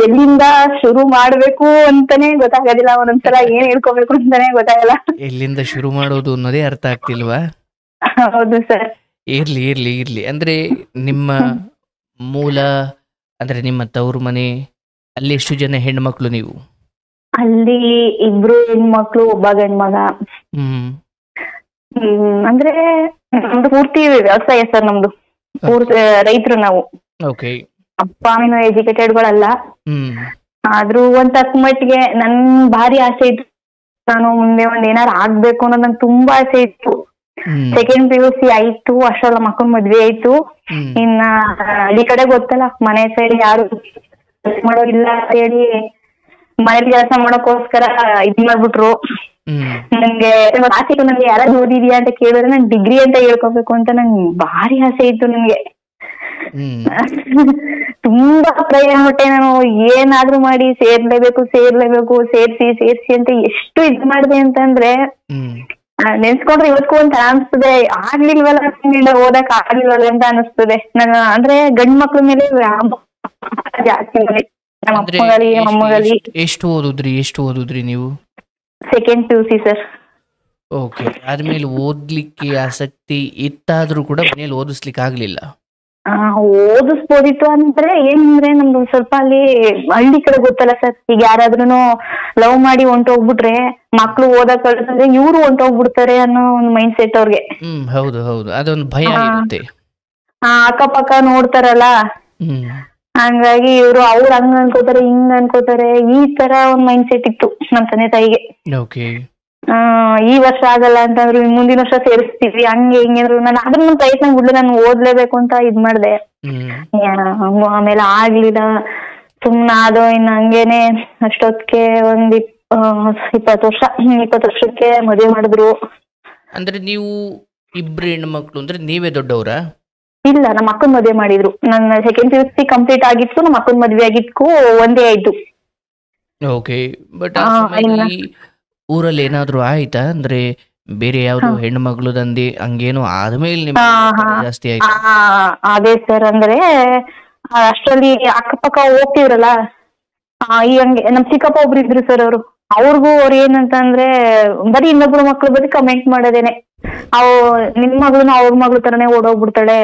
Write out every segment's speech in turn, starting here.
ಎಲ್ಲಿಂದ ಶುರು ಮಾಡ್ಬೇಕು ಅಂತಾನೆ ಗೊತ್ತಾಗೋದಿಲ್ಲ, ಒಂದೊಂದ್ಸಲ ಏನ್ ಹೇಳ್ಕೋಬೇಕು ಅಂತಾನೆ ಗೊತ್ತಾಗಲ್ಲ. ಎಲ್ಲಿಂದ ಶುರು ಮಾಡೋದು ಅನ್ನೋದೇ ಅರ್ಥ ಆಗ್ತಿಲ್ವಾ? ಹೌದು ಸರ್. ಇರ್ಲಿ ಇರ್ಲಿ ಇರ್ಲಿ. ಅಂದ್ರೆ ನಿಮ್ಮ ಮೂಲ, ಅಂದ್ರೆ ನಿಮ್ಮ ತವರು ಮನೆ, ಅಲ್ಲಿ ಎಷ್ಟು ಜನ ಹೆಣ್ಮಕ್ಳು ನೀವು? ಅಲ್ಲಿ 2 ಹೆಣ್ಮಕ್ಳು, ಒಬ್ಬ ಗಂಡ್ಮಗ. ಹ್ಮ್ ಅಂದ್ರೆ ನಮ್ದು ಪೂರ್ತಿ ವ್ಯವಸಾಯ ಸರ್. ನಮ್ದು ಪೂರ್ತಿ ರೈತರು ನಾವು. ಓಕೆ. ಅಪ್ಪ ಅಮ್ಮನೂ ಎಜುಕೇಟೆಡ್ಗಳಲ್ಲ. ಹ್ಮ್ ಆದ್ರೂ ಒಂದ್ ತಕ್ಕ ಮಟ್ಟಿಗೆ ನನ್ ಭಾರಿ ಆಸೆ ಇತ್ತು, ನಾನು ಮುಂದೆ ಏನಾರು ಆಗ್ಬೇಕು ಅನ್ನೋದು ನನ್ ತುಂಬಾ ಆಸೆ ಇತ್ತು. ಸೆಕೆಂಡ್ PUC ಆಯ್ತು, ಅಷ್ಟೆಲ್ಲ ಮಕ್ಕಳ ಮದ್ವೆ ಆಯ್ತು. ಇನ್ನ ಹಳ್ಳಿ ಕಡೆ ಗೊತ್ತಲ್ಲ, ಮನೆ ಸೈಡ್ ಯಾರು ಮಾಡೋರಿಲ್ಲ ಅಂತ ಹೇಳಿ ಮನೇಲಿ ಕೆಲಸ ಮಾಡೋಕೋಸ್ಕರ ಇದ್ ಮಾಡ್ಬಿಟ್ರು. ನಂಗೆ ಆಸೆ ಇತ್ತು, ನನ್ಗೆ ಯಾರಾದ್ರೂ ಓದಿದ್ಯಾ ಅಂತ ಕೇಳಿದ್ರೆ ನನ್ ಡಿಗ್ರಿ ಅಂತ ಹೇಳ್ಕೊಬೇಕು ಅಂತ ನಂಗೆ ಭಾರಿ ಆಸೆ ಇತ್ತು ನನ್ಗೆ. ತುಂಬಾ ಪ್ರಯತ್ನ ಪಟ್ಟೆ ನಾನು, ಏನಾದ್ರೂ ಮಾಡಿ ಸೇರ್ಲೇಬೇಕು ಸೇರ್ಸಿ ಅಂತ ಎಷ್ಟು ಇದ್ ಮಾಡಿದೆ ಅಂತಂದ್ರೆ ನೆನ್ಸ್ಕೊಂಡ್ರೆ ಇವತ್ಗೂ ಒಂಥರ ಅನ್ಸ್ತದೆ, ಆಗ್ಲಿಲ್ವಲ್ಲ ಓದಕ್ ಆಗ್ಲಿಲ್ವಲ್ಲ ಅಂತ ಅನಿಸ್ತದೆ. ನಾನು ಅಂದ್ರೆ ಗಂಡ್ ಮಕ್ಳ ಮೇಲೆ ಜಾಸ್ತಿ ನಮ್ಮ ಅಪ್ಪಗಲಿ ಅಮ್ಮಗಲಿ. ಎಷ್ಟು ಓದುದ್ರಿ ನೀವು? Second PUC sir. ಓಕೆ. ಆದ್ಮೇಲೆ ಓದ್ಲಿಕ್ಕೆ ಆಸಕ್ತಿ ಇತ್ತಾದ್ರೂ ಕೂಡ ಮನೇಲಿ ಓದಿಸ್ಲಿಕ್ಕೆ ಆಗ್ಲಿಲ್ಲ? ಓದಿಸ್ಬೋದಿತ್ತು. ಅಂದ್ರೆ ಏನಂದ್ರೆ ನಮ್ದು ಸ್ವಲ್ಪ ಅಲ್ಲಿ ಹಳ್ಳಿ ಕಡೆ ಗೊತ್ತಲ್ಲ ಸರ್, ಈಗ ಯಾರಾದ್ರೂ ಲವ್ ಮಾಡಿ ಹೊಂಟೋಗ್ಬಿಟ್ರೆ ಮಕ್ಳು ಓದಕ್ ಕಳ್ಸಿದ್ರೆ ಇವ್ರು ಹೊಂಟೋಗ್ಬಿಡ್ತಾರೆ ಅನ್ನೋ ಒಂದು ಮೈಂಡ್ ಸೆಟ್ ಅವ್ರಿಗೆ. ಹೌದು ಹೌದು, ಅದೊಂದು ಭಯ ಇರುತ್ತೆ. ಅಕ್ಕಪಕ್ಕ ನೋಡ್ತಾರಲ್ಲ, ಹಂಗಾಗಿ ಇವ್ರು ಅವ್ರು ಹಂಗ ಅನ್ಕೋತಾರೆ ಹಿಂಗ್ ಅನ್ಕೋತಾರೆ, ಈ ತರ ಒಂದ್ ಮೈಂಡ್ ಸೆಟ್ ಇತ್ತು ನಮ್ ತಂದೆ ತಾಯಿಗೆ. ಈ ವರ್ಷ ಆಗಲ್ಲ ಅಂತಂದ್ರು ಮುಂದಿನ ವರ್ಷ ಸೇರಿಸ್ತೀವಿ, ಹಂಗೆ ಹಿಂಗೇಂದ್ರು. ನಾನು ಅದನ್ನ ಪ್ರಯತ್ನ ಬಿಡ್ಲಿ, ನಾನು ಓದ್ಲೇಬೇಕು ಅಂತ ಇದ್ ಮಾಡ್ದೆ. ಆಮೇಲೆ ಆಗ್ಲಿಲ್ಲ, ಸುಮ್ನ ಅದು. ಇನ್ನು ಹಂಗೇನೆ ಅಷ್ಟೊತ್ತಿಗೆ ಒಂದ್ 20 ವರ್ಷಕ್ಕೆ ಮದುವೆ ಮಾಡಿದ್ರು. ಅಂದ್ರೆ ನೀವು 2 ಹೆಣ್ಮಕ್ಳು ಅಂದ್ರೆ ನೀವೇ ದೊಡ್ಡವ್ರ? ಇಲ್ಲ, ನಮ್ಮ ಅಕ್ಕನ ಮದುವೆ ಮಾಡಿದ್ರು. ನನ್ನ ಸೆಕೆಂಡ್ PUC ಕಂಪ್ಲೀಟ್ ಆಗಿತ್ತು, ನಮ್ಮ ಅಕ್ಕನ ಮದುವೆ ಆಗಿದ್ಕು ಒಂದೇ ಆಯ್ತು. ಓಕೆ. ಬಟ್ ಊರಲ್ಲಿ ಏನಾದ್ರು ಆಯ್ತಾ? ಅಂದ್ರೆ ಬೇರೆ ಯಾವ್ದು ಹೆಣ್ಮಕ್ಳು ದಂಧೆ ಹಂಗೇನು ಆದ್ಮೇಲೆ ಜಾಸ್ತಿ ಆಯ್ತು? ಅದೇ ಸರ್, ಅಂದ್ರೆ ಅಷ್ಟರಲ್ಲಿ ಅಕ್ಕಪಕ್ಕ ಹೋಗ್ತಿವ್ರಲ್ಲ, ಈ ಹಂಗೆ ನಮ್ ಚಿಕ್ಕಪ್ಪ ಒಬ್ರು ಇದ್ರು ಸರ್. ಅವ್ರಿಗೂ ಏನಂತಂದ್ರೆ ಬರೀ ಇನ್ನೊಬ್ರು ಮಕ್ಳು ಬರೀ ಕಮೆಂಟ್ ಮಾಡೋದೇನೆ, ನಿಮ್ ಮಗಳನ್ನ ಅವ್ರ ಮಗ್ಳು ತರನೇ ಓಡೋಗ್ಬಿಡ್ತಾಳೆ.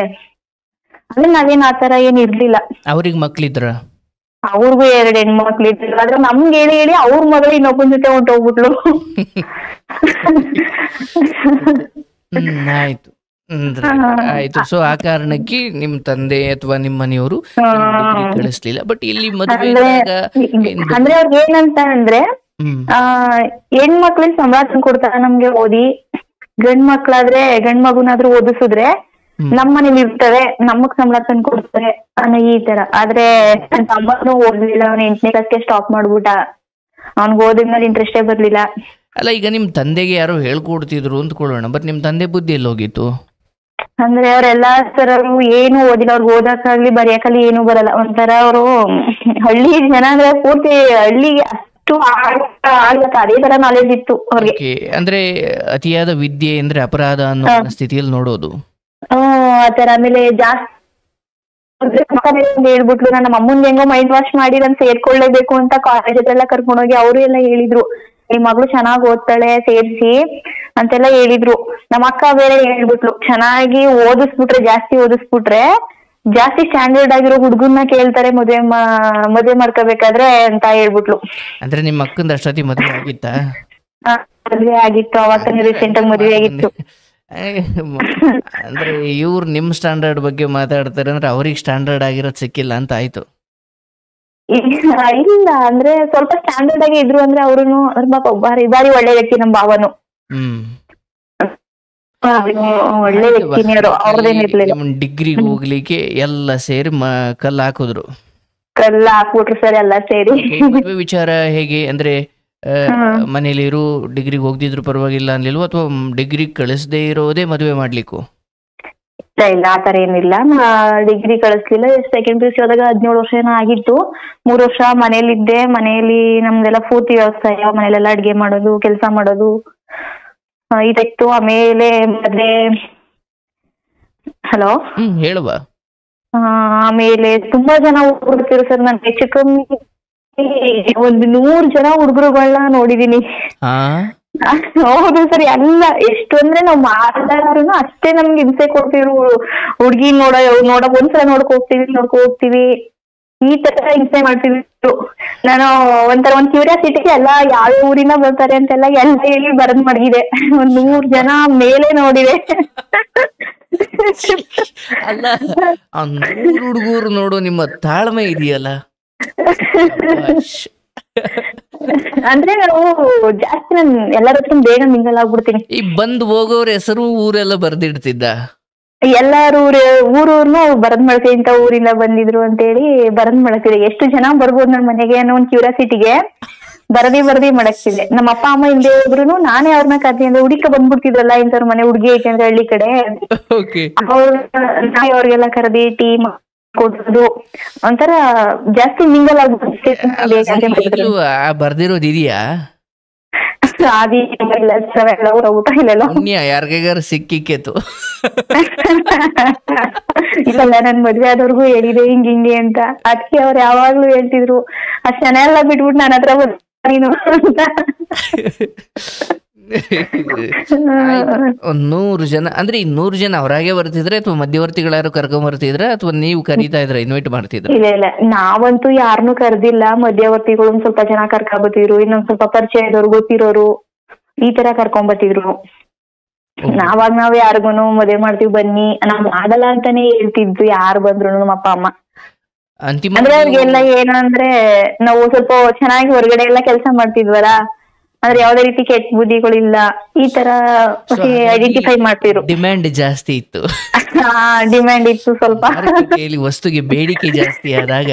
ಅಂದ್ರೆ ನಾವೇನ್ ಆತರ ಏನ್ ಇರ್ಲಿಲ್ಲ. ಅವ್ರಿಗೆ ಮಕ್ಳಿದ್ರ? ಅವ್ರಿಗೂ 2 ಹೆಣ್ಮಕ್ಳು ಇದ್ರು. ಆದ್ರೆ ನಮ್ಗೆ ಹೇಳಿ ಅವ್ರ ಮಗಳು ಇನ್ನೊಬ್ಬನ ಜೊತೆ ಹೊಂಟೋಗ್ಬಿಟ್ಲು. ಆಯ್ತು ಆಯ್ತು. ಸೊ ಆ ಕಾರಣಕ್ಕೆ ನಿಮ್ ತಂದೆ ಅಥವಾ ನಿಮ್ಮ ಮನೆಯವರು ಕಳಿಸ್ಲಿಲ್ಲ. ಬಟ್ ಇಲ್ಲಿ ಮದುವೆ ಅಂದ್ರೆ ಅವ್ರಿಗೆ ಏನಂತ ಅಂದ್ರೆ ಹೆಣ್ಮಕ್ಳಿಗೆ ಸಂಬಳ ತಂದು ಕೊಡ್ತಾರ ನಮ್ಗೆ ಓದಿ, ಗಂಡ್ ಮಕ್ಳಾದ್ರೆ ಗಂಡ್ ಮಗುನಾದ್ರೂ ಓದಿಸಿದ್ರೆ ನಮ್ ಮನೇಲಿ ಇರ್ತವೆ, ನಮಗ್ ಸಂಬಳ ತಂದು ಕೊಡ್ತಾರೆ ಅನ್ನೋ ಈ ತರ. ಆದ್ರೆ ನನ್ ತಮ್ಮನೂ ಓದ್ಲಿಲ್ಲ, ಅವ್ನ 8ನೇ ಕ್ಲಾಸ್ಗೆ ಸ್ಟಾಪ್ ಮಾಡ್ಬಿಟ್ಟ. ಅವ್ನ್ಗೆ ಓದಿದ ಮೇಲೆ ಇಂಟ್ರೆಸ್ಟೇ ಬರ್ಲಿಲ್ಲ. ಅಲ್ಲ, ಈಗ ನಿಮ್ ತಂದೆಗೆ ಯಾರೋ ಹೇಳ್ಕೊಡ್ತಿದ್ರು ಅಂದ್ಕೊಳ್ಳೋಣ, ಬಟ್ ನಿಮ್ ತಂದೆ ಬುದ್ಧಿ ಎಲ್ಲಿ ಹೋಗಿತ್ತು? ಅಂದ್ರೆ ಅವ್ರೆಲ್ಲಾ ಸರ್, ಅವ್ರು ಏನು ಓದಿಲ್ಲ, ಅವ್ರಿಗೆ ಓದಕ್ಕಾಗ್ಲಿ ಬರೆಯಕ್ಕಾಗ್ಲಿ ಏನು ಬರಲ್ಲ. ಒಂಥರ ಅವರು ಹಳ್ಳಿ ಜನ ಅಂದ್ರೆ ಪೂರ್ತಿ ಹಳ್ಳಿಗೆ ಅಷ್ಟು ಆಗ್ಲಕ್ಕ ಅದೇ ತರ ನಾಲೆಜ್ ಇತ್ತು ಅವ್ರಿಗೆ. ಅಂದ್ರೆ ಅತಿಯಾದ ವಿದ್ಯೆ ಅಂದ್ರೆ ಅಪರಾಧ ಅನ್ನೋ ಸ್ಥಿತಿಯಲ್ಲಿ ನೋಡೋದು. ಆತರ. ಆಮೇಲೆ ಜಾಸ್ತಿ ಹೇಳ್ಬಿಟ್ಲು, ನಮ್ಮ ಅಮ್ಮಂಗೆ ಹೆಂಗೋ ಮೈಂಡ್ ವಾಶ್ ಮಾಡಿ ನಾನು ಸೇರ್ಕೊಳ್ಳೇಬೇಕು ಅಂತ ಕಾಲೇಜ್ ಎಲ್ಲ ಕರ್ಕೊಂಡೋಗಿ ಅವರು ಎಲ್ಲ ಹೇಳಿದ್ರು, ನಿಮ್ ಮಗಳು ಚೆನ್ನಾಗ್ ಓದ್ತಾಳೆ ಸೇರ್ಸಿ ಅಂತೆಲ್ಲ ಹೇಳಿದ್ರು. ನಮ್ಮ ಅಕ್ಕ ಬೇರೆ ಹೇಳ್ಬಿಟ್ಲು, ಚೆನ್ನಾಗಿ ಜಾಸ್ತಿ ಓದಿಸ್ಬಿಟ್ರೆ ಜಾಸ್ತಿ ಸ್ಟ್ಯಾಂಡರ್ಡ್ ಆಗಿರೋ ಹುಡುಗನ್ನ ಕೇಳ್ತಾರೆ ಮದ್ವೆ ಮಾಡ್ಕೋಬೇಕಾದ್ರೆ ಅಂತ ಹೇಳ್ಬಿಟ್ಲು. ಅಂದ್ರೆ ನಿಮ್ಮ ಅಕ್ಕಂದ ಅಷ್ಟೊತ್ತಿ ಮದ್ವೆ ಆಗಿತ್ತ? ಮದ್ವೆ ಆಗಿತ್ತು, ಅವಾಗ ರೀಸೆಂಟ್ ಆಗಿ ಮದ್ವೆ ಆಗಿತ್ತು. ಅಂದ್ರೆ ಇವ್ರು ನಿಮ್ ಸ್ಟ್ಯಾಂಡರ್ಡ್ ಬಗ್ಗೆ ಮಾತಾಡ್ತಾರೆ ಅಂದ್ರೆ ಅವ್ರಿಗೆ ಸ್ಟ್ಯಾಂಡರ್ಡ್ ಆಗಿರೋದ್ ಸಿಕ್ಕಿಲ್ಲ ಅಂತ ಆಯ್ತು. ಇಲ್ಲ, ಅಂದ್ರೆ ಸ್ವಲ್ಪ ಸ್ಟ್ಯಾಂಡರ್ಡ್ ಆಗಿ ಇದ್ರು ಅಂದ್ರೆ ಅವ್ರುನು ಬಾರಿ ಒಳ್ಳೆ ವ್ಯಕ್ತಿ ನಮ್ ಭಾವನು. ಒಳ್ಳೆ ವ್ಯಕ್ತಿನಿ ಅವರು, ಅವ್ರದೇನಿರ್ಲಿಲ್ಲ. ಡಿಗ್ರಿಗೆ ಹೋಗ್ಲಿಕ್ಕೆ ಎಲ್ಲ ಸೇರಿ ಕಲ್ಲು ಹಾಕಿದ್ರು ಸರ್, ಎಲ್ಲ ಸೇರಿ. ವಿಚಾರ ಹೇಗೆ ಅಂದ್ರೆ ಮನೇಲಿ ಇರು, ಡಿಗ್ರಿಗೆ ಹೋಗ್ದಿದ್ರು ಪರವಾಗಿಲ್ಲ ಅನ್ಲಿಲ್ವ, ಅಥವಾ ಡಿಗ್ರಿ ಕಳಿಸದೇ ಇರೋದೇ ಮದುವೆ ಮಾಡ್ಲಿಕ್ಕೂ? ಇಲ್ಲ, ಆತರ ಏನಿಲ್ಲ. ಡಿಗ್ರಿ ಕಳಿಸ್ಲಿಲ್ಲ. ಸೆಕೆಂಡ್ PUC ಹೋದಾಗ 17 ವರ್ಷ ಏನೋ ಆಗಿತ್ತು. 3 ವರ್ಷ ಮನೇಲಿದ್ದೆ. ಮನೆಯಲ್ಲಿ ನಮ್ದೆಲ್ಲ ಪೂರ್ತಿ ವ್ಯವಸಾಯ, ಮನೇಲೆಲ್ಲ ಅಡ್ಗೆ ಮಾಡೋದು, ಕೆಲಸ ಮಾಡೋದು ಇದಾಯ್ತು. ಆಮೇಲೆ ಮದ್ವೆ. ಹಲೋ, ಹೇಳುವ. ಆಮೇಲೆ ತುಂಬಾ ಜನ ಹುಡುಗರು ಸರ್, ನಾನು ಹೆಚ್ಚು ಕಮ್ಮಿ ಒಂದು 100 ಜನ ಹುಡುಗರುಗಳನ್ನ ನೋಡಿದೀನಿ. ಹಾ ಹೌದು ಸರ್, ಎಲ್ಲ ಎಷ್ಟು ಅಂದ್ರೆ ನಾವ್ ಮಾತಾಡೋರು ಅಷ್ಟೇ ನಮ್ಗೆ ಹಿಂಸೆ ಕೊಡ್ತಿದ್ರು. ಹುಡ್ಗಿ ಒಂದ್ಸಲ ನೋಡ್ಕೊ ಹೋಗ್ತೀವಿ ಈ ತರ ಹಿಂಸೆ ಮಾಡ್ತಿದ್ರು. ನಾನು ಒಂದ್ ಕ್ಯೂರಿಯಾಸಿಟಿಗೆ ಎಲ್ಲ ಯಾವ ಊರಿನ ಬರ್ತಾರೆ ಅಂತೆಲ್ಲ ಎಲ್ಲ ಹೇಳಿ ಬರದ್ ಮಡಗಿದೆ. 100 ಜನ ಮೇಲೆ ನೋಡಿದೆ. ಅಲ್ಲ, ಆ 100 ಹುಡುಗರು ನೋಡು ನಿಮ್ಮ ತಾಳ್ಮೆ ಇದೆಯಲ್ಲ. ಅಂದ್ರೆ ನಾವು ಜಾಸ್ತಿ ನಾನು ಎಲ್ಲರ ಹತ್ರ ಬೇಗ ಮಿಂಗಲ್ ಆಗ್ಬಿಡ್ತೀನಿ. ಈ ಬಂದು ಹೋಗೋರ ಹೆಸರು ಊರೆಲ್ಲ ಬರ್ದಿಡ್ತಿದ್ದ. ಎಲ್ಲಾರು ಊರೂರ್ನು ಬರದ್ ಮಾಡ್ತೀವಿ, ಇಂತ ಊರಿಂದ ಬಂದಿದ್ರು ಅಂತ ಹೇಳಿ ಬರದ್ ಮಾಡಕ್ತಿದೆ. ಎಷ್ಟು ಜನ ಬರ್ಬೋದು ನನ್ ಮನೆಗೆ ಅನ್ನೋ ಒಂದ್ ಕ್ಯೂರಿಯಾಸಿಟಿಗೆ ಬರದಿ ಮಾಡಕ್ತಿದೆ. ನಮ್ಮ ಅಪ್ಪ ಅಮ್ಮ ಇಲ್ದೇ ಹೋದ್ರು ನಾನೇ ಅವ್ರನ್ನ ಕರ್ದಿ ಅಂದ್ರೆ ಹುಡುಕ ಬಂದ್ಬಿಡ್ತಿದ್ರಲ್ಲ, ಇಂಥವ್ರ ಮನೆ ಹುಡುಗಿ ಐತೆ ಅಂದ್ರೆ ಹಳ್ಳಿ ಕಡೆ, ನಾನೇ ಅವ್ರಿಗೆಲ್ಲ ಕರೆದಿ ಟೀ ಕೊಡೋದು ಒಂಥರ ಜಾಸ್ತಿ ಮಿಂಗಲ್ ಆಗ್ಬಿಟ್ಟು. ಬರ್ದಿರೋದು ಇದೆಯಾ? ಊಟ ಇಲ್ಲಲ್ಲ, ಯಾರಿಗಾರ ಸಿಕ್ಕಿಕ್ಕೇತು. ಇಲ್ಲ ನನ್ ಮದ್ವೆ ಆದವ್ರಿಗೂ ಹೇಳಿದೆ ಹಿಂಗೆ ಅಂತ. ಅದಕ್ಕೆ ಅವ್ರು ಯಾವಾಗ್ಲೂ ಹೇಳ್ತಿದ್ರು ಅಷ್ಟ್ ಜನ ಎಲ್ಲ ಬಿಟ್ಬಿಟ್ಟು ನನ್ನ ಹತ್ರ ನೀನು ಅಂತ. 100 ಜನ ಅಂದ್ರೆ 100 ಜನ ಅವರಾಗೆ ಬರ್ತಿದ್ರೆ ಅಥವಾ ಮಧ್ಯವರ್ತಿಗಳಾರು ಕರ್ಕೊಂಡ್ ಬರ್ತಿದ್ರ ಅಥವಾ ನೀವು ಕರೀತಾ ಇದ್ರ, ಇನ್ವೈಟ್ ಮಾಡ್ತಿದ್ರ? ಇಲ್ಲ, ನಾವಂತೂ ಯಾರನ್ನು ಕರ್ದಿಲ್ಲ. ಮಧ್ಯವರ್ತಿಗಳು ಒಂದ್ ಸ್ವಲ್ಪ ಜನ ಕರ್ಕೊಂಬತ್ತಿದ್ರು, ಇನ್ನೊಂದ್ ಸ್ವಲ್ಪ ಪರಿಚಯ ಇರೋರು ಗೊತ್ತಿರೋರು ಈ ತರ ಕರ್ಕೊಂಬತ್ತಿದ್ರು. ನಾವ್ ಯಾರಿಗೂನು ಮದ್ವೆ ಮಾಡ್ತೀವಿ ಬನ್ನಿ, ನಾವ್ ಮಾಡಲ್ಲ ಅಂತಾನೆ ಹೇಳ್ತಿದ್ವಿ ಯಾರು ಬಂದ್ರು ನಮ್ಮ ಅಪ್ಪ ಅಮ್ಮ. ಅಂದ್ರೆ ಅವ್ರಿಗೆಲ್ಲ ಏನಂದ್ರೆ ನಾವು ಸ್ವಲ್ಪ ಚೆನ್ನಾಗಿ ಹೊರಗಡೆ ಎಲ್ಲ ಕೆಲಸ ಮಾಡ್ತಿದ್ವಲ್ಲ, ಅಂದ್ರೆ ಯಾವ್ದೇ ರೀತಿ ಕೆಟ್ಟ ಬುದ್ಧಿಗಳಿಲ್ಲ, ಈ ತರ ಐಡೆಂಟಿಫೈ ಮಾಡ್ತಿದ್ರು. ಡಿಮ್ಯಾಂಡ್ ಜಾಸ್ತಿ ಇತ್ತು. ಡಿಮ್ಯಾಂಡ್ ಇತ್ತು ಸ್ವಲ್ಪ. ವಸ್ತುಗೆ ಬೇಡಿಕೆ ಜಾಸ್ತಿ ಆದಾಗ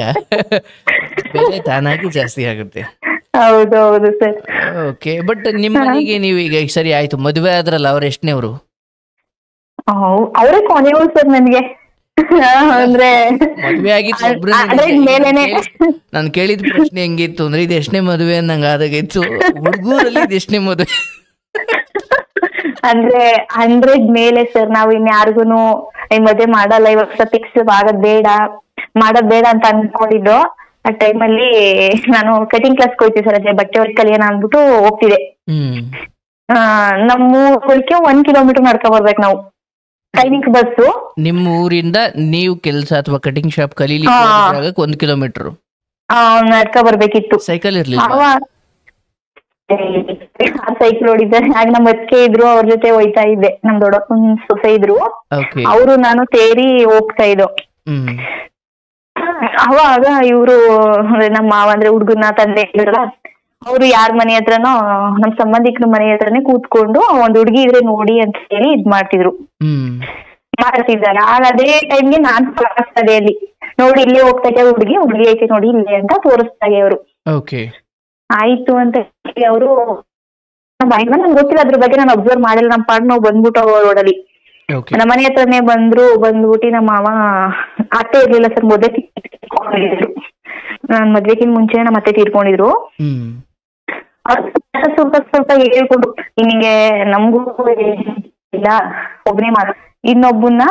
ಬೆಲೆ ತಾನಾಗಿ ಜಾಸ್ತಿ ಆಗುತ್ತೆ. ಹೌದೌದು ಸರ್. ಓಕೆ, ಬಟ್ ನಿಮ್ಮ ಮನೆಗೆ ನೀವು ಈಗ ಸರಿ ಆಯ್ತು, ಮದುವೆ ಆದ್ರಲ್ಲ, ಅವ್ರ ಎಷ್ಟನೇವ್ರು? ಅವರೇ ಕೊನೆಯವರು ಸರ್ ನನ್ಗೆ. ಅಂದ್ರೆ ಮದ್ವೆ ಆಗಿತ್ತು ನಾನು ಕೇಳಿದ ಪ್ರಶ್ನೆ ಹೆಂಗಿತ್ತು ಅಂದ್ರೆ, ಇದು ಎಷ್ಟನೇ ಮದುವೆ ನಂಗೆ ಆದಾಗಿತ್ತು. ಹುಡುಗರಲ್ಲಿ ಇದು ಎಷ್ಟನೇ ಮದುವೆ? ಅಂದ್ರೆ 100 ಮೇಲೆ ಸರ್. ನಾವ್ ಇನ್ಯಾರಿಗೂನು ಮದ್ವೆ ಮಾಡಲ್ಲ, ಇವಾಗ ಫಿಕ್ಸ್ ಮಾಡೋದ್ ಬೇಡ ಅಂತ ಅನ್ಕೊಂಡಿದ್ದು. ಆ ಟೈಮಲ್ಲಿ ನಾನು ಕಟಿಂಗ್ ಕ್ಲಾಸ್ ಹೋಗ್ತೀವಿ ಸರ್, ಅದೇ ಬಟ್ಟೆ ಅವ್ರಿಗೆ ಕಲಿಯೋಣ ಅಂದ್ಬಿಟ್ಟು ಹೋಗ್ತಿದೆ. ನಮ್ಮ ಊರಿಗೆ 1 ಕಿಲೋಮೀಟರ್ ನಡ್ಕೊ ಬರ್ಬೇಕು ನಾವು, ಟೈಮಿಂಗ್ ಬಸ್ಸು. ನಿಮ್ಮ ಊರಿಂದ ನೀವು ಕೆಲಸ ಅಥವಾ ಕಟಿಂಗ್ ಶಾಪ್ ಕಲೀಲಿಕ್ಕೆ 1 ಕಿಲೋಮೀಟರ್ ನಡ್ಕೊ ಬರ್ಬೇಕಿತ್ತು. ಸೈಕಲ್ ಇರ್ಲಿಲ್ಲ? ಸೈಕಲ್ ಹೊಡಿದ್ದಾರೆ. ಆಗ ನಮ್ಮ ಅತ್ತಿಗೆ ಇದ್ರು, ಅವ್ರ ಜೊತೆ ಹೋಯ್ತಾ ಇದ್ದೆ. ನಮ್ ದೊಡ್ಡಪ್ಪನ ಸೊಸೆ ಇದ್ರು, ಅವರು ನಾನು ಸೇರಿ ಹೋಗ್ತಾ ಇದ್ದೋ. ಅವಾಗ ಇವ್ರು ನಮ್ಮ ಮಾವ ಅಂದ್ರೆ ಹುಡ್ಗನ ತಂದೆ ಇದ್ರಲ್ಲ, ಅವ್ರು ಯಾರ ಮನೆ ಹತ್ರನೋ ನಮ್ ಸಂಬಂಧಿಕರ ಮನೆ ಹತ್ರನೇ ಕೂತ್ಕೊಂಡು ಒಂದ್ ಹುಡ್ಗಿ ಇದ್ರೆ ನೋಡಿ ಅಂತ ಹೇಳಿ ಮಾಡ್ತಿದ್ರು. ಆಗ ಅದೇ ಟೈಮ್ಗೆ ನಾನ್ ತೋರಿಸ್ತಾ ಅಲ್ಲಿ ನೋಡಿ, ಇಲ್ಲೇ ಹೋಗ್ತಾ ಹುಡ್ಗಿ ಐತೆ ನೋಡಿ ಇಲ್ಲೇ ಅಂತ ತೋರಿಸ್ತಾರೆ ಅವರು. ಆಯ್ತು ಅಂತ ಹೇಳಿ ಅವರು, ನಂಗೆ ಗೊತ್ತಿಲ್ಲ ಅದ್ರ ಬಗ್ಗೆ, ನಾನು ಅಬ್ಸರ್ವ್ ಮಾಡಿಲ್ಲ. ನಮ್ಮ ಪಾಡ್ ನಾವು ಬಂದ್ಬಿಟ್ಟು ರೋಡಲ್ಲಿ ನಮ್ಮ ಮನೆ ಹತ್ರನೇ ಬಂದ್ಬಿಟ್ಟು ನಮ್ಮ ಮಾವ ಅತ್ತೆ ಇರ್ಲಿಲ್ಲ ಸರ್, ಮದ್ವೆ ತೀರ್ಕೊಂಡಿದ್ರು. ನಾನ್ ಮದ್ವೆಗಿಂತ ಮುಂಚೆ ನಮ್ಮ ಅತ್ತೆ ತೀರ್ಕೊಂಡಿದ್ರು. ಸ್ವಲ್ಪ ಹೇಳ್ಕೊಂಡು, ನಿನಗೆ ನಮ್ಗೂ ಇಲ್ಲ ಒಬ್ನೇ ಇನ್ನೊಬ್ಬನ್ನ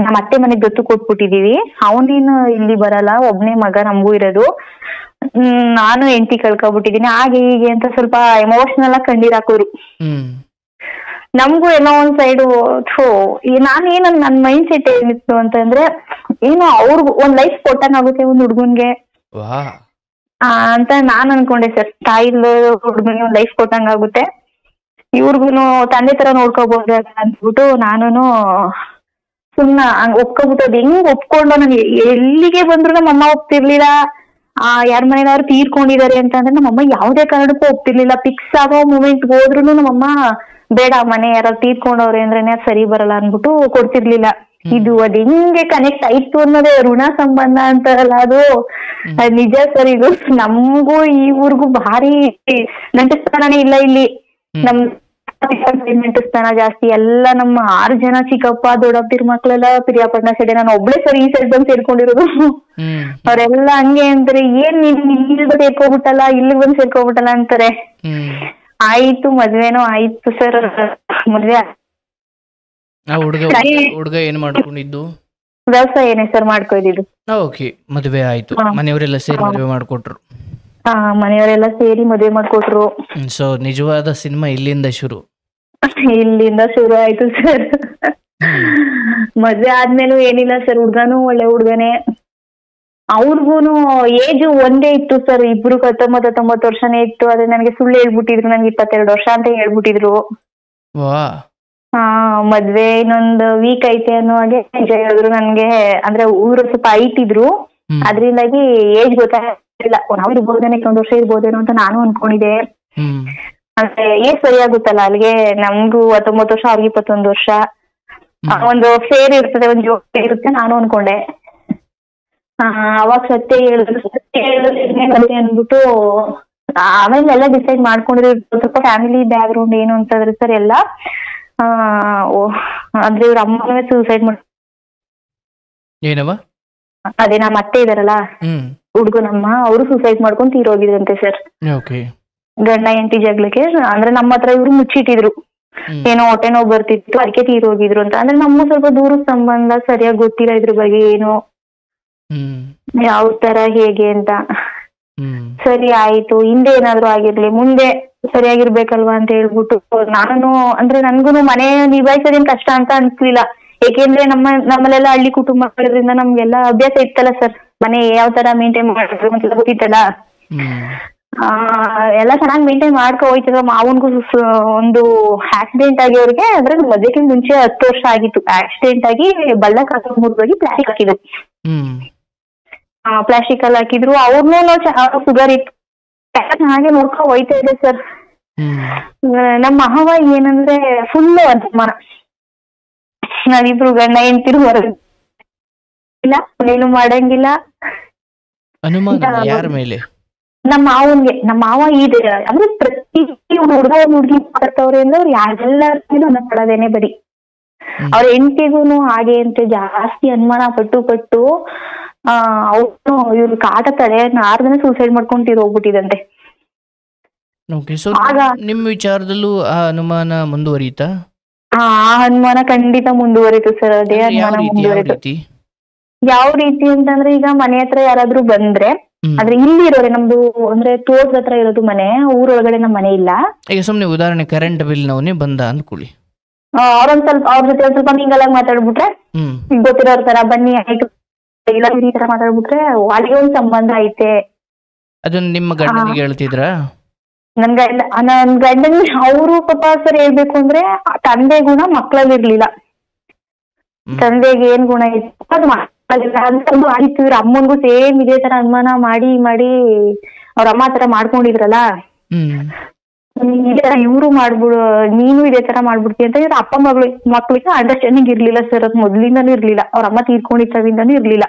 ನಮ್ಮ ಅತ್ತೆ ಮನೆಗ್ ದತ್ತು ಕೊಟ್ಬಿಟ್ಟಿದೀವಿ, ಅವನೇನು ಇಲ್ಲಿ ಬರಲ್ಲ, ಒಬ್ನೇ ಮಗ ನಮಗೂ ಇರೋದು, ನಾನು ಹೆಂಡತಿ ಕಳ್ಕೊಬಿಟ್ಟಿದೀನಿ, ಹಾಗೆ ಹೀಗೆ ಅಂತ ಸ್ವಲ್ಪ ಎಮೋಷನಲ್ ಆಗಿ ಕಣ್ಣೀರ್ ಹಾಕೋರು. ನಮ್ಗೂ ಏನೋ ಒಂದ್ ಸೈಡು ನನ್ ಮೈಂಡ್ ಸೆಟ್ ಏನಿತ್ತು ಅಂತಂದ್ರೆ, ಏನೋ ಅವ್ರಿಗೂ ಒಂದ್ ಲೈಫ್ ಕೊಟ್ಟಂಗಾಗುತ್ತೆ ಒಂದ್ ಹುಡ್ಗನ್ಗೆ ಅಂತ ನಾನ್ ಅನ್ಕೊಂಡೆ ಸರ್. ತಾಯಿಲ್ ಹುಡ್ಗನ್ಗೆ ಒಂದ್ ಲೈಫ್ ಕೊಟ್ಟಂಗಾಗುತ್ತೆ, ಇವ್ರಿಗೂನು ತಂದೆ ತರ ನೋಡ್ಕೋಬಹುದು ಅಂದ್ಬಿಟ್ಟು ನಾನು ಸುಮ್ನ ಹಂಗ ಒಪ್ಕೊಬಿಟ್ಟು. ಅದ್ ಹೆಂಗ್ ಒಪ್ಕೊಂಡು, ನಾನು ಎಲ್ಲಿಗೆ ಬಂದ್ರು ನಮ್ಮಮ್ಮ ಒಪ್ತಿರ್ಲಿಲ್ಲ. ಯಾರ ಮನೇನಾದ್ರು ತೀರ್ಕೊಂಡಿದ್ದಾರೆ ಅಂತಂದ್ರೆ ನಮ್ಮಮ್ಮ ಯಾವ್ದೇ ಕಾರಣಕ್ಕೂ ಒಪ್ತಿರ್ಲಿಲ್ಲ. ಫಿಕ್ಸ್ ಆಗೋ ಮೂಮೆಂಟ್ ಹೋದ್ರು ನಮ್ಮಮ್ಮ ಬೇಡ, ಮನೆ ಯಾರು ತೀರ್ಕೊಂಡವ್ರೆ ಅಂದ್ರೇನೆ ಸರಿ ಬರಲ್ಲ ಅನ್ಬಿಟ್ಟು ಕೊಡ್ತಿರ್ಲಿಲ್ಲ. ಇದು ಅದ್ ಹೆಂಗೆ ಕನೆಕ್ಟ್ ಆಯ್ತು ಅನ್ನೋದೇ ಋಣ ಸಂಬಂಧ ಅಂತಾರಲ್ಲ, ಅದು ನಿಜ ಸರ್. ಇದು ನಮ್ಗೂ ಈ ಊರ್ಗೂ ಭಾರಿ ನಂಟಿಸ್ತಾನೇ ಇಲ್ಲ ಇಲ್ಲಿ. ನಮ್ ನಂಟಿಸ್ತಾನ ಜಾಸ್ತಿ. ಎಲ್ಲ ನಮ್ಮ 6 ಜನ ಚಿಕ್ಕಪ್ಪ ದೊಡ್ಡಪ್ಪರ ಮಕ್ಳೆಲ್ಲ ಪಿರಿಯಾಪಟ್ಟಣ ಸೈಡ್, ನಾನು ಒಬ್ಳೆ ಸರ್ ಈ ಸೈಡ್ ಬಂದು ಸೇರ್ಕೊಂಡಿರೋದು. ಅವ್ರೆಲ್ಲ ಹಂಗೆ ಅಂತಾರೆ, ಏನ್ ನೀನ್ ಇಲ್ಲಿ ಸೇರ್ಕೊಬಿಟ್ಟಲ್ಲ, ಇಲ್ಲಿ ಬಂದು ಸೇರ್ಕೊಬಿಟ್ಟಲ್ಲ ಅಂತಾರೆ. ಆಯ್ತು ಮದ್ವೆನೋ ಆಯ್ತು ಸರ್. ಮದ್ವೆ ಹುಡುಗ ಏನ್ ಮಾಡ್ಕೊಂಡಿದ್ದು? ವ್ಯವಸಾಯನೇ ಸರ್ ಮಾಡ್ಕೊಯ್ದಿದ್ದು. ಓಕೆ, ಮದುವೆ ಆಯ್ತು, ಮನೆಯವರೆಲ್ಲ ಸೇರಿ ಮದುವೆ ಮಾಡಿಕೊಟ್ರು. ಮನೆಯವರೆಲ್ಲ ಸೇರಿ ಮದುವೆ ಮಾಡ್ಕೊಟ್ರು. ಸೊ ನಿಜವಾದ ಸಿನಿಮಾ ಇಲ್ಲಿಂದ ಶುರು. ಇಲ್ಲಿಂದ ಶುರು ಆಯ್ತು ಸರ್. ಮದ್ವೆ ಆದ್ಮೇಲೂ ಏನಿಲ್ಲ ಸರ್, ಹುಡ್ಗನು ಒಳ್ಳೆ ಹುಡ್ಗನೇ. ಅವ್ರಿಗೂನು ಏಜ್ ಒಂದೇ ಇತ್ತು ಸರ್, ಇಬ್ರು 19 ವರ್ಷನೇ ಇತ್ತು. ಅದೇ ನನಗೆ ಸುಳ್ಳು ಹೇಳ್ಬಿಟ್ಟಿದ್ರು, ನನ್ಗೆ 22 ವರ್ಷ ಅಂತ ಹೇಳ್ಬಿಟ್ಟಿದ್ರು. ಮದ್ವೆ ಇನ್ನೊಂದು ವೀಕ್ ಐತೆ ಅನ್ನೋ ಹಾಗೆ ನಿಜ ಹೇಳಿದ್ರು ನನ್ಗೆ. ಅಂದ್ರೆ ಊರು ಸ್ವಲ್ಪ ಹೈಟ್ ಇದ್ರು, ಅದ್ರಿಂದಾಗಿ ಏಜ್ ಗೊತ್ತಾಗಿಲ್ಲ. ನಾವ್ ಇರ್ಬೋದೇನೋ, 1 ವರ್ಷ ಇರ್ಬೋದೇನೋ ಅಂತ ನಾನು ಅನ್ಕೊಂಡಿದ್ದೆ. ಅಂದ್ರೆ ಏಜ್ ಸರಿ ಆಗುತ್ತಲ್ಲ ಅಲ್ಲಿಗೆ. ನಮ್ಗೂ 19 ವರ್ಷ, ಅವ್ರಿಗೆ 21 ವರ್ಷ. ಒಂದು ಫೇರ್ ಇರ್ತದೆ, ಒಂದ್ ಜೋಕ್ ಇರುತ್ತೆ ನಾನು ಅನ್ಕೊಂಡೆ. ಅವಾಗ ಸತ್ಯ ಹೇಳಿದ್ರೆ ಅಂದ್ಬಿಟ್ಟು ಆಮೇಲೆ ಎಲ್ಲ ಡಿಸೈಡ್ ಮಾಡ್ಕೊಂಡಿದ್ರು. ಸ್ವಲ್ಪ ಫ್ಯಾಮಿಲಿ ಬ್ಯಾಕ್ ಗ್ರೌಂಡ್ ಏನು ಅಂತಂದ್ರೆ ಸರ್ ಎಲ್ಲ ಅಂದ್ರೆ ಇವ್ರ ಅಮ್ಮನವೇ ಸೂಸೈಡ್ ಮಾಡಿ. ಏನವ ಅದೇ ನಮ್ಮ ಅತ್ತೆ ಇದಾರಲ್ಲ ಹುಡ್ಗನಮ್ಮ, ಅವರು ಸೂಸೈಡ್ ಮಾಡ್ಕೊಂಡು ತೀರೋಗಿದ್ರಂತೆ ಸರ್. ಗಂಡ ಹೆಂಡತಿ ಜಗಳಕ್ಕೆ. ಅಂದ್ರೆ ನಮ್ಮ ಹತ್ರ ಇವ್ರು ಮುಚ್ಚಿಟ್ಟಿದ್ರು, ಏನೋ ಹೊಟ್ಟೆ ನೋವು ಬರ್ತಿತ್ತು ಅದಕ್ಕೆ ತೀರೋಗಿದ್ರು ಅಂತ. ಅಂದ್ರೆ ನಮ್ಮ ಸ್ವಲ್ಪ ದೂರದ ಸಂಬಂಧ, ಸರಿಯಾಗಿ ಗೊತ್ತಿಲ್ಲ ಇದ್ರ ಬಗ್ಗೆ ಏನು ಯಾವ ತರ ಹೇಗೆ ಅಂತ. ಸರಿ ಆಯ್ತು, ಹಿಂದೆ ಏನಾದ್ರು ಆಗಿರ್ಲಿ, ಮುಂದೆ ಸರಿಯಾಗಿರ್ಬೇಕಲ್ವಾ ಅಂತ ಹೇಳ್ಬಿಟ್ಟು ನಾನು ಅಂದ್ರೆ ನನ್ಗುನು ಮನೆ ನಿಭಾಯಿಸೋದೇನ್ ಕಷ್ಟ ಅಂತ ಅನ್ಸ್ಲಿಲ್ಲ. ಏಕೆಂದ್ರೆ ನಮ್ಮಲ್ಲೆಲ್ಲ ಹಳ್ಳಿ ಕುಟುಂಬ ಮಾಡೋದ್ರಿಂದ ನಮ್ಗೆಲ್ಲ ಅಭ್ಯಾಸ ಇತ್ತಲ್ಲ ಸರ್, ಮನೆ ಯಾವ ತರ ಮೇಂಟೈನ್ ಮಾಡಿದ್ರು ಅಂತ ಗೊತ್ತಿತ್ತಲ್ಲ. ಎಲ್ಲ ಚೆನ್ನಾಗಿ ಮೇಂಟೈನ್ ಮಾಡ್ಕೊ ಹೋಯ್ತದ. ಮಾವನ್ಗೂ ಒಂದು ಆಕ್ಸಿಡೆಂಟ್ ಆಗಿ ಅವ್ರಿಗೆ, ಅಂದ್ರೆ ಮದ್ವೆಗಿಂತ ಮುಂಚೆ 10 ವರ್ಷ ಆಗಿತ್ತು. ಆಕ್ಸಿಡೆಂಟ್ ಆಗಿ ಬಳ್ಳಕ್ ಹಾಕಿ ಪ್ಲಾಸ್ಟಿಕ್ ಹಾಕಿದ್ರು. ಪ್ಲಾಸ್ಟಿಕ್ ಅಲ್ಲಿ ಹಾಕಿದ್ರು. ಅವ್ರನ್ನೂ ಶುಗರ್ ಇತ್ತು, ಹಾಗೆ ನೋಡ್ಕೊ ಹೋಯ್ತಾ ಇದೆ ಸರ್. ನಮ್ಮ ಮಾವ ಏನಂದ್ರೆ ಫುಲ್ ಅನುಮಾನ. ನಾವಿಬ್ರು ಗಂಡ ಹೆಂಡ್ತಿರು ಹೊರಗಿಲ್ಲ, ಏನು ಮಾಡಂಗಿಲ್ಲ. ಯಾರ ಮೇಲೆ? ನಮ್ಮ ಮಾವನ್ಗೆ. ನಮ್ಮ ಮಾವ ಇದೆ ಅಂದ್ರೆ ಪ್ರತಿ ಹುಡುಗ ಹುಡುಗಿ ಮಾತಾಡ್ತವ್ರೆ ಅಂದ್ರೆ ಅವ್ರು ಯಾರೆಲ್ಲರೂ ಅನ್ನಪಡೋದೇನೆ ಬರೀ. ಅವ್ರ ಹೆಂಡತಿಗೂನು ಹಾಗೆ ಅಂತೆ, ಜಾಸ್ತಿ ಅನುಮಾನ ಪಟ್ಟು ಅವ್ರು ಇವ್ರ ಕಾಟ ತಡೆ 6 ದಿನ ಸೂಸೈಡ್ ಮಾಡ್ಕೊಂತೀರ ಹೋಗ್ಬಿಟ್ಟಿದಂತೆ. ನಿಮ್ ವಿಚಾರದಲ್ಲೂ ಆ ಅನುಮಾನ ಮುಂದುವರಿತಾ? ಆ ಅನುಮಾನ ಖಂಡಿತ ಮುಂದುವರಿತು ಸರ್. ಅದೇ ಅನುಮಾನ ಮುಂದುವರಿತು. ಯಾವ ರೀತಿ ಅಂತಂದ್ರೆ, ಈಗ ಮನೆ ಹತ್ರ ಯಾರಾದ್ರೂ ಬಂದ್ರೆ, ಆದ್ರೆ ಇಲ್ಲಿ ಇರೋರೆ ನಮ್ದು ಅಂದ್ರೆ ತೋಟದ ಹತ್ರ ಇರೋದು ಮನೆ, ಊರೊಳಗಡೆ ನಮ್ಮ ಮನೆ ಇಲ್ಲ. ಈಗ ಸುಮ್ನೆ ಉದಾಹರಣೆ ಕರೆಂಟ್ ಬಿಲ್ ನವನೇ ಬಂದ ಅನ್ಕೊಳ್ಳಿ, ಅವ್ರೊಂದ್ ಸ್ವಲ್ಪ ಅವ್ರ ಜೊತೆ ಒಂದ್ ಸ್ವಲ್ಪ ಹಿಂಗೆಲ್ಲ ಮಾತಾಡ್ಬಿಟ್ರೆ, ಗೊತ್ತಿರೋರ್ ತರ ಬನ್ನಿ ಆಯ್ತು ಇಲ್ಲ ಈ ತರ ಮಾತಾಡ್ಬಿಟ್ರೆ ಅಲ್ಲಿಗೆ ಒಂದ್ ಸಂಬಂಧ ಐತೆ. ಅದನ್ನ ನಿಮ್ಮ ಗಂಡನಿಗೆ ಹೇಳ್ತಿದ್ರ? ನನ್ ಗಂಡನ್ ಅವರು ಪಾಪ ಸರ್ ಹೇಳ್ಬೇಕು ಅಂದ್ರೆ ತಂದೆ ಗುಣ ಮಕ್ಳಲ್ಲಿ ಇರ್ಲಿಲ್ಲ. ತಂದೆಗೆ ಏನ್ ಗುಣ ಇತ್ತು ಅದು ಮಕ್ಕಳಿಲ್ಲ ಅಂತ ಆಯ್ತು. ಇವ್ರ ಅಮ್ಮನ್ಗೂ ಸೇಮ್ ಇದೇ ತರ ಅನುಮಾನ ಮಾಡಿ ಅವ್ರ ಅಮ್ಮ ತರ ಮಾಡ್ಕೊಂಡಿದ್ರಲ್ಲ, ಇದೇ ತರ ಇವ್ರು ಮಾಡ್ಬಿಡು, ನೀನು ಇದೇ ತರ ಮಾಡ್ಬಿಡ್ತಿ ಅಂತ ಇವ್ರ ಅಪ್ಪ ಮಕ್ಳಿಗೆ ಅಂಡರ್ಸ್ಟ್ಯಾಂಡಿಂಗ್ ಇರ್ಲಿಲ್ಲ ಸರ್. ಅದ್ ಮೊದ್ಲಿಂದಾನು ಇರ್ಲಿಲ್ಲ, ಅವ್ರ ಅಮ್ಮ ತೀರ್ಕೊಂಡಿದ್ದಾವಿಂದಾನು ಇರ್ಲಿಲ್ಲ.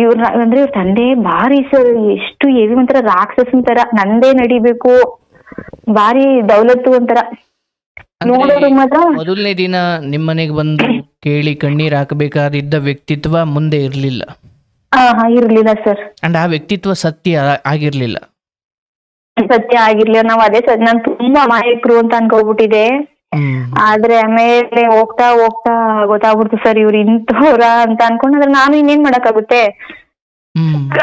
ಇವ್ರ ಅಂದ್ರೆ ಇವ್ರ ತಂದೆ ಭಾರಿ ಸರ್, ಎಷ್ಟು ಹೆವಿ ಒಂಥರ ರಾಕ್ಷಸನ್ ತರ, ನಂದೇ ನಡಿಬೇಕು, ಭಾರಿ ದೌಲತ್ತು ಒಂಥರ ನೋಡೋದು ಮಾತ್ರ. ಮೊದಲನೇ ದಿನ ನಿಮ್ಮನೆಗೆ ಬಂದು ಕೇಳಿ ಕಣ್ಣೀರ್ ಹಾಕಬೇಕಾದಿದ್ದ ವ್ಯಕ್ತಿತ್ವ ಮುಂದೆ ಇರ್ಲಿಲ್ಲ? ಇರ್ಲಿಲ್ಲ ಸರ್. ಅಂಡ್ ಆ ವ್ಯಕ್ತಿತ್ವ ಸತ್ಯ ಆಗಿರ್ಲಿಲ್ಲ? ಸತ್ಯ ಆಗಿರ್ಲಿಲ್ಲ. ನಾವ್ ಅದೇ ಸರ್, ನಾನ್ ತುಂಬಾ ಅಮಾಯಕರು ಅಂತ ಅನ್ಕೋಬಿಟ್ಟಿದೆ. ಆದ್ರೆ ಆಮೇಲೆ ಹೋಗ್ತಾ ಹೋಗ್ತಾ ಗೊತ್ತಾಗ್ಬಿಡ್ತು ಸರ್ ಇವ್ರು ಇಂಥವ್ರ ಅಂತ ಅನ್ಕೊಂಡ್. ಆದ್ರೆ ನಾನು ಇನ್ನೇನ್ ಮಾಡಕ್ಕಾಗುತ್ತೆ,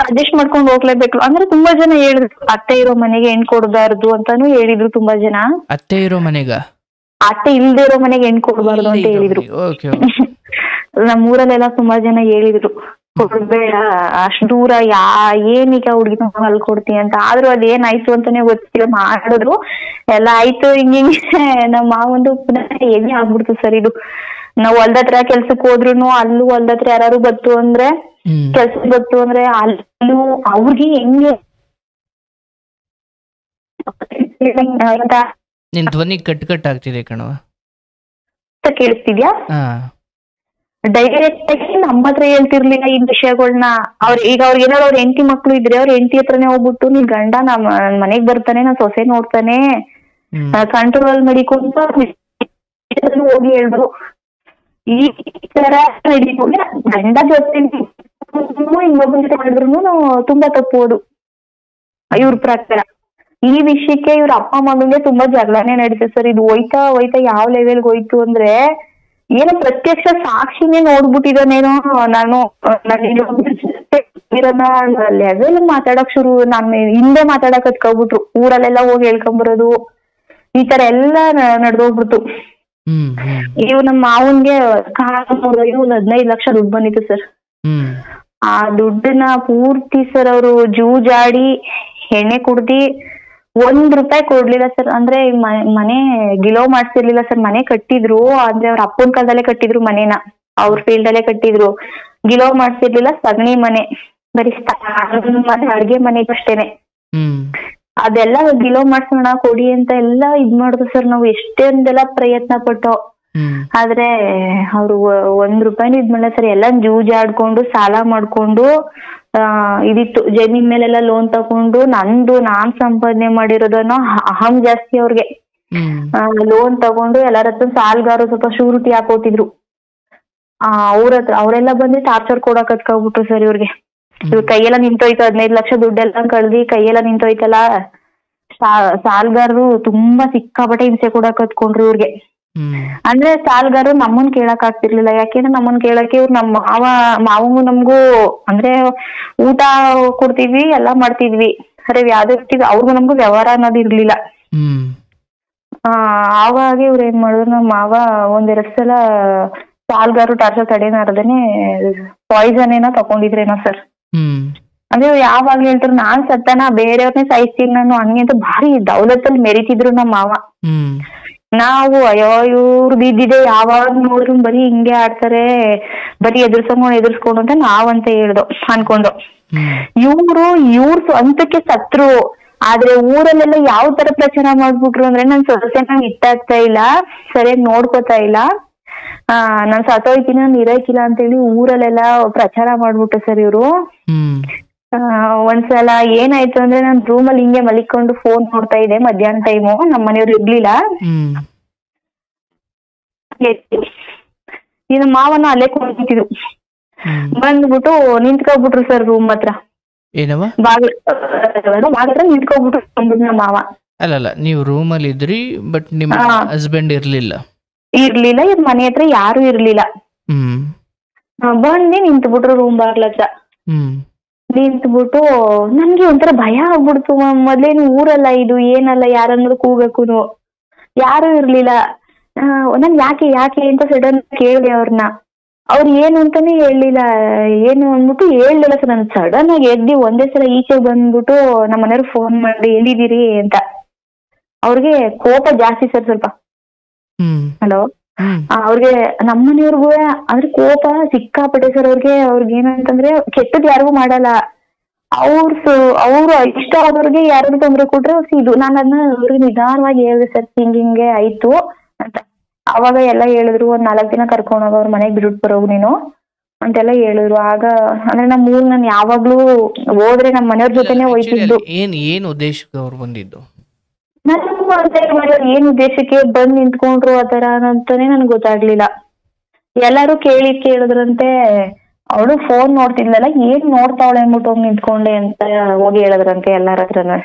ಅಡ್ಜಸ್ಟ್ ಮಾಡ್ಕೊಂಡು ಹೋಗ್ಲೇಬೇಕು. ಅಂದ್ರೆ ತುಂಬಾ ಜನ ಹೇಳಿದ್ರು, ಅತ್ತೆ ಇರೋ ಮನೆಗೆ ಹೆಣ್ ಕೊಡಬಾರ್ದು ಅಂತಾನು ಹೇಳಿದ್ರು ತುಂಬಾ ಜನ. ಅತ್ತೆ ಇರೋ ಮನೆಗ? ಅತ್ತೆ ಇಲ್ದೇ ಇರೋ ಮನೆಗೆ ಹೆಣ್ ಕೊಡ್ಬಾರ್ದು ಅಂತ ಹೇಳಿದ್ರು. ನಮ್ಮೂರಲ್ಲೆಲ್ಲ ತುಂಬಾ ಜನ ಹೇಳಿದ್ರು, ಕೊಡ್ಬೇಡ ಅಷ್ಟ್ ದೂರ, ಏನೀಗ ಹುಡ್ಗಿ ಅಲ್ಲಿ ಕೊಡ್ತೀನಿ ಅಂತ. ಆದ್ರೂ ಅದೇನಾಯ್ತು ಅಂತಾನೆ ಗೊತ್ತಿಲ್ಲ, ಮಾಡಿದ್ರು ಎಲ್ಲ ಆಯ್ತು. ಹಿಂಗೆ ನಮ್ಮ ಮಾವಂದು ಪುನಃ ಹೆವಿ ಆಗ್ಬಿಡ್ತು ಸರ್ ಇದು. ನಾವ್ ಹೊಲ್ದತ್ರ ಕೆಲ್ಸಕ್ ಹೋದ್ರು, ಅಲ್ಲೂ ಹೊಲ್ದತ್ರ ಯಾರು ಬತ್ತು ಅಂದ್ರೆ, ಕೆಲ್ಸಕ್ ಬತ್ತು ಅಂದ್ರೆ ಅಲ್ಲೂ ಅವ್ರಿಗೆ ಹೆಂಗೆ ನಿನ್ ಧ್ವನಿ ಕಟ್ ಆಗ್ತಿದೆ ಕಣವ. ಕೇಳಿಸ್ತಿದ್ಯಾ? ಡೈರೆಕ್ಟ್ ಆಗಿ ನಮ್ಮ ಹತ್ರ ಹೇಳ್ತಿರ್ಲಿಲ್ಲ ಈ ವಿಷಯಗಳನ್ನ. ಈಗ ಅವ್ರಿಗೆ ಏನಾದ್ರು ಅವ್ರ ಹೆಂಡತಿ ಮಕ್ಳು ಇದ್ರೆ ಅವ್ರ ಹೆಂಡತಿ ಹತ್ರನೇ ಹೋಗ್ಬಿಟ್ಟು, ನಿನ್ ಗಂಡ ನಮ್ಮ ಮನೆಗ್ ಬರ್ತಾನೆ, ನಾನ್ ಸೊಸೆ ನೋಡ್ತಾನೆ, ಕಂಟ್ರೋಲ್ ಮಾಡಿಕೊಂಡು ಹೋಗಿ ಹೇಳಿದ್ರು. ಈ ತರ ಗಂಡ ಜೊತೆ ಇನ್ನೊಬ್ಬನ ಜೊತೆ ಮಾಡಿದ್ರು ತುಂಬಾ ತಪ್ಪು ಅದು ಇವ್ರ ಪ್ರಕಾರ. ಈ ವಿಷಯಕ್ಕೆ ಇವ್ರ ಅಪ್ಪ ಮಗಂಗೆ ತುಂಬಾ ಜಗಳನೆ ನಡೀತದೆ ಸರ್. ಇದು ಹೋಯ್ತಾ ಯಾವ ಲೆವೆಲ್ಗೆ ಹೋಯ್ತು ಅಂದ್ರೆ, ಏನೋ ಪ್ರತ್ಯಕ್ಷ ಸಾಕ್ಷಿನೇ ನೋಡ್ಬಿಟ್ಟಿದ್ದಾನೇನೋ. ನಾನು ಲೆವೆಲ್ ಮಾತಾಡಕ್ ನಾನು ಹಿಂದೆ ಮಾತಾಡಕ್ ಹತ್ಕೊಬಿಟ್ರು. ಊರಲ್ಲೆಲ್ಲ ಹೋಗಿ ಹೇಳ್ಕೊಂಬರೋದು ಈ ತರ ಎಲ್ಲ ನಡ್ದೋಗ್ಬಿಡ್ತು. ಇವ್ ನಮ್ಮ ಮಾವನ್ಗೆ 15 ಲಕ್ಷ ದುಡ್ಡು ಬಂದಿತ್ತು ಸರ್. ಆ ದುಡ್ಡನ್ನ ಪೂರ್ತಿ ಸರ್ ಅವರು ಜೂಜಾಡಿ ಎಣ್ಣೆ ಕುಡ್ದಿ ₹1 ಕೊಡ್ಲಿಲ್ಲ ಸರ್. ಅಂದ್ರೆ ಮನೆ ಗಿಲೋ ಮಾಡ್ಸಿರ್ಲಿಲ್ಲ ಸರ್. ಮನೆ ಕಟ್ಟಿದ್ರು, ಅಂದ್ರೆ ಅವ್ರ ಅಪ್ಪನ ಕಾಲದಲ್ಲೇ ಕಟ್ಟಿದ್ರು ಮನೇನ, ಅವ್ರ ಫೀಲ್ಡ್ ಅಲ್ಲೇ ಕಟ್ಟಿದ್ರು. ಗಿಲೋ ಮಾಡ್ಸಿರ್ಲಿಲ್ಲ, ಸಗಣಿ ಮನೆ, ಬರೀ ಮನೆ ಅಡ್ಗೆ ಮನೆ ಅಷ್ಟೇನೆ. ಅದೆಲ್ಲ ಗಿಲೋ ಮಾಡ್ಸೋಣ ಕೊಡಿ ಅಂತ ಎಲ್ಲ ಇದ್ ಮಾಡುದು ಸರ್. ನಾವು ಎಷ್ಟೊಂದೆಲ್ಲ ಪ್ರಯತ್ನ ಪಟ್ಟೋ, ಆದ್ರೆ ಅವ್ರು ₹1 ಇದ್ ಮಾಡಲ್ಲ ಸರ್. ಎಲ್ಲ ಜೂಜಾಡ್ಕೊಂಡು ಸಾಲ ಮಾಡ್ಕೊಂಡು ಇದಿತ್ತು ಜಮೀನ್ ಮೇಲೆಲ್ಲ ಲೋನ್ ತಗೊಂಡು, ನಾನ್ ಸಂಪಾದನೆ ಮಾಡಿರೋದನ್ನ ಅಹಂ ಜಾಸ್ತಿ ಅವ್ರಿಗೆ. ಲೋನ್ ತಗೊಂಡು ಎಲ್ಲರ ಹತ್ರ ಸಾಲ್ಗಾರು ಸ್ವಲ್ಪ ಶೂರಿಟಿ ಹಾಕೋತಿದ್ರು. ಅವರೆಲ್ಲ ಬಂದು ಟಾರ್ಚರ್ ಕೊಡಕ್ ಹತ್ಕೊಬಿಟ್ರು ಸರ್ ಇವ್ರಿಗೆ. ಇವ್ರ ಕೈಯೆಲ್ಲ ನಿಂತೋಯ್ತು, 15 ಲಕ್ಷ ದುಡ್ಡೆಲ್ಲ ಕಳ್ದಿ ಕೈಯೆಲ್ಲ ನಿಂತೋಯ್ತಲ್ಲ. ಸಾಲ್ಗಾರರು ತುಂಬಾ ಸಿಕ್ಕಾಪಟ್ಟೆ ಹಿಂಸೆ ಕೊಡಕ್ ಹತ್ಕೊಂಡ್ರು ಇವ್ರಿಗೆ. ಅಂದ್ರೆ ಸಾಲ್ಗಾರರು ನಮ್ಮನ್ ಕೇಳಕ್ ಆಗ್ತಿರ್ಲಿಲ್ಲ. ಯಾಕೆಂದ್ರೆ ನಮ್ಮನ್ ಕೇಳಕ್ಕೆ ಇವ್ರು ನಮ್ಮ ಮಾವಂಗು ನಮ್ಗೂ ಅಂದ್ರೆ ಊಟ ಕೊಡ್ತಿದ್ವಿ, ಎಲ್ಲಾ ಮಾಡ್ತಿದ್ವಿ. ಅರೆ ಯಾವ್ದು ಇರ್ತೀವಿ, ಅವ್ರಿಗೂ ನಮ್ಗೂ ವ್ಯವಹಾರ ಅನ್ನೋದು ಇರ್ಲಿಲ್ಲ. ಆವಾಗ ಇವ್ರು ಏನ್ ಮಾಡಿದ್ರು, ನಮ್ಮ ಮಾವ 1-2 ಸಲ ಸಾಲ್ಗಾರು ಟಾರ್ಚರ್ ತಡೆನಾರದೇನೆ ಪಾಯ್ಸನ್ ಏನೋ ತಕೊಂಡಿದ್ರೇನೋ ಸರ್. ಅಂದ್ರೆ ಯಾವಾಗ್ಲೂ ಹೇಳ್ತಾರೆ ನಾನ್ ಸತ್ತನ ಬೇರೆಯವ್ರನ್ನೇ ಸಾಯಿಸ್ತೀನಿ ನಾನು ಹಂಗೆ ಅಂತ ಭಾರಿ ದೌಲತ್ತಲ್ಲಿ ಮೆರಿತಿದ್ರು ನಮ್ಮ ಮಾವ. ನಾವು ಅಯ್ಯೋ ಇವ್ರದ್ದು ಇದ್ದಿದೆ ಯಾವಾಗ ನೋಡಿದ್ರು ಬರೀ ಹಿಂಗೆ ಆಡ್ತಾರೆ, ಬರೀ ಎದುರ್ಸ್ಕೊಂಡು ಅಂತ ನಾವಂತ ಅನ್ಕೊಂಡು. ಇವ್ರ ಸ್ವಂತಕ್ಕೆ ಸತ್ರು. ಆದ್ರೆ ಊರಲ್ಲೆಲ್ಲ ಯಾವ ತರ ಪ್ರಚಾರ ಮಾಡ್ಬಿಟ್ರು ಅಂದ್ರೆ, ನನ್ ಸೊಸೆನ ಇಟ್ಟಾಗ್ತಾ ಇಲ್ಲ, ಸರಿಯಾಗಿ ನೋಡ್ಕೋತಾ ಇಲ್ಲ, ನಾನ್ ಸತ್ತೋಯ್ತೀನಿ, ನಾನು ಇರೋಕಿಲ್ಲ ಅಂತ ಹೇಳಿ ಊರಲ್ಲೆಲ್ಲ ಪ್ರಚಾರ ಮಾಡ್ಬಿಟ್ಟು ಸರ್ ಇವ್ರು. ಒಂದ್ಸಲ ಏನಾಯ್ತು ಅಂದ್ರೆ, ನಾನ್ ರೂಮಲ್ಲಿ ಹಿಂಗೆ ಮಲಿಕೊಂಡು ಫೋನ್ ನೋಡ್ತಾ ಇದ್ದೆ ಮಧ್ಯಾಹ್ನ ಟೈಮು. ನಮ್ಮ ಮನೆಯವ್ರು ಇರ್ಲಿಲ್ಲ. ಇನ್ನು ಮಾವನ ಅಲ್ಲೇ ಕುಂತಿದ್ರು. ಬಂದ್ಬಿಟ್ಟು ನಿಂತ್ಕೊಬಿಟ್ರು ಸರ್ ರೂಮ್ ಹತ್ರ. ನಿಂತ್ಕೊಬಿಟ್ರು ನಮ್ಮ ಮಾವ. ಅಲ್ಲ ನೀವು ರೂಮ್ ಅಲ್ಲಿ ಇದ್ರಿ, ಬಟ್ ನಿಮ್ಮ ಹಸ್ಬೆಂಡ್ ಇರ್ಲಿಲ್ಲ. ಇವ್ರ ಮನೆ ಹತ್ರ ಯಾರು ಇರ್ಲಿಲ್ಲ. ಬಂದು ನಿಂತ್ಬಿಟ್ರು ರೂಮ್ ಬಾಗ್ಲ ಹತ್ರ. ನಿಂತ್ಬಿಟ್ಟು ನನ್ಗೆ ಒಂಥರ ಭಯ ಆಗ್ಬಿಡ್ತು. ಮೊದ್ಲೇನು ಊರಲ್ಲ ಇದು, ಏನಲ್ಲ, ಯಾರನ್ನೂ ಕೂಗಕ್ಕೂನು ಯಾರು ಇರ್ಲಿಲ್ಲ. ನನ್ ಯಾಕೆ ಅಂತ ಸಡನ್ ಕೇಳಿದೆ ಅವ್ರನ್ನ. ಅವ್ರು ಏನು ಅಂತಾನೆ ಹೇಳಲಿಲ್ಲ. ಏನು ಅಂದ್ಬಿಟ್ಟು ಹೇಳ್ಲಿಲ್ಲ ಸರ್. ನಾನು ಸಡನ್ ಆಗಿ ಎದ್ದಿ ಒಂದೇ ಸಲ ಈಚೆ ಬಂದ್ಬಿಟ್ಟು ನಮ್ಮ ಮನೆಯವ್ರು ಫೋನ್ ಮಾಡಿ ಎಲ್ಲಿದ್ದೀರಿ ಅಂತ. ಅವ್ರಿಗೆ ಕೋಪ ಜಾಸ್ತಿ ಸರ್ ಸ್ವಲ್ಪ. ಹಲೋ, ಅವ್ರಿಗೆ ನಮ್ಮನೆಯವ್ರಿಗೂ ಅಂದ್ರೆ ಕೋಪ ಸಿಕ್ಕಾಪಟ್ಟೆ ಸರ್ ಅವ್ರಿಗೆ. ಏನಂತಂದ್ರೆ ಕೆಟ್ಟದ್ ಯಾರಿಗೂ ಮಾಡಲ್ಲ. ಅವ್ರು ಇಷ್ಟ ಆದವ್ರಿಗೆ ಯಾರು ತೊಂದ್ರೆ ಕೊಟ್ರೆ ಇದು. ನಾನು ಅದನ್ನ ಅವ್ರಿಗೆ ನಿಧಾನವಾಗಿ ಹೇಳಿದೆ ಸರ್, ಹಿಂಗೆ ಆಯ್ತು ಅಂತ. ಅವಾಗ ಎಲ್ಲ ಹೇಳಿದ್ರು, 1 4 ದಿನ ಕರ್ಕೊಂಡು ಹೋಗ ಅವ್ರ ಮನೆಗ್ ಬಿಟ್ಬಿಟ್ಟು ಬರೋಗು ನೀನು ಅಂತೆಲ್ಲ ಹೇಳಿದ್ರು. ಆಗ ಅಂದ್ರೆ ನಮ್ಮೂರ್ ನಾನು ಯಾವಾಗ್ಲೂ ಹೋದ್ರೆ ನಮ್ಮ ಮನೆಯವ್ರ ಜೊತೆನೆ ಹೋಯ್ತಿದ್ದು. ಏನ್ ಉದ್ದೇಶಕ್ಕೆ ಅವ್ರು ಬಂದಿದ್ದು? ಏನ್ ಉದ್ದೇಶಕ್ಕೆ ಬಂದ್ ನಿಂತ್ಕೊಂಡ್ರು ಆತರ ಅಂತಾನೆ ನನ್ಗೆ ಗೊತ್ತಾಗ್ಲಿಲ್ಲ. ಎಲ್ಲಾರು ಕೇಳಿದ್ರಂತೆ, ಅವಳು ಫೋನ್ ನೋಡ್ತಿದ್ಲಲ್ಲ, ಏನ್ ನೋಡ್ತಾವಳೆ ಅಂದ್ಬಿಟ್ಟು ಹೋಗಿ ನಿಂತ್ಕೊಂಡೆ ಅಂತ ಹೋಗಿ ಹೇಳಿದ್ರಂತೆ ಎಲ್ಲಾರ ಹತ್ರನ.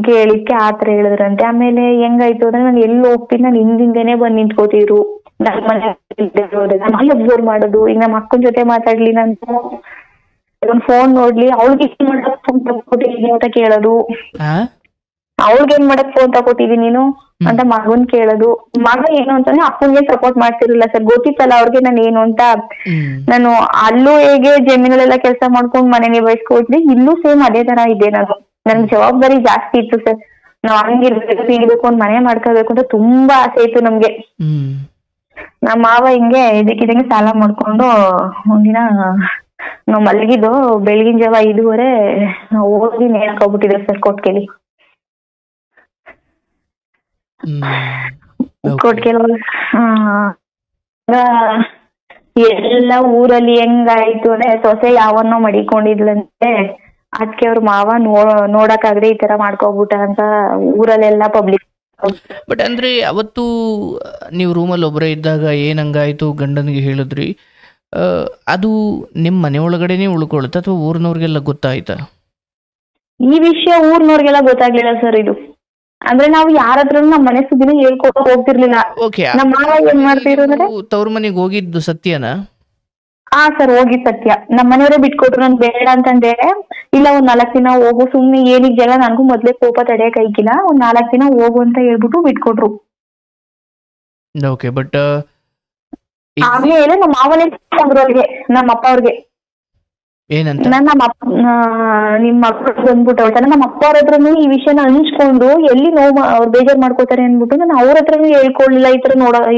ಕೇಳಿಕ್ಕೆ ಆತರ ಹೇಳಿದ್ರಂತೆ. ಆಮೇಲೆ ಹೆಂಗಾಯ್ತು ಅಂದ್ರೆ, ನಾನು ಎಲ್ಲಿ ಹೋಗ್ತೀನಿ ನಾನು ಹಿಂದಿಂದೇನೆ ಬಂದ್ ನಿಂತ್ಕೋತಿದ್ರು. ನನ್ನ ಮನೆ ಅಬ್ಸರ್ವ್ ಮಾಡೋದು. ಈಗ ನಮ್ಮ ಅಕ್ಕನ ಜೊತೆ ಮಾತಾಡ್ಲಿ, ನಾನು ಫೋನ್ ನೋಡ್ಲಿ, ಅವಳಿಗೆ ಫೋನ್ ತಗೊಟ್ಟಿದೀನಿ ಅಂತ ಕೇಳೋದು. ಅವಳಿಗೆ ಏನ್ ಮಾಡಕ್ ಫೋನ್ ತಗೊಟ್ಟಿದೀನಿ ನೀನು ಅಂತ ಮಗನ್ ಕೇಳೋದು. ಮಗ ಏನು ಅಂತಂದ್ರೆ ಅಪ್ಪನ್ಗೆ ಸಪೋರ್ಟ್ ಮಾಡ್ತಿರ್ಲಿಲ್ಲ ಸರ್. ಗೊತ್ತಿತ್ತಲ್ಲ ಅವ್ರಿಗೆ ನಾನು ಏನು ಅಂತ. ನಾನು ಅಲ್ಲೂ ಹೇಗೆ ಜಮೀನಲ್ಲೆಲ್ಲ ಕೆಲಸ ಮಾಡ್ಕೊಂಡು ಮನೆ ನಿಭಾಯಿಸ್ಕೊಟ್ರಿ, ಇಲ್ಲೂ ಸೇಮ್ ಅದೇ ತರ ಇದೆ. ನನ್ ಜವಾಬ್ದಾರಿ ಜಾಸ್ತಿ ಇತ್ತು ಸರ್. ನಾವ್ ಹಂಗಿರ್ಬೇಕು, ಒಂದ್ ಮನೆ ಮಾಡ್ಕೋಬೇಕು ಅಂತ ತುಂಬಾ ಆಸೆ ಇತ್ತು ನಮ್ಗೆ. ನಮ್ಮ ಮಾವ ಹಿಂಗೆ ಇದಕ್ಕಿದಂಗೆ ಸಾಲ ಮಾಡ್ಕೊಂಡು ಒಂದಿನ ನಾವ್ ಮಲಗಿದ್ದು ಬೆಳಗಿನ ಜಾವ 5:30 ಹೋಗಿ ನೇಣಾಕೋಗ್ಬಿಟ್ಟಿದ್ರು ಸರ್ ಕೊಟ್ಕೆಲಿ. ಎಲ್ಲ ಊರಲ್ಲಿ ಹೆಂಗಾಯ್ತು ಅಂದ್ರೆ, ಸೊಸೆ ಯಾವನ್ನೋ ಮಡಿಕೊಂಡಿದ್ಲಂತೆ. ಅದಕ್ಕೆ ಅವ್ರ ಮಾವ ನೋಡಕ್ಕಾಗ್ದೆ ಈ ತರ ಮಾಡ್ಕೋಗ್ಬಿಟ್ಟ ಅಂತ ಊರಲ್ಲೆಲ್ಲ ಪಬ್ಲಿಕ್. ಬಟ್ ಅಂದ್ರೆ ಅವತ್ತು ನೀವು ರೂಮಲ್ಲಿ ಒಬ್ಬರೇ ಇದ್ದಾಗ ಏನಂಗಾಯ್ತು ಗಂಡನಿಗೆ ಹೇಳಿದ್ರಿ, ಅದು ನಿಮ್ಮ ಮನೆ ಒಳಗಡೆನೆ ಉಳ್ಕೊಳುತ್ತೆ ಅಥವಾ ಊರ್ನವ್ರಿಗೆಲ್ಲ ಗೊತ್ತಾಯ್ತಾ? ಈ ವಿಷಯ ಊರ್ನವ್ರಿಗೆಲ್ಲ ಗೊತ್ತಾಗ್ಲಿಲ್ಲ ಸರ್. ಇದು ಅಂದ್ರೆ ನಾವು ಯಾರ ಹತ್ರ ನಮ್ಮ ಮನೆ ಸುದ್ದಿನ ಹೇಳ್ಕೊಟ್ಟು ಹೋಗ್ತಿರ್ಲಿಲ್ಲ. ಓಕೆ. ನಮ್ಮ ಮಾವ ಏನ್ ಮಾಡ್ತಿದ್ರು ಅಂದ್ರೆ, ತವ್ರ ಮನೆಗೆ ಹೋಗಿದ್ದು ಸತ್ಯನಾ? ಹಾ ಸರ್ ಹೋಗಿ ಸತ್ಯ. ನಮ್ಮ ಮನೆಯವರೇ ಬಿಟ್ಕೊಟ್ರು, ನನ್ ಬೇಡ ಅಂತಂದೆ. ಇಲ್ಲ ಒಂದ್ 4 ದಿನ ಹೋಗು, ಸುಮ್ನೆ ಏನಿಗ್ ಜನ, ನನ್ಗೂ ಮೊದ್ಲೇ ಕೋಪ ತಡೆಯಕ್ ಐಕಿಲ್ಲ, ಒಂದ್ 4 ದಿನ ಹೋಗು ಅಂತ ಹೇಳ್ಬಿಟ್ಟು ಬಿಟ್ಕೊಟ್ರು. ಓಕೆ. ಬಟ್ ಆಮೇಲೆ ನಮ್ಮ ಮಾವನೇ ಅಂದ್ರು ಅವ್ರಿಗೆ, ನಮ್ಮ ಅಪ್ಪ ಅವ್ರಿಗೆ, ಏನಂತ? ನಿಮ್ಮ ಮಕ್ಕಳು ಬಂದ್ಬಿಟ್ಟು ಹೇಳ್ತಾನೆ. ನಮ್ಮ ಅಪ್ಪ ಅವ್ರ ಹತ್ರನು ಈ ವಿಷಯನ ಹಂಚ್ಕೊಂಡು ಎಲ್ಲಿ ನೋವು ಅವ್ರು ಬೇಜಾರ್ ಮಾಡ್ಕೋತಾರೆ ಅನ್ಬಿಟ್ಟು ನಾನು ಅವ್ರ ಹತ್ರನು ಹೇಳ್ಕೊಳ್ಳಿಲ್ಲ.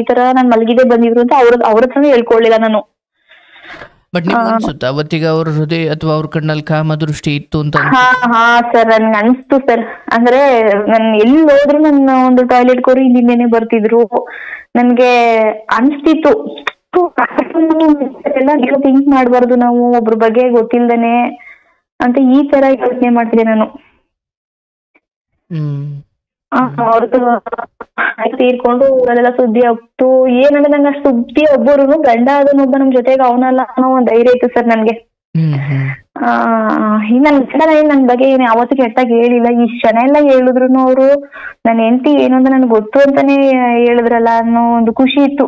ಈ ತರ ನಾನ್ ಮಲಗಿದೆ ಬಂದಿದ್ರು ಅಂತ ಅವ್ರ ಹತ್ರನು ಹೇಳ್ಕೊಳ್ಳಿಲ್ಲ ನಾನು. ಬಟ್ ನಿಮ್ಗೆ ಅನ್ಸುತ್ತಾ ಅವತ್ತಿಗೆ ಅವ್ರ ಹೃದಯ ಅಥವಾ ಅವ್ರ ಕಣ್ಣಲ್ಲಿ ಕಾಮ ದೃಷ್ಟಿ ಇತ್ತು ಅಂತ? ಹಾ ಸರ್, ನನ್ಗೆ ಅನ್ಸ್ತು ಸರ್. ಅಂದ್ರೆ ನನ್ ಎಲ್ಲಿ ಹೋದ್ರು ನನ್ನ ಒಂದು ಟಾಯ್ಲೆಟ್ ಕೋರಿ ಹಿಂದಿಂದೇನೆ ಬರ್ತಿದ್ರು. ನನ್ಗೆ ಅನ್ಸ್ತಿತ್ತು ಎಲ್ಲ ಥಿಂಕ್ ಮಾಡ್ಬಾರ್ದು ನಾವು ಒಬ್ರ ಬಗ್ಗೆ ಗೊತ್ತಿಲ್ದೇನೆ ಅಂತ, ಈ ತರ ಯೋಚನೆ ಮಾಡ್ತಿದ್ದೆ ನಾನು. ಅವ್ರದ್ದು ತೀರ್ಕೊಂಡು ಊರಲ್ಲೆಲ್ಲ ಸುದ್ದಿ ಆಗ್ತು. ಏನಂದ್ರೆ ನಂಗೆ ಅಷ್ಟು ಸುದ್ದಿ ಒಬ್ಬರು ಗಂಡ ಅದನ್ನೊಬ್ಬ ನಮ್ ಜೊತೆಗೆ ಅವನಲ್ಲ ಅನ್ನೋ ಒಂದ್ ಧೈರ್ಯ ಇತ್ತು ಸರ್ ನನ್ಗೆ. ನನ್ ಬಗ್ಗೆ ಏನು ಯಾವತ್ತೂ ಕೆಟ್ಟಾಗಿ ಹೇಳಿಲ್ಲ. ಇಷ್ಟ್ ಜನ ಎಲ್ಲ ಹೇಳಿದ್ರು ಅವ್ರು ನನ್ನ ಹೆಂಡತಿ ಏನು ಅಂತ ನನ್ಗೆ ಗೊತ್ತು ಅಂತಾನೆ ಹೇಳಿದ್ರಲ್ಲ ಅನ್ನೋ ಒಂದು ಖುಷಿ ಇತ್ತು.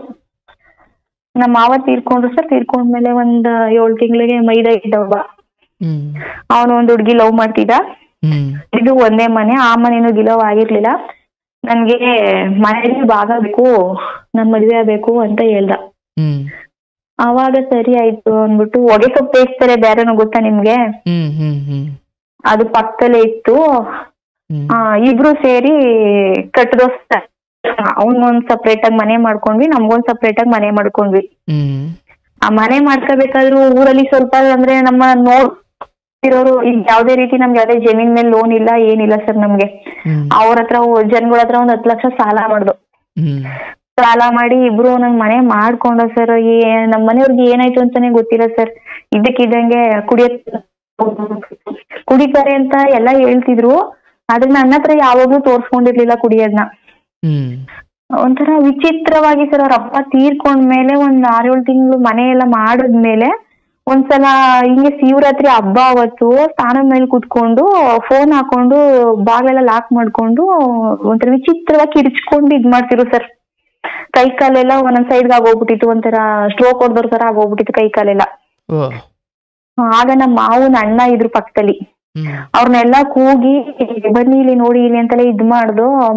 ನಮ್ಮ ಮಾವ ತೀರ್ಕೊಂಡ್ರು ಸರ್. ತೀರ್ಕೊಂಡ್ಮೇಲೆ ಒಂದ್ 7 ತಿಂಗಳಿಗೆ ಮೈದ ಇದ್ದವ್ವ, ಅವನು ಒಂದ್ ಹುಡ್ಗಿ ಲವ್ ಮಾಡ್ತಿದ್ದ. ಇದು ಒಂದೇ ಮನೆ, ಆ ಮನೇನು ಗಿಲವ್ ಆಗಿರ್ಲಿಲ್ಲ. ನನ್ಗೆ ಮನೇಲಿ ಭಾಗ ಬೇಕು, ನನ್ ಮದ್ವೆ ಆಗ್ಬೇಕು ಅಂತ ಹೇಳ್ದ. ಅವಾಗ ಸರಿ ಆಯ್ತು ಅಂದ್ಬಿಟ್ಟು ಹೊಗೆ ಸೊಪ್ಪು ಬೇಯಿಸ್ತಾರೆ, ಬೇರೆನೋ ಗೊತ್ತಾ ನಿಮ್ಗೆ? ಅದು ಪಕ್ಕದಲ್ಲೇ ಇತ್ತು. ಇಬ್ರು ಸೇರಿ ಕಟ್ಟದೋಸ್ತ, ಅವನ್ಗೊಂದ್ ಸಪ್ರೇಟ್ ಆಗಿ ಮನೆ ಮಾಡ್ಕೊಂಡ್ವಿ, ನಮ್ಗೊಂದ್ ಸಪ್ರೇಟ್ ಆಗಿ ಮನೆ ಮಾಡ್ಕೊಂಡ್ವಿ. ಆ ಮನೆ ಮಾಡ್ಕೋಬೇಕಾದ್ರು ಊರಲ್ಲಿ ಸ್ವಲ್ಪ ಅಂದ್ರೆ ನಮ್ಮ ನೋಡ್ತಿರೋರು ಯಾವ್ದೇ ರೀತಿ ನಮ್ಗೆ ಯಾವ್ದೇ ಜಮೀನ್ ಮೇಲೆ ಲೋನ್ ಇಲ್ಲ, ಏನಿಲ್ಲ ಸರ್ ನಮ್ಗೆ. ಅವ್ರ ಹತ್ರ ಜನಗಳ ಹತ್ರ ಒಂದ್ 10 ಲಕ್ಷ ಸಾಲ ಮಾಡ್ದು. ಸಾಲ ಮಾಡಿ ಇಬ್ರು ಒಂದೊಂದ್ ಮನೆ ಮಾಡ್ಕೊಂಡ ಸರ್. ನಮ್ ಮನೆಯವ್ರಿಗೆ ಏನಾಯ್ತು ಅಂತಾನೆ ಗೊತ್ತಿಲ್ಲ ಸರ್. ಇದ್ದಕ್ಕಿದ್ದಂಗೆ ಕುಡಿತಾರೆ ಅಂತ ಎಲ್ಲಾ ಹೇಳ್ತಿದ್ರು, ಆದ್ರೆ ನನ್ನ ಹತ್ರ ಯಾವಾಗ್ಲೂ ತೋರ್ಸ್ಕೊಂಡಿರ್ಲಿಲ್ಲ ಕುಡಿಯೋದ್ನ. ಒಂಥರ ವಿಚಿತ್ರವಾಗಿ ಸರ್, ಅವ್ರ ಅಪ್ಪ ತೀರ್ಕೊಂಡ್ಮೇಲೆ ಒಂದ್ 6-7 ತಿಂಗಳು ಮನೆ ಎಲ್ಲ ಮಾಡಿದ್ಮೇಲೆ ಒಂದ್ಸಲ ಹಿಂಗೆ ಶಿವರಾತ್ರಿ ಹಬ್ಬ ಅವತ್ತು ಸ್ನಾನದ ಮೇಲೆ ಕುತ್ಕೊಂಡು ಫೋನ್ ಹಾಕೊಂಡು ಬಾಗ್ಲೆಲ್ಲ ಲಾಕ್ ಮಾಡ್ಕೊಂಡು ಒಂಥರ ವಿಚಿತ್ರವಾಗಿ ಕಿರ್ಚ್ಕೊಂಡು ಇದ್ ಮಾಡ್ತಿರು ಸರ್. ಕೈ ಕಾಲೆಲ್ಲ ಒಂದೊಂದ್ ಸೈಡ್ಗೆ ಆಗೋಗ್ಬಿಟ್ಟಿತ್ತು, ಒಂಥರ ಸ್ಟ್ರೋಕ್ ಹೊಡೆದವ್ರ ತರ ಆಗೋಗ್ಬಿಟ್ಟಿತ್ತು ಕೈ ಕಾಲೆಲ್ಲ. ಆಗ ನಮ್ಮ ಮಾವನ ಅಣ್ಣ ಇದ್ರು ಪಕ್ಕದಲ್ಲಿ, ಅವ್ರನ್ನೆಲ್ಲಾ ಕೂಗಿ ಬನ್ನಿ ಇಲ್ಲಿ ನೋಡಿ ಇಲ್ಲಿ ಅಂತೆಲ್ಲ ಇದ್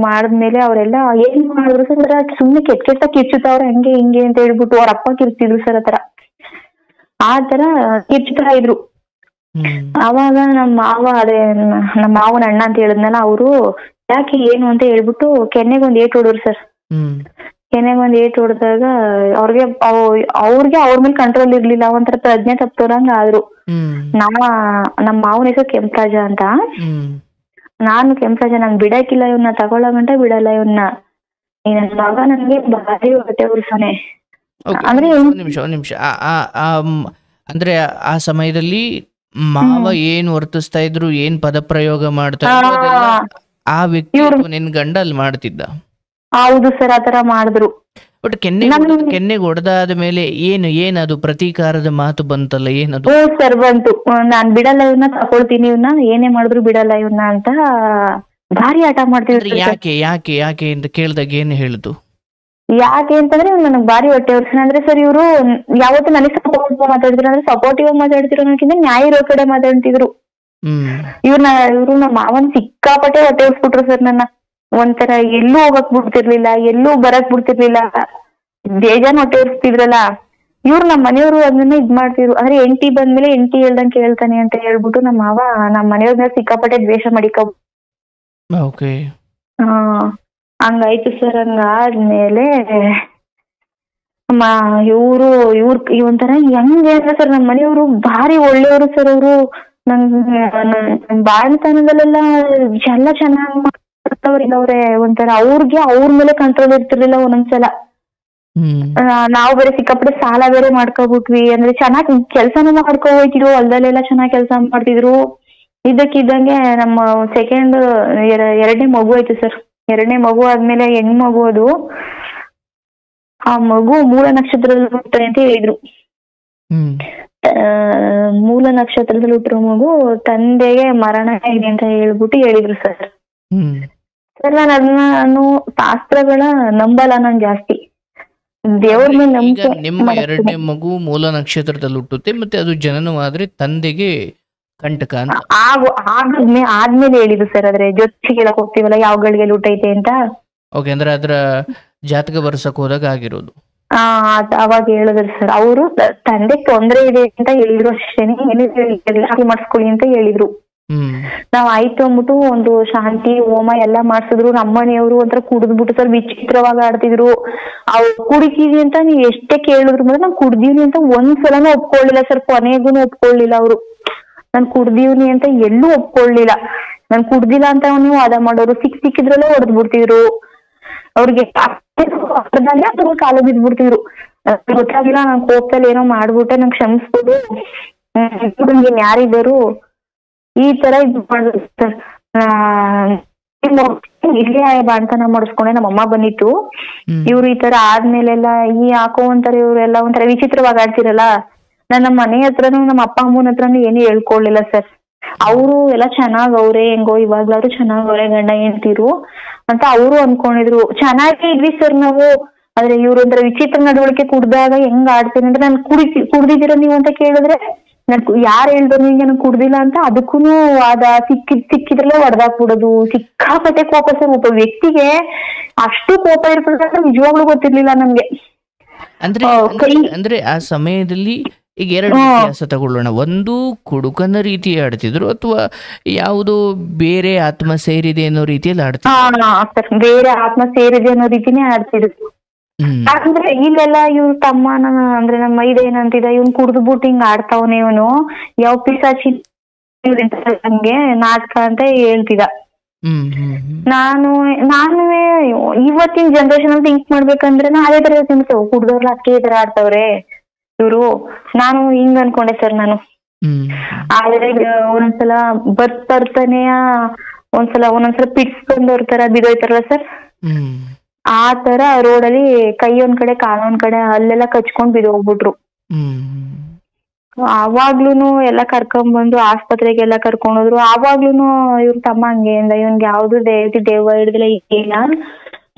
ಮಾಡಿದ್ಮೇಲೆ ಅವರೆಲ್ಲ ಏನ್ ಮಾಡಿದ್ರು ಸರ್, ಸುಮ್ನೆ ಕೆಟ್ಟ ಕಿರ್ಚುತ್ತವ್ರ ಹಂಗೆ ಹಿಂಗೆ ಅಂತ ಹೇಳ್ಬಿಟ್ಟು ಅವ್ರ ಅಪ್ಪ ಕಿರ್ಚಿದ್ರು ಸರ್. ಆ ತರ ಕಿರ್ಚುತ್ತಾ ಇದ್ರು. ಅವಾಗ ನಮ್ಮ ಮಾವನ ಅಣ್ಣ ಅಂತ ಹೇಳಿದ್ನಲ್ಲ, ಅವರು ಯಾಕೆ ಏನು ಅಂತ ಹೇಳ್ಬಿಟ್ಟು ಕೆನ್ನೆಗೊಂದ್ ಏಟ್ ಹೊಡೋರು ಸರ್. ಕೆನ್ನೆಗೊಂದ್ ಏಟ್ ಹೊಡೆದಾಗ ಅವ್ರಿಗೆ ಅವ್ರ ಮೇಲೆ ಕಂಟ್ರೋಲ್ ಇರ್ಲಿಲ್ಲ, ಒಂಥರ ಪ್ರಜ್ಞೆ ತಪ್ಪೋರಂಗ ಆದ್ರು. ನಮ್ಮ ಮಾವನ ಹೆಸರು ಕೆಂಪರಾಜ ಅಂತ. ನಾನು ಕೆಂಪರಾಜ, ನಾನ್ ಬಿಡಕ್ಕಿಲ್ಲ ಇವನ್ನ, ತಗೊಳ್ಳೋ ಗಂಟ ಬಿಡಲ್ಲ ಇವನ್ನ, ನನ್ ಮಗ ನನ್ಗೆ ಭಾರಿ ಹೊಟ್ಟೆ ಉರ್ಸಾನೆ. ಅಂದ್ರೆ ಒಂದ್ ನಿಮಿಷ ಅಂದ್ರೆ ಆ ಸಮಯದಲ್ಲಿ ಮಾವ ಏನ್ ವರ್ತಿಸ್ತಾ ಇದ್ರು, ಏನ್ ಪದ ಪ್ರಯೋಗ ಮಾಡ್ತಾ ಇದ್ರು, ಆ ವ್ಯಕ್ತಿ ನಿನ್ ಗಂಡ ಅಲ್ಲಿ ಮಾಡ್ತಿದ್ದ? ಹೌದು ಸರ್, ಆತರ ಮಾಡಿದ್ರು. ಬಟ್ ಕೆನ್ನೆಗೆ ಹೊಡೆದಾದ ಮೇಲೆ ಏನದು ಪ್ರತೀಕಾರದ ಮಾತು ಬಂತಲ್ಲ, ಏನದು? ಸರ್ ಬಂತು, ನಾನ್ ಬಿಡಲ್ಲ ಇವನ್ನ, ತಗೊಳ್ತೀನಿ ಇವನ್ನ, ಏನೇ ಮಾಡಿದ್ರು ಬಿಡಲ್ಲ ಇವನ್ನ ಅಂತ ಭಾರಿ ಆಟ ಮಾಡ್ತಿದ್ರು. ಯಾಕೆ ಅಂತ ಕೇಳ್ದಾಗ ಏನ್ ಹೇಳುದು? ಯಾಕೆ ಅಂತಂದ್ರೆ ನನಗ್ ಭಾರಿ ಹೊಟ್ಟೆ ಉರ್ಸನ. ಅಂದ್ರೆ ಸರ್ ಇವ್ರು ಯಾವತ್ತೂ ನನಗೆ ಸಪೋರ್ಟ್ ಮಾತಾಡ್ತಿದ್ರು, ಅಂದ್ರೆ ಸಪೋರ್ಟಿವ್ ಮಾತಾಡ್ತಿರೋ ಅನ್ನೋಕ್ಕಿಂತ ನ್ಯಾಯ ಇರೋ ಕಡೆ ಮಾತಾಡ್ತಿದ್ರು. ಇವ್ರು ನಮ್ಮ ಮಾವನ್ ಸಿಕ್ಕಾಪಟ್ಟೆ ಹೊಟ್ಟೆ ಉರ್ಸ್ಬಿಟ್ರು ಸರ್ ನನ್ನ. ಒಂಥರ ಎಲ್ಲೂ ಹೋಗಕ್ ಬಿಡ್ತಿರ್ಲಿಲ್ಲ, ಎಲ್ಲೂ ಬರಕ್ ಬಿಡ್ತಿರ್ಲಿಲ್ಲ, ಬೇಜಾನ್ ಹೊಟ್ಟೆ ಉರ್ಸ್ತಿದ್ರಲ್ಲ. ಇವ್ರು ನಮ್ಮ ಮನೆಯವರು ಅದನ್ನ ಇದ್ ಮಾಡ್ತಿದ್ರು. ಅಂದ್ರೆ ಹೆಂಡತಿ ಬಂದ್ಮೇಲೆ ಹೆಂಡತಿ ಹೇಳ್ದಂಗ್ ಕೇಳ್ತಾನೆ ಅಂತ ಹೇಳ್ಬಿಟ್ಟು ನಮ್ಮ ಮಾವ ನಮ್ಮ ಮನೆಯವ್ರ ಮೇಲೆ ಸಿಕ್ಕಾಪಟ್ಟೆ ದ್ವೇಷ ಮಾಡಿಕ. ಹಂಗಾಯ್ತು ಸರ್. ಹಂಗಾದ್ಮೇಲೆ ಇವ್ರು ಒಂಥರ ಹೆಂಗೆ ಅಂದ್ರೆ ಸರ್, ನಮ್ಮ ಮನೆಯವರು ಭಾರಿ ಒಳ್ಳೆಯವರು ಸರ್. ಅವರು ಬಾಳ್ತನದಲ್ಲೆಲ್ಲ ಎಲ್ಲ ಚೆನ್ನಾಗ್ ಮಾಡ್ತವ್ರೆ. ಒಂಥರ ಅವ್ರ ಮೇಲೆ ಕಂಟ್ರೋಲ್ ಇರ್ತಿರ್ಲಿಲ್ಲ ಒಂದೊಂದ್ಸಲ. ನಾವು ಬೇರೆ ಸಿಕ್ಕಾಪಟ್ಟೆ ಸಾಲ ಬೇರೆ ಮಾಡ್ಕೊಬಿಟ್ವಿ. ಅಂದ್ರೆ ಚೆನ್ನಾಗ್ ಕೆಲ್ಸನೂ ಮಾಡ್ಕೊ ಹೋಯ್ತಿದ್ರು, ಹೊಲ್ದಲ್ಲೆಲ್ಲ ಚೆನ್ನಾಗ್ ಕೆಲ್ಸ ಮಾಡ್ತಿದ್ರು. ಇದ್ದಕ್ಕಿದ್ದಂಗೆ ನಮ್ಮ ಎರಡನೇ ಮಗು ಆಯ್ತು ಸರ್. ಎರಡನೇ ಮಗು ಆದ್ಮೇಲೆ ಹೆಣ್ಣು ಮಗು ಅದು. ಆ ಮಗು ಮೂಲ ನಕ್ಷತ್ರದಲ್ಲಿ ಹುಟ್ಟುತ್ತೆ ಅಂತ ಹೇಳಿದ್ರು. ಮೂಲ ನಕ್ಷತ್ರದಲ್ಲಿ ಹುಟ್ಟಿರೋ ಮಗು ತಂದೆಗೆ ಮರಣ ಇದೆ ಅಂತ ಹೇಳ್ಬಿಟ್ಟು ಹೇಳಿದ್ರು ಸರ್. ಸರ್ ನಾನು ಶಾಸ್ತ್ರಗಳ ನಂಬಲ್ಲ ನಾನ್ ಜಾಸ್ತಿ, ದೇವ್ರ ಮೇಲೆ ಈಗ ನಂಬಿಕೆ ನಿಮ್ಮ ಎರಡನೇ ಮಗು ಮೂಲ ನಕ್ಷತ್ರದಲ್ಲಿ ಹುಟ್ಟುತ್ತೆ, ಮತ್ತೆ ಅದು ಜನನವಾದ್ರೆ ತಂದೆಗೆ ಕಂಟಕ ಅಂತ. ಆದ್ಮೇಲೆ ಹೇಳಿದ್ರು ಸರ್, ಆದ್ರೆ ಜ್ಯೋತಿಷಿ ಕೇಳಕ್ ಹೋಗ್ತೀವಲ್ಲ ಯಾವ ಗಳಿಗೆ ಹುಟ್ಟೈತೆ ಅಂತ. ಓಕೆ, ಅಂದ್ರೆ ಅದರ ಜಾತಕ ಬರ್ಸಕ್ ಹೋದಾಗ ಆಗಿರೋದು. ಅವಾಗ ಹೇಳಿದ್ರು ಸರ್, ಅವರು ತಂದೆ ತೊಂದ್ರೆ ಇದೆ ಅಂತ ಹೇಳಿದ್ರು ಅಷ್ಟೇನೆ, ಮಾಡಿಸ್ಕೊಳ್ಳಿ ಅಂತ ಹೇಳಿದ್ರು. ನಾವ್ ಆಯ್ತು ಅಂದ್ಬಿಟ್ಟು ಒಂದು ಶಾಂತಿ ಹೋಮ ಎಲ್ಲಾ ಮಾಡ್ಸಿದ್ರು. ನಮ್ಮನೆಯವರು ಒಂಥರ ಕುಡಿದ್ಬಿಟ್ಟು ಸರ್ ವಿಚಿತ್ರವಾಗಿ ಆಡ್ತಿದ್ರು. ಅವ್ರು ಕುಡಿತೀವಿ ಅಂತ ನೀವ್ ಎಷ್ಟೇ ಕೇಳಿದ್ರು ಅಂದ್ರೆ ನಾನ್ ಕುಡ್ದೀವಿ ಅಂತ ಒಂದ್ಸಲನೂ ಒಪ್ಕೊಳ್ಳಿಲ್ಲ ಸರ್, ಕೊನೆಗೂನು ಒಪ್ಕೊಳ್ಳಿಲ್ಲ ಅವರು. ನಾನ್ ಕುಡ್ದೀವ್ನಿ ಅಂತ ಎಲ್ಲೂ ಒಪ್ಕೊಳ್ಳಿಲ್ಲ. ನಾನ್ ಕುಡ್ದಿಲ್ಲ ಅಂತ ನೀವು ವಾದ ಮಾಡೋರು, ಸಿಕ್ಕಿದ್ರಲ್ಲೇ ಹೊಡೆದ್ ಬಿಡ್ತಿದ್ರು. ಅವ್ರಿಗೆ ಕಾಲ ಬಿದ್ಬಿಡ್ತಿದ್ರು. ಗೊತ್ತಾಗಿಲ್ಲ, ನಾನ್ ಕೋಪದಲ್ಲಿ ಏನೋ ಮಾಡ್ಬಿಟ್ಟೆ, ನಂಗೆ ಕ್ಷಮಿಸ್ಬೋದು, ನಿಮ್ಗೇನ್ ಯಾರಿದ್ದಾರು ಈ ತರ ಇದು ಮಾಡಿದ್ರು ಸರ್. ಇಲ್ಲೇ ಬಾಣ್ತನ ಮಾಡಿಸ್ಕೊಂಡೆ ನಮ್ಮಮ್ಮ ಬಂದಿತ್ತು. ಇವ್ರು ಈ ತರ ಆದ್ಮೇಲೆಲ್ಲ ಈ ಹಾಕೋ ಒಂಥರ ಇವ್ರೆಲ್ಲ ಒಂಥರ ವಿಚಿತ್ರವಾಗಿ ಆಡ್ತಿರಲ್ಲ. ನನ್ನ ಮನೆ ಹತ್ರನು ನಮ್ಮ ಅಪ್ಪ ಅಮ್ಮನ ಹತ್ರನು ಏನು ಹೇಳ್ಕೊಳ್ಳಿಲ್ಲ ಸರ್. ಅವರು ಎಲ್ಲ ಚೆನ್ನಾಗ್ ಅವ್ರೆ, ಹೆಂಗೋ ಇವಾಗ್ಲಾದ್ರು ಚೆನ್ನಾಗ್ ಅವ್ರೆ ಗಂಡ ಹೆಂಡ್ತಿರು ಅಂತ ಅವರು ಅನ್ಕೊಂಡಿದ್ರು. ಚೆನ್ನಾಗಿ ಇದ್ವಿ ಸರ್ ನಾವು. ಆದ್ರೆ ಇವ್ರು ಒಂಥರ ವಿಚಿತ್ರ ನಡವಳಿಕೆ, ಕುಡ್ದಾಗ ಹೆಂಗ್ ಆಡ್ತೀನಿ ಅಂದ್ರೆ, ನಾನು ಕುಡ್ದಿದ್ದೀರ ನೀವು ಅಂತ ಕೇಳಿದ್ರೆ ನನ್ ಯಾರು ಹೇಳ್ದ್ರು ನಿಂಗೆ ನಾನು ಕುಡ್ದಿಲ್ಲ ಅಂತ, ಅದಕ್ಕೂನು ಸಿಕ್ಕಿದ್ರಲ್ಲೇ ಹೊಡೆದಾಕ್ಬಿಡೋದು. ಸಿಕ್ಕಾಪಟ್ಟೆ ಕೋಪ ಸರ್. ಒಬ್ಬ ವ್ಯಕ್ತಿಗೆ ಅಷ್ಟು ಕೋಪ ಇರ್ತದೆ ನಿಜವಾಗ್ಲೂ ಗೊತ್ತಿರ್ಲಿಲ್ಲ ನಮ್ಗೆ. ಅಂದ್ರೆ ಆ ಸಮಯದಲ್ಲಿ ಈಗ ಎರಡು ವ್ಯತ್ಯಾಸ ತಗೊಳ್ಳೋಣ. ಒಂದು ಕುಡುಕನ ರೀತಿ ಆಡ್ತಿದ್ರು, ಅಥವಾ ಯಾವುದೋ ಬೇರೆ ಆತ್ಮ ಸೇರಿದೆ ಅನ್ನೋ ರೀತಿಯಲ್ಲಿ ಆಡ್ತಿದ್ರು? ಬೇರೆ ಆತ್ಮ ಸೇರಿದೆ ಅನ್ನೋ ರೀತಿನೇ ಆಡ್ತಿದ್ರು. ಅಂದ್ರೆ ಇಲ್ಲೆಲ್ಲ ಇವ್ರ ತಮ್ಮನ ಅಂದ್ರೆ ನಮ್ಮ ಮೈದ ಏನಂತಿದ, ಇವ್ನ್ ಕುಡ್ದ್ಬಿಟ್ಟು ಹಿಂಗ್ ಆಡ್ತಾವನೆ, ಇವನು ಯಾವ ಪಿಸಾಚಿ ಹಂಗೆ ನಾಟಕ ಅಂತ ಹೇಳ್ತಿದ. ನಾನು ಇವತ್ತಿನ ಜನರೇಷನ್ ಅಲ್ಲಿ ಥಿಂಕ್ ಮಾಡ್ಬೇಕಂದ್ರೆ ಅದೇ ತರ ತಿನ್ಸ್ತೇವೆ, ಕುಡ್ದವ್ರಲ್ಲ ಅದಕ್ಕೆ ಈ ತರ ಆಡ್ತಾವ್ರೆ ಇವ್ರು. ನಾನು ಹಿಂಗ್ ಅನ್ಕೊಂಡೆ ಸರ್ ನಾನು. ಆದ್ರೆ ಒಂದೊಂದ್ಸಲ ಬರ್ತಾನೆ, ಒಂದೊಂದ್ಸಲ ಪಿಟ್ಸ್ ಬಂದವ್ರ ತರ ಬಿದೋಯ್ತಾರಲ್ಲ ಸರ್, ಆ ತರ ರೋಡಲ್ಲಿ ಕೈ ಒಂದ್ ಕಡೆ ಕಾಲ ಒಂದ್ ಕಡೆ ಅಲ್ಲೆಲ್ಲ ಕಚ್ಕೊಂಡ್ ಬಿದೋಗ್ಬಿಟ್ರು. ಅವಾಗ್ಲೂನು ಎಲ್ಲ ಕರ್ಕೊಂಡ್ಬಂದು ಆಸ್ಪತ್ರೆಗೆಲ್ಲ ಕರ್ಕೊಂಡೋದ್ರು. ಆವಾಗ್ಲೂನು ಇವ್ರ ತಮ್ಮ ಹಂಗೆ ಅಂದ, ಇವ್ನ್ಗೆ ಯಾವ್ದು ದೇವ ಹಿಡ್ದಿಲ್ಲ, ಇಲ್ಲ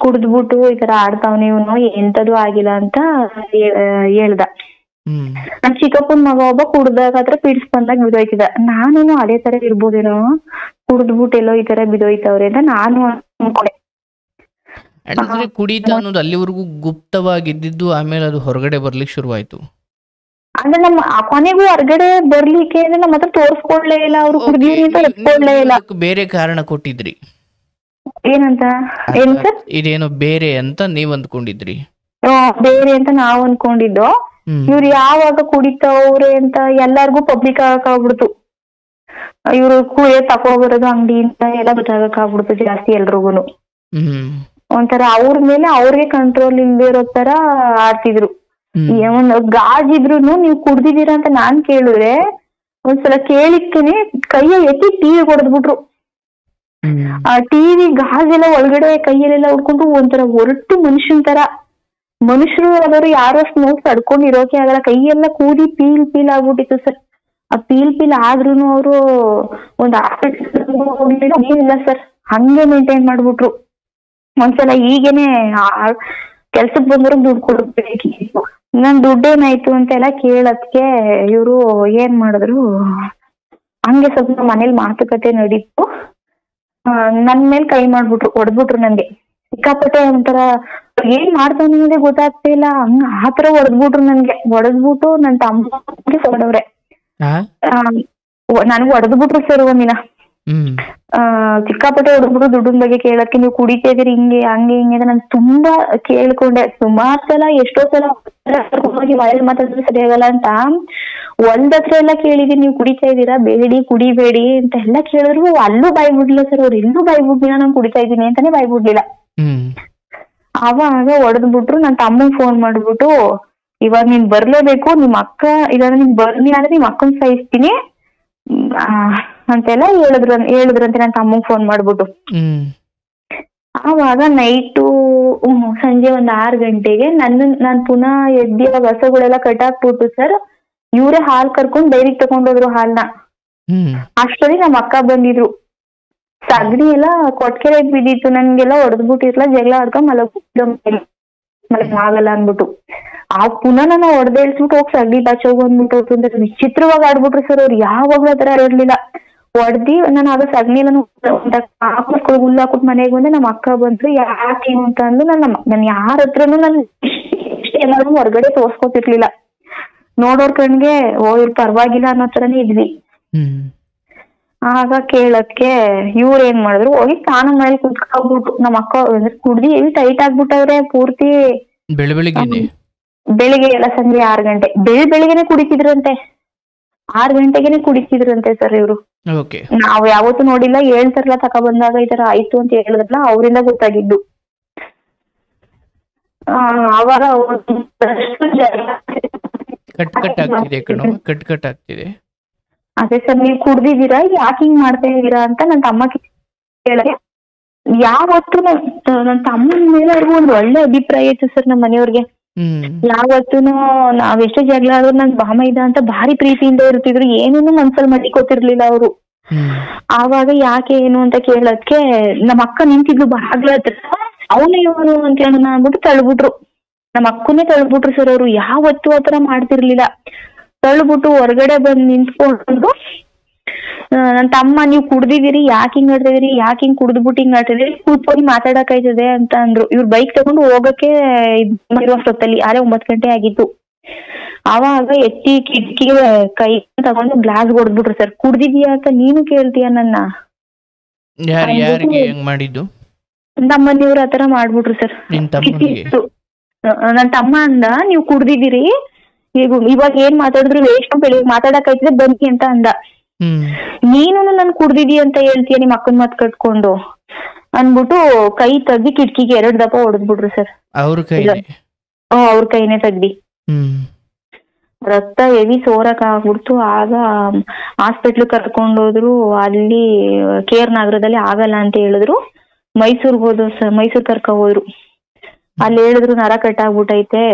ಕುಡ್ದ್ಬಿಟ್ಟು ಈ ತರ ಆಡ್ತಾವ್ನ ಇವನು, ಎಂತದು ಆಗಿಲ್ಲ ಅಂತ ಹೇಳ್ದ. ನನ್ ಚಿಕ್ಕಪ್ಪನ್ ಮಗ ಒಬ್ಬ ಕುಡ್ದಾಗ ಹತ್ರ ಪಿಡ್ಸ್ ಬಂದಾಗ ಬಿದೋಯ್ತಿದ. ನಾನು ಅದೇ ತರ ಇರ್ಬೋದೇನೋ, ಕುಡ್ದ್ಬಿಟ್ಟು ಎಲ್ಲೋ ಈ ತರ ಬಿದೋಯ್ತವ್ರೆ ಅಂತ ನಾನು ಅನ್ಕೊಂಡೆ. ಅಂದ್ರೆ ಕುಡಿತ ಅನ್ನೋದು ಅಲ್ಲಿವರೆಗೂ ಗುಪ್ತವಾಗಿದ್ದು ಆಮೇಲೆ ಅದು ಹೊರಗಡೆ ಬರ್ಲಿಕ್ಕೆ ಶುರುವಾಯ್ತು. ಅಂದ್ರೆ ನಮ್ಮ ಕೊನೆಗೂ ಹೊರಗಡೆ ಬರ್ಲಿಕ್ಕೆ ನಮ್ಮ ಹತ್ರ ತೋರ್ಸ್ಕೊಡ್ಲೇ ಇಲ್ಲ, ಅವ್ರು ಕುಡ್ದೀವಿ ಅಂತ ಒಪ್ಕೊಡ್ಲೇ ಇಲ್ಲ. ಬೇರೆ ಕಾರಣ ಕೊಟ್ಟಿದ್ರಿ ಏನಂತ? ಏನ್ ಸರ್? ಇದೇನೋ ಬೇರೆ ಅಂತ ನೀವ್ ಅಂದ್ಕೊಂಡಿದ್ರಿ? ಬೇರೆ ಅಂತ ನಾವ್ ಅನ್ಕೊಂಡಿದ್ದು. ಇವ್ರು ಯಾವಾಗ ಕುಡಿತವ್ರೆ ಅಂತ ಎಲ್ಲಾರ್ಗು ಪಬ್ಲಿಕ್ ಆಗಕ್ ಆಗ್ಬಿಡ್ತು. ಇವ್ರು ತಕೋಬರೋದು ಅಂಗಡಿ ಅಂತ ಎಲ್ಲ ಗೊತ್ತಾಗಕ್ ಆಗ್ಬಿಡ್ತು ಜಾಸ್ತಿ ಎಲ್ರಿಗೂನು. ಒಂಥರ ಅವ್ರ ಮೇಲೆ ಅವ್ರಿಗೆ ಕಂಟ್ರೋಲ್ ಇಲ್ದೇ ಇರೋ ತರ ಆಡ್ತಿದ್ರು. ಒಂದ್ ಗಾಜಿದ್ರುನು ನೀವ್ ಕುಡ್ದಿದ್ದೀರಾ ಅಂತ ನಾನ್ ಕೇಳಿದ್ರೆ ಒಂದ್ಸಲ ಕೇಳಿಕ್ಕೇನೆ ಕೈಯ ಎತ್ತಿ ಟಿವಿ ಹೊಡೆದ್ಬಿಟ್ರು. ಆ ಟಿವಿ ಗಾಜೆಲ್ಲ ಒಳಗಡೆ ಕೈಯಲ್ಲೆಲ್ಲ ಉಡ್ಕೊಂಡು ಒಂಥರ ಒರಟು ಮನುಷ್ಯನ್ ತರ. ಮನುಷ್ಯರು ಆದವ್ರು ಯಾರೋ ಸ್ಮೋಕ್ ತಡ್ಕೊಂಡು ಇರೋಕೆ ಆಗಲ್ಲ, ಕೈಯೆಲ್ಲ ಕೂದಿ ಪೀಲ್ ಆಗ್ಬಿಟ್ಟಿತ್ತು ಸರ್. ಆ ಪೀಲ್ ಆದ್ರೂನು ಅವರು ಒಂದ್ ಇಲ್ಲ ಸರ್, ಹಂಗೆ ಮೇಂಟೈನ್ ಮಾಡ್ಬಿಟ್ರು. ಒಂದ್ಸಲ ಈಗೇನೆ ಕೆಲ್ಸಕ್ ಬಂದವ್ರಿಗೆ ದುಡ್ಡು ಕೊಡ್ಬೇಕಿತ್ತು. ನನ್ ದುಡ್ಡೇನಾಯ್ತು ಅಂತೆಲ್ಲ ಕೇಳದ್ಕೆ ಇವ್ರು ಏನ್ ಮಾಡಿದ್ರು, ಹಂಗೆ ಸ್ವಲ್ಪ ಮನೇಲಿ ಮಾತುಕತೆ ನಡೀತು, ನನ್ ಮೇಲೆ ಕೈ ಮಾಡ್ಬಿಟ್ರು, ಹೊಡೆದ್ಬಿಟ್ರು ನನ್ಗೆ ಸಿಕ್ಕಾಪಟ್ಟೆ. ಒಂಥರ ಏನ್ ಮಾಡ್ತಾನೆ ಅನ್ನೋದೇ ಗೊತ್ತಾಗ್ತಾ ಇಲ್ಲ, ಹಂಗ ಆತರ ಹೊಡೆದ್ಬಿಟ್ರು ನನ್ಗೆ. ಹೊಡೆದ್ಬಿಟ್ಟು ನನ್ ತಮ್ಮ ಹೊಡೆದವ್ರೆ, ನನ್ಗೆ ಹೊಡೆದ್ಬಿಟ್ರು ಸರ್ ಒಂದಿನ. ಸಿಕ್ಕಾಪಟ್ಟೆ ಹೊಡೆದ್ಬಿಟ್ಟು ದುಡ್ಡಿನ ಬಗ್ಗೆ ಕೇಳಕ್ಕೆ, ನೀವು ಕುಡಿತಾ ಇದೀರಿ ಹಿಂಗೆ ಹಂಗೆ ಹಿಂಗೆ ಅಂತ ನಾನು ತುಂಬಾ ಕೇಳ್ಕೊಂಡೆ. ಸುಮಾರು ಸಲ, ಎಷ್ಟೋ ಸಲ ಮನೇಲಿ ಮಾತಾಡಿದ್ರೆ ಸರಿಯಾಗಲ್ಲ ಅಂತ ಒಂದತ್ರ ಎಲ್ಲ ಕೇಳಿದೀನಿ, ನೀವು ಕುಡಿತಾ ಇದೀರಾ, ಬೇಡಿ ಕುಡಿಬೇಡಿ ಅಂತ ಎಲ್ಲ ಕೇಳಿದ್ರು ಅಲ್ಲೂ ಬಾಯ್ ಬಿಡ್ಲಿಲ್ಲ ಸರ್. ಅವ್ರು ಎಲ್ಲೂ ಬಾಯ್ ಬಿಡ್ಲಿಲ್ಲ, ನಾನು ಕುಡಿತಾ ಇದೀನಿ ಅಂತಾನೆ ಬಾಯ್ ಬಿಡ್ಲಿಲ್ಲ. ಅವಾಗ ಹೊಡೆದ್ಬಿಟ್ರು. ನನ್ ತಮ್ಮಂಗ್ ಫೋನ್ ಮಾಡ್ಬಿಟ್ಟು, ಇವಾಗ ನೀನ್ ಬರ್ಲೇಬೇಕು, ನಿಮ್ ಅಕ್ಕ ಇಲ್ಲಾಂದ್ರೆ ನೀನ್ ಬರ್ಲಿಲ್ಲ ಅಂದ್ರೆ ನಿಮ್ ಅಕ್ಕನ್ ಸಾಯಿಸ್ತೀನಿ ಅಂತೆಲ್ಲ ಹೇಳಿದ್ರಂತೆ ನನ್ ತಮ್ಮಂಗ್ ಫೋನ್ ಮಾಡ್ಬಿಟ್ಟು. ಆವಾಗ ನೈಟು ಸಂಜೆ ಒಂದ್ 6 ಗಂಟೆಗೆ ನಾನ್ ಪುನಃ ಎದ್ದಿ ಹಸುಗಳೆಲ್ಲ ಕಟ್ಟಾಕ್ಬಿಟ್ಟು ಸರ್, ಇವ್ರೇ ಹಾಲ್ ಕರ್ಕೊಂಡ್ ಡೈರಿಗೆ ತಗೊಂಡೋದ್ರು ಹಾಲ್ನ. ಅಷ್ಟೊತ್ತಿಗೆ ನಮ್ಮ ಅಕ್ಕ ಬಂದಿದ್ರು. ಸಗಣಿ ಎಲ್ಲ ಕೊಟ್ಕೆರೆಗ್ ಬಿದ್ದಿತ್ತು, ನನ್ಗೆಲ್ಲ ಹೊಡೆದ್ಬಿಟ್ಟಿರ್ಲ, ಜಗಳ ಆಡ್ಕೊಂಡ್ ಮಲಗ್ ಆಗಲ್ಲ ಅನ್ಬಿಟ್ಟು ಪುನಃ ನಾನು ಹೊಡೆದೇಳ್ಸ್ಬಿಟ್ಟು ಹೋಗಿ ಸಗಣಿ ಬಾಚೋಗು ಅಂದ್ಬಿಟ್ಟು ಅಂದ್ರೆ ವಿಚಿತ್ರವಾಗಿ ಆಡ್ಬಿಟ್ರು ಸರ್ ಅವ್ರು. ಯಾವಾಗ್ಲೂ ಆತರ ಇರ್ಲಿಲ್ಲ. ಹೊಡ್ದಿ ನಾನು ಆಗ ಸಗಣಿ ಎಲ್ಲ ಹಾಕ್ಬಿಟ್ಟು ಹುಲ್ಲು ಹಾಕ್ಬಿಟ್ಟು ಮನೆಗೆ ಬಂದೆ. ನಮ್ಮ ಅಕ್ಕ ಬಂದ್ರು, ಯಾಕೆ ಅಂತ ಅಂದು ನನ್ ಯಾರ ಹತ್ರನು ನನ್ ಎಲ್ಲಾರು ಹೊರಗಡೆ ತೋರ್ಸ್ಕೊತಿರ್ಲಿಲ್ಲ. ನೋಡೋರ್ ಕಣ್ಗೆ ಇವ್ರು ಪರವಾಗಿಲ್ಲ ಅನ್ನೋ ತರನೇ ಇದ್ವಿ. ಆಗ ಕೇಳಕ್ಕೆ ಇವ್ರ ಏನ್ ಮಾಡಿದ್ರು, ಹೋಗಿ ಸ್ನಾನ ಮಾಡಿ ಕುತ್ಕೊಬಿಟ್ಟು ನಮ್ಮ ಅಕ್ಕ ಕುಡ್ದಿ ಟೈಟ್ ಆಗ್ಬಿಟ್ಟವ್ರೆ ಪೂರ್ತಿ. ಬೆಳಿಗ್ಗೆ ಎಲ್ಲ ಸಂಜೆ 6 ಗಂಟೆ ಬೆಳಿಗ್ಗೆನೆ ಕುಡಿತಿದ್ರಂತೆ. 6 ಗಂಟೆಗೆನೆ ಕುಡಿತಿದ್ರಂತೆ ಸರ್ ಇವ್ರು. ನಾವ್ ಯಾವತ್ತೂ ನೋಡಿಲ್ಲ. ಹೇಳ್ತಾರಲ್ಲ ತಕ ಬಂದಾಗ ಈ ತರ ಆಯ್ತು ಅಂತ ಹೇಳಿದ್ರಲ್ಲ, ಅವರಿಂದ ಗೊತ್ತಾಗಿದ್ದು. ಅವಾಗ ಅದೇ ಸರ್, ನೀವ್ ಕುಡ್ದಿದ್ದೀರಾ, ಯಾಕೆ ಹಿಂಗ್ ಮಾಡ್ತಾ ಇದೀರಾ ಅಂತ ನನ್ ತಮ್ಮ ಕೇಳಿದ್ರೆ, ಯಾವತ್ತು ನನ್ ತಮ್ಮನ ಮೇಲೆ ಅವ್ರಿಗೂ ಒಂದ್ ಒಳ್ಳೆ ಅಭಿಪ್ರಾಯ ಇತ್ತು ಸರ್ ನಮ್ಮ ಮನೆಯವ್ರಿಗೆ. ಯಾವತ್ತೂ ನಾವ್ ಎಷ್ಟೇ ಜಗಳ ಆದ್ರೂ ನನ್ ಬಾಮ ಇದ ಅಂತ ಭಾರಿ ಪ್ರೀತಿಯಿಂದ ಇರ್ತಿದ್ರು. ಏನೂನು ಮನ್ಸಲ್ಲಿ ಮಡಿಕೊತಿರ್ಲಿಲ್ಲ ಅವ್ರು. ಆವಾಗ ಯಾಕೆ ಏನು ಅಂತ ಕೇಳಕ್ಕೆ ನಮ್ಮ ಅಕ್ಕ ನಿಂತಿದ್ಲು ಬಾಗ್ಲ ಹತ್ರ. ಅವನೇ ಇವನು ಅಂತ ಹೇಳೋಣ ಅಂದ್ಬಿಟ್ಟು ತಳ್ಬಿಟ್ರು. ನಮ್ಮ ಅಕ್ಕನೇ ತಳ್ಬಿಟ್ರು ಸರ್ ಅವ್ರು. ಯಾವತ್ತೂ ಆತರ ಮಾಡ್ತಿರ್ಲಿಲ್ಲ. ತಳ್ಬಿಟ್ಟು ಹೊರಗಡೆ ಬಂದ್ ನಿಂತ್ಕೊಂಡು, ನನ್ ತಮ್ಮ ನೀವ್ ಕುಡ್ದಿದ್ದೀರಿ, ಯಾಕೆ ಹಿಂಗ್ ಆಡ್ತಿದೀರಿ, ಯಾಕೆ ಹಿಂಗ್ ಕುಡ್ದ್ಬಿಟ್ಟು ಹಿಂಗ್ ಆಡ್ತಿದೀರಿ, ಕೂತ್ಕೊಂಡು ಮಾತಾಡಕ್ ಆಯ್ತದೆ ಅಂತ ಅಂದ್ರು. ಇವ್ರ ಬೈಕ್ ತಗೊಂಡು ಹೋಗಕ್ಕೆ ಇರುವಷ್ಟೊತ್ತಲ್ಲಿ 9 ಗಂಟೆ ಆಗಿತ್ತು. ಅವಾಗ ಎತ್ತಿ ಕಿಟಕಿಗೆ ಕೈ ತಗೊಂಡು ಗ್ಲಾಸ್ ಹೊಡೆದ್ಬಿಟ್ರು ಸರ್. ಕುಡ್ದಿದ್ಯಾ ಅಂತ ನೀನು ಕೇಳ್ತೀಯ ನನ್ನ? ನಮ್ಮನೆಯವ್ರು ಆತರ ಮಾಡ್ಬಿಟ್ರು ಸರ್. ನನ್ ತಮ್ಮ ಅಂದ, ನೀವ್ ಕುಡ್ದಿದ್ದೀರಿ, ಇವಾಗ ಏನ್ ಮಾತಾಡಿದ್ರು ವೇಸ್ಟ್, ಬೆಳಿಗ್ಗೆ ಮಾತಾಡಕ್ ಆಯ್ತದೆ ಬನ್ನಿ ಅಂತ ಅಂದ. ನೀನು ನನ್ ಕುಡ್ದಿದಿ ಅಂತ ಹೇಳ್ತೀಯ ನಿಮ್ ಅಕ್ಕನ್ ಮಾತ್ ಕಟ್ಕೊಂಡು ಅನ್ಬಿಟ್ಟು ಕೈ ತೆಗ್ದಿ ಕಿಟಕಿಗೆ 2 ದಪ ಹೊಡೆದ್ಬಿಟ್ರು ಸರ್. ಅವ್ರ ಕೈನೇ ತೆಗ್ದಿ. ರಕ್ತ ಹೆವಿ ಸೋರಕ್ ಆಗ್ಬಿಡ್ತು. ಆಗ ಹಾಸ್ಪಿಟ್ಲ್ ಕರ್ಕೊಂಡೋದ್ರು. ಅಲ್ಲಿ KR ನಗರದಲ್ಲಿ ಆಗಲ್ಲ ಅಂತ ಹೇಳಿದ್ರು. ಮೈಸೂರ್ಗ್ ಹೋದ್ರು ಸರ್. ಮೈಸೂರ್ ಕರ್ಕ ಹೋದ್ರು. ಅಲ್ಲಿ ಹೇಳಿದ್ರು ನರ ಕಟ್ಟಾಗ್ಬಿಟ್ಟೈತೆ,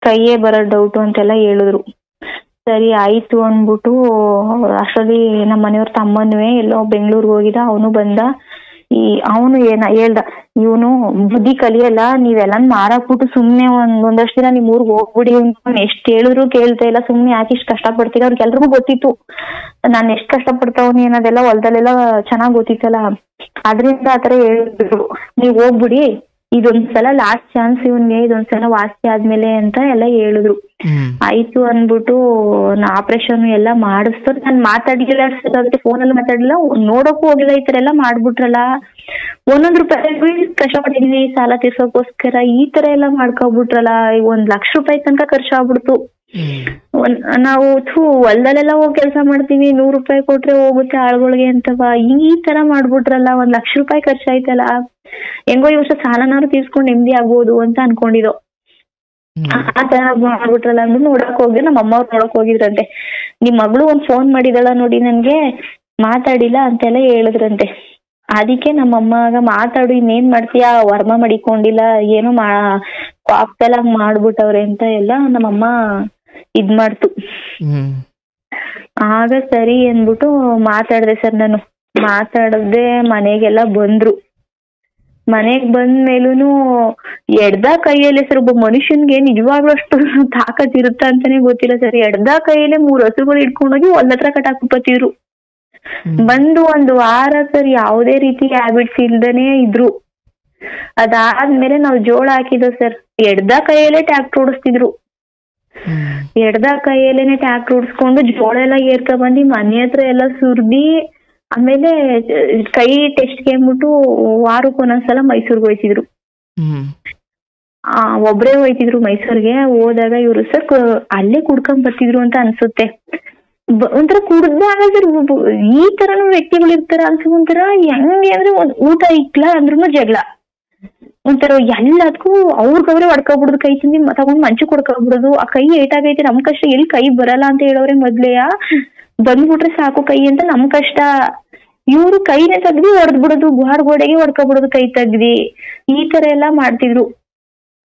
ಕೈಯೇ ಬರೋ ಡೌಟು ಅಂತೆಲ್ಲ ಹೇಳಿದ್ರು. ಸರಿ ಆಯ್ತು ಅನ್ಬಿಟ್ಟು ಅಷ್ಟರಲ್ಲಿ ನಮ್ಮ ಮನೆಯವ್ರ ತಮ್ಮನ್ವೇ ಎಲ್ಲೋ ಬೆಂಗ್ಳೂರ್ಗ್ ಹೋಗಿದ. ಅವನು ಬಂದ. ಅವನು ಹೇಳ್ದ, ಇವನು ಬುದ್ಧಿ ಕಲಿಯಲ್ಲ, ನೀವೆಲ್ಲ ಮಾರಾಕ್ಬಿಟ್ಟು ಸುಮ್ನೆ ಒಂದಷ್ಟು ದಿನ ನಿಮ್ ಊರ್ಗ್ ಹೋಗ್ಬಿಡಿ. ಎಷ್ಟ್ ಹೇಳಿದ್ರು ಕೇಳ್ತಾ ಇಲ್ಲ, ಸುಮ್ನೆ ಯಾಕೆ ಇಷ್ಟ ಕಷ್ಟ ಪಡ್ತೀರ? ಅವ್ರಿಗೆಲ್ರಿಗೂ ಗೊತ್ತಿತ್ತು ನಾನ್ ಎಷ್ಟ್ ಕಷ್ಟ ಪಡ್ತಾವನಿ ಅನ್ನೋದೆಲ್ಲ. ಹೊಲದಲ್ಲೆಲ್ಲ ಚೆನ್ನಾಗ್ ಗೊತ್ತಿತ್ತಲ್ಲ, ಅದ್ರಿಂದ ಆತರ ಹೇಳಿದ್ರು. ನೀವ್ ಹೋಗ್ಬಿಡಿ, ಇದೊಂದ್ಸಲ ಲಾಸ್ಟ್ ಚಾನ್ಸ್ ಇವನ್ಗೆ, ಇದೊಂದ್ಸಲ ವಾಸಿ ಆದ್ಮೇಲೆ ಅಂತ ಎಲ್ಲ ಹೇಳಿದ್ರು. ಆಯ್ತು ಅನ್ಬಿಟ್ಟು ಆಪರೇಷನ್ ಎಲ್ಲ ಮಾಡಿಸ್ತಾರೆ. ನಾನ್ ಮಾತಾಡ್ಲಿಲ್ಲ, ಫೋನಲ್ಲಿ ಮಾತಾಡ್ಲಿಲ್ಲ, ನೋಡಕ್ಕೂ ಹೋಗಿಲ್ಲ. ಈ ತರ ಎಲ್ಲ ಮಾಡ್ಬಿಟ್ರಲ್ಲ, 1 ರೂಪಾಯಿ ಕಷ್ಟಪಟ್ಟಿದೀನಿ ಸಾಲ ತೀರ್ಸೋಕೋಸ್ಕರ, ಈ ತರ ಎಲ್ಲ ಮಾಡ್ಕೊಬಿಟ್ರಲ್ಲ. 1 ಲಕ್ಷ ರೂಪಾಯಿ ತನಕ ಖರ್ಚಾಗ್ಬಿಡ್ತು. ನಾವು ಹೊಲದಲ್ಲೆಲ್ಲ ಹೋಗಿ ಕೆಲಸ ಮಾಡ್ತೀವಿ, 100 ರೂಪಾಯಿ ಕೊಟ್ರೆ ಹೋಗುತ್ತೆ ಆಳ್ಗಳಿಗೆ ಅಂತವಾ, ಈ ತರ ಮಾಡ್ಬಿಟ್ರಲ್ಲ, 1 ಲಕ್ಷ ರೂಪಾಯಿ ಖರ್ಚಾಯ್ತಲ್ಲ. ಹೆಂಗೋ ಈ ವರ್ಷ ಸಾಲನಾರು ತೀರ್ಸ್ಕೊಂಡ್ ನೆಮ್ಮದಿ ಆಗ್ಬೋದು ಅಂತ ಅನ್ಕೊಂಡಿದ್ದೋ. ಆ ತರ ಮಾಡ್ಬಿಟ್ರಲ್ಲ ಅಂದ್ಬಿಟ್ಟು ನೋಡಕ್ ಹೋಗಿ ನಮ್ಮ ಅಮ್ಮ ಅವ್ರು ನೋಡಕ್ ಹೋಗಿದ್ರಂತೆ. ನಿಮ್ ಮಗಳು ಒಂದ್ ಫೋನ್ ಮಾಡಿದಳ ನೋಡಿ, ನನ್ಗೆ ಮಾತಾಡಿಲ್ಲ ಅಂತೆಲ್ಲ ಹೇಳಿದ್ರಂತೆ. ಅದಕ್ಕೆ ನಮ್ಮ ಅಮ್ಮಗ ಮಾತಾಡು, ಇನ್ನೇನ್ ಮಾಡ್ತೀಯಾ, ವರ್ಮ ಮಡಿಕೊಂಡಿಲ್ಲ, ಏನೋ ಕಾಪ್ತಲ್ಲ ಮಾಡ್ಬಿಟ್ಟವ್ರೆ ಅಂತ ಎಲ್ಲ ನಮ್ಮಮ್ಮ ಇದ್ ಮಾಡ್ತು. ಆಗ ಸರಿ ಅಂದ್ಬಿಟ್ಟು ಮಾತಾಡ್ದೆ ಸರ್. ನಾನು ಮಾತಾಡದೆ ಮನೆಗೆಲ್ಲ ಬಂದ್ರು. ಮನೆಗ್ ಬಂದ ಮೇಲೂನು ಎಡ್ದ ಕೈಯಲ್ಲೇ ಸರ್, ಒಬ್ಬ ಮನುಷ್ಯನ್ಗೆ ನಿಜವಾಗ್ಲೂ ಅಷ್ಟು ತಾಕತ್ ಇರುತ್ತ ಅಂತಾನೆ ಗೊತ್ತಿಲ್ಲ ಸರ್. ಎಡ್ದ ಕೈಯಲ್ಲೇ 3 ಹಸುಗಳು ಇಟ್ಕೊಂಡೋಗಿ ಹೊಲತ್ರ ಕಟ್ಟಾಕ್ಬಿಟ್ಟಿದ್ರು. ಬಂದು 1 ವಾರ ಸರ್ ಯಾವುದೇ ರೀತಿ ಹ್ಯಾಬಿಟ್ಸ್ ಇಲ್ದೇನೆ ಇದ್ರು. ಅದಾದ್ಮೇಲೆ ನಾವ್ ಜೋಳ ಹಾಕಿದ್ವು ಸರ್. ಎಡ್ದ ಕೈಯಲ್ಲೇ ಟ್ಯಾಕ್ಟರ್ ಓಡಿಸ್ತಿದ್ರು. ಎಡ್ದ ಕೈಯಲ್ಲೇನೆ ಟ್ಯಾಕ್ಟರ್ ಓಡಿಸ್ಕೊಂಡು ಜೋಳ ಎಲ್ಲ ಏರ್ಕ ಬಂದಿ ಮನೆ ಹತ್ರ ಎಲ್ಲ ಸುರ್ದಿ, ಆಮೇಲೆ ಕೈ ಟೆಸ್ಟ್ಗೆ ಅಂದ್ಬಿಟ್ಟು ವಾರಕ್ಕೊಂದೊಂದ್ಸಲ ಮೈಸೂರ್ಗೆ ಹೋಯ್ತಿದ್ರು. ಒಬ್ರೇ ಹೋಯ್ತಿದ್ರು ಮೈಸೂರ್ಗೆ. ಹೋದಾಗ ಇವ್ರು ಸರ್ ಅಲ್ಲೇ ಕುಡ್ಕೊಂಡ್ ಬರ್ತಿದ್ರು ಅಂತ ಅನ್ಸುತ್ತೆ. ಒಂಥರ ಕುಡ್ದಾಗ ಸರ್ ಈ ತರನು ವ್ಯಕ್ತಿಗಳು ಇರ್ತಾರ ಅನ್ಸ. ಒಂಥರ ಹೆಂಗೆ ಅಂದ್ರೆ ಊಟ ಇಕ್ಲ ಅಂದ್ರೂ ಜಗಳ. ಒಂಥರ ಎಲ್ಲದಕ್ಕೂ ಅವ್ರಿಗವ್ರೆ ಹೊಡ್ಕೊಬಿಡುದು, ಕೈ ತಿಂದಿ ತಗೊಂಡ್ ಮಂಚು ಕೊಡ್ಕೊಬಿಡುದು. ಆ ಕೈ ಏಟಾಗೈತೆ, ನಮ್ ಕಷ್ಟ, ಎಲ್ಲಿ ಕೈ ಬರಲ್ಲ ಅಂತ ಹೇಳವ್ರೆ ಮೊದ್ಲೆಯ. ಬಂದ್ಬಿಟ್ರೆ ಸಾಕು ಕೈ ಅಂತ ನಮ್ ಕಷ್ಟ. ಇವ್ರು ಕೈನೇ ತೆಗ್ದಿ ಹೊಡೆದ್ ಬಿಡೋದು, ಗೋಡೆಗೆ ಹೊಡ್ಕೊಬಿಡೋದು ಕೈ ತೆಗ್ದಿ. ಈ ತರ ಎಲ್ಲಾ ಮಾಡ್ತಿದ್ರು.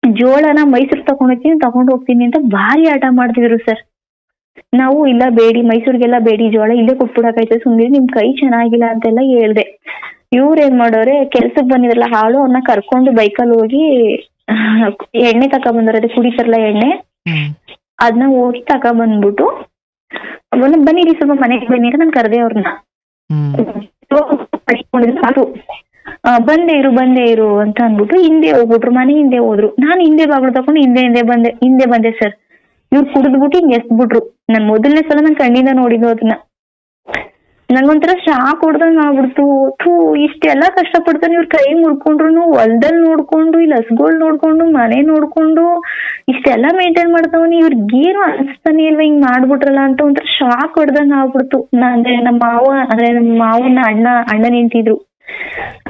ಜೋಳನ ಮೈಸೂರ್ ತಗೊಂಡ್ ಹೋಗ್ತೀನಿ ಅಂತ ಭಾರಿ ಆಟ ಮಾಡ್ತಿದ್ರು ಸರ್. ನಾವು ಇಲ್ಲ ಬೇಡಿ, ಮೈಸೂರಿಗೆಲ್ಲ ಬೇಡಿ ಜೋಳ, ಇಲ್ಲೇ ಕೊಟ್ಬಿಡಕಾಯ್ತದೆ, ಸುಮ್ನೆ ನಿಮ್ ಕೈ ಚೆನ್ನಾಗಿಲ್ಲ ಅಂತೆಲ್ಲ ಹೇಳ್ದೆ. ಇವ್ರ ಏನ್ ಮಾಡೋರೆ, ಕೆಲ್ಸಕ್ ಬಂದಿದ್ರಲ್ಲ ಹಾಳು, ಅವ್ರನ್ನ ಕರ್ಕೊಂಡು ಬೈಕಲ್ಲಿ ಹೋಗಿ ಎಣ್ಣೆ ತಕೊಂಡ್ಬಂದಾರೆ, ಅದೇ ಕುಡಿತಾರಲ್ಲ ಎಣ್ಣೆ, ಅದನ್ನ ಹೋಗಿ ತಕೊಂಡ್ಬಂದ್ಬಿಟ್ಟು ಬನ್ನಿರಿ ಸ್ವಲ್ಪ ಮನೆಗೆ ಬನ್ನಿ ಅಂತ ನಾನು ಕರ್ದೆ ಅವ್ರನ್ನ. ಅದು ಬಂದೇ ಇರು ಅಂತ ಅನ್ಬಿಟ್ಟು ಹಿಂದೆ ಹೋಗ್ಬಿಟ್ರು, ಮನೆ ಹಿಂದೆ ಹೋದ್ರು. ನಾನು ಹಿಂದೆ ಬಾಗ್ಲು ತಕೊಂಡು ಹಿಂದೆ ಬಂದೆ ಸರ್. ಇವ್ರು ಕುಡಿದ್ಬಿಟ್ಟು ಹಿಂಗ್ ಎಸ್ಬಿಟ್ರು. ನಾನ್ ಮೊದಲನೇ ಸಲ ನನ್ ಕಣ್ಣಿಂದ ನೋಡಿದ್ದು ಅದನ್ನ. ನಂಗೊಂಥರ ಶಾಕ್ ಹೊಡ್ದಂಗ್ ಆಗ್ಬಿಡ್ತು. ಇಷ್ಟೆಲ್ಲಾ ಕಷ್ಟಪಡ್ತಾನೆ, ಇವ್ರ ಕೈ ಮುಡ್ಕೊಂಡ್ರು, ಹೊಲ್ದಲ್ಲಿ ನೋಡ್ಕೊಂಡು, ಇಲ್ಲಿ ಹಸ್ಗಳ್ ನೋಡ್ಕೊಂಡು, ಮನೆ ನೋಡ್ಕೊಂಡು ಇಷ್ಟೆಲ್ಲಾ ಮೇಂಟೈನ್ ಮಾಡ್ತಾವನಿ, ಇವ್ರಿಗೇನು ಅನ್ಸ್ತಾನೆ ಇಲ್ವಾ ಹಿಂಗ್ ಮಾಡ್ಬಿಟ್ರಲ್ಲ ಅಂತ ಒಂಥರ ಶಾಕ್ ಹೊಡ್ದಂಗ್ ಆಗ್ಬಿಡ್ತು. ನಮ್ಮ ಮಾವನ ಅಣ್ಣ ನಿಂತಿದ್ರು.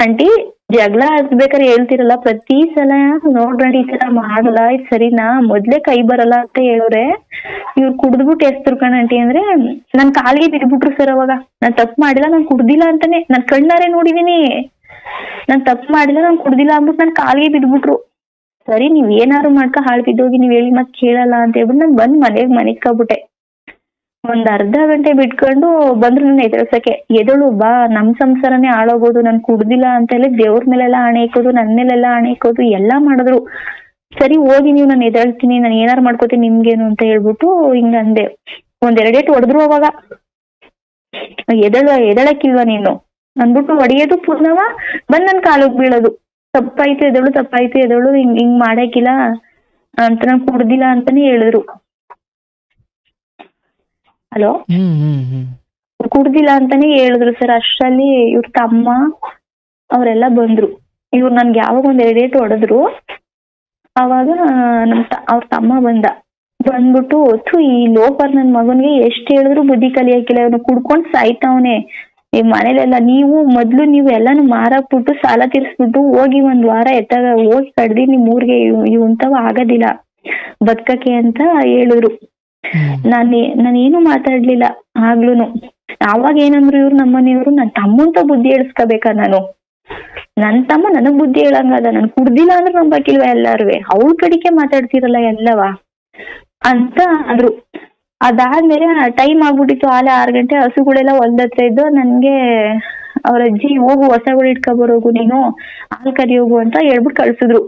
ಆಂಟಿ ಜಗಳ ಆಡ್ಬೇಕಾದ್ರೆ ಹೇಳ್ತಿರಲ್ಲ, ಪ್ರತಿ ಸಲ ನೋಡ್ರಿ ಈ ತರ ಮಾಡಲ್ಲ, ಇದು ಸರಿನಾ, ಮೊದ್ಲೇ ಕೈ ಬರಲ್ಲ ಅಂತ ಹೇಳೋರೆ, ಇವ್ರು ಕುಡ್ದ್ಬಿಟ್ಟು ಎಸ್ತರು ಕಣಂಟಿ ಅಂದ್ರೆ ನನ್ ಕಾಲಿಗೆ ಬಿದ್ಬಿಟ್ರು ಸರ್. ಅವಾಗ ನಾನ್ ತಪ್ಪು ಮಾಡಿಲ್ಲ, ನಾನ್ ಕುಡ್ದಿಲ್ಲ ಅಂತಾನೆ, ನಾನ್ ಕಣ್ಣಾರೆ ನೋಡಿದೀನಿ, ನಾನ್ ತಪ್ಪು ಮಾಡಿಲ್ಲ, ನಾನ್ ಕುಡ್ದಿಲ್ಲ ಅಂದ್ಬಿಟ್ಟು ನನ್ ಕಾಲಿಗೆ ಬಿದ್ಬಿಟ್ರು. ಸರಿ ನೀವ್ ಏನಾರು ಮಾಡ್ಕ ಹಾಳ್ ಬಿದ್ದೋಗಿ, ನೀವ್ ಹೇಳಿ ಮತ್ ಕೇಳಲ್ಲ ಅಂತ ಹೇಳ್ಬಿಟ್ಟು ನಾನ್ ಬಂದ್ ಮನೆಗ್ಬಿಟ್ಟೆ. ಒಂದ್ ಅರ್ಧ ಗಂಟೆ ಬಿಟ್ಕೊಂಡು ಬಂದ್ರು ನನ್ನ ಎದುರ್ಸಕ್ಕೆ. ಎದಳು ಬಾ, ನಮ್ ಸಂಸಾರನೇ ಹಾಳೋಗೋದು, ನಾನ್ ಕುಡ್ದಿಲ್ಲ ಅಂತ ಹೇಳಿ ದೇವ್ರ ಮೇಲೆಲ್ಲಾ ಆಣೆ ಇಕ್ಕೋದು, ನನ್ ಮೇಲೆಲ್ಲಾ ಆಣೆ ಇಕ್ಕೋದು ಎಲ್ಲಾ ಮಾಡಿದ್ರು. ಸರಿ ಹೋಗಿ ನೀವು ನಾನು ಎದಳ್ತೀನಿ, ನಾನು ಏನಾರು ಮಾಡ್ಕೋತೀನಿ ನಿಮ್ಗೇನು ಅಂತ ಹೇಳ್ಬಿಟ್ಟು ಹಿಂಗ ಅಂದೆ. ಒಂದೆರಡೇಟ್ ಹೊಡೆದ್ರು. ಅವಾಗ ಎದಳಕ್ಕಿಲ್ವಾ ನೀನು ಅಂದ್ಬಿಟ್ಟು ಹೊಡೆಯೋದು, ಪೂರ್ಣವ ಬಂದ್ ನನ್ ಕಾಲಕ್ ಬೀಳೋದು. ತಪ್ಪಾಯ್ತು ಎದಳು ಹಿಂಗ್ ಮಾಡಕ್ಕಿಲ್ಲ ಅಂತ, ನಾನ್ ಕುಡ್ದಿಲ್ಲ ಅಂತಾನೆ ಹೇಳಿದ್ರು. ಹಲೋ, ಕುಡ್ದಿಲ್ಲ ಅಂತಾನೆ ಹೇಳಿದ್ರು ಸರ್. ಅಷ್ಟರಲ್ಲಿ ಇವ್ರ ತಮ್ಮ ಅವರೆಲ್ಲ ಬಂದ್ರು. ಇವ್ರು ನನ್ಗೆ ಯಾವಾಗ ಒಂದ್ ಎರಡೇಟು ಹೊಡೆದ್ರು. ಅವಾಗ ಅವ್ರ ತಮ್ಮ ಬಂದ್ಬಿಟ್ಟು, ಈ ಲೋಫರ್ ನನ್ ಮಗನ್ಗೆ ಎಷ್ಟ್ ಹೇಳಿದ್ರು ಬುದ್ಧಿ ಕಲಿಯಕ್ಕಿಲ್ಲ, ಇವನು ಕುಡ್ಕೊಂಡ್ ಸಾಯ್ತಾವನೆ, ಈ ಮನೇಲೆಲ್ಲ ನೀವು ಎಲ್ಲಾನು ಮಾರಾಕ್ಬಿಟ್ಟು ಸಾಲ ತೀರ್ಸ್ಬಿಟ್ಟು ಹೋಗಿ ಒಂದ್ ವಾರ ಎತ್ತಾಗ ಹೋಗಿ ಕಡ್ದಿ ನಿಮ್ ಊರ್ಗೆ, ಇವಂತವ ಆಗೋದಿಲ್ಲ ಬದ್ಕಕ್ಕೆ ಅಂತ ಹೇಳಿದ್ರು. ನಾನೇನು ಮಾತಾಡ್ಲಿಲ್ಲ ಆಗ್ಲೂನು. ಅವಾಗ ಏನಂದ್ರು ಇವ್ರು ನಮ್ಮನೆಯವ್ರು, ನನ್ ತಮ್ಮಂತ ಬುದ್ಧಿ ಹೇಳಿಸ್ಕೋಬೇಕಾ ನಾನು, ನನ್ ತಮ್ಮ ನನಗ್ ಬುದ್ಧಿ ಹೇಳಂಗದ, ನನ್ ಕುಡ್ದಿಲ್ಲ ಅಂದ್ರೆ ನಂಬಕಿಲ್ವ ಎಲ್ಲಾರುವೆ, ಅವಳ ಕಡಿಕೆ ಮಾತಾಡ್ತಿರಲ್ಲ ಎಲ್ಲವ ಅಂತ ಅಂದ್ರು. ಅದಾದ್ಮೇಲೆ ಟೈಮ್ ಆಗ್ಬಿಟ್ಟಿತ್ತು, ಆಲೆ 6 ಗಂಟೆ, ಹಸುಗಳೆಲ್ಲ ಹೊಲ್ದತ್ರ ಇದ್ದು. ನನ್ಗೆ ಅವ್ರ ಅಜ್ಜಿ ಹೋಗು ಹೊಸಗಳು ಇಟ್ಕೊಬರೋಗು, ನೀನು ಹಾಲ್ ಕರಿ ಹೋಗು ಅಂತ ಹೇಳ್ಬಿಟ್ಟು ಕಳ್ಸಿದ್ರು.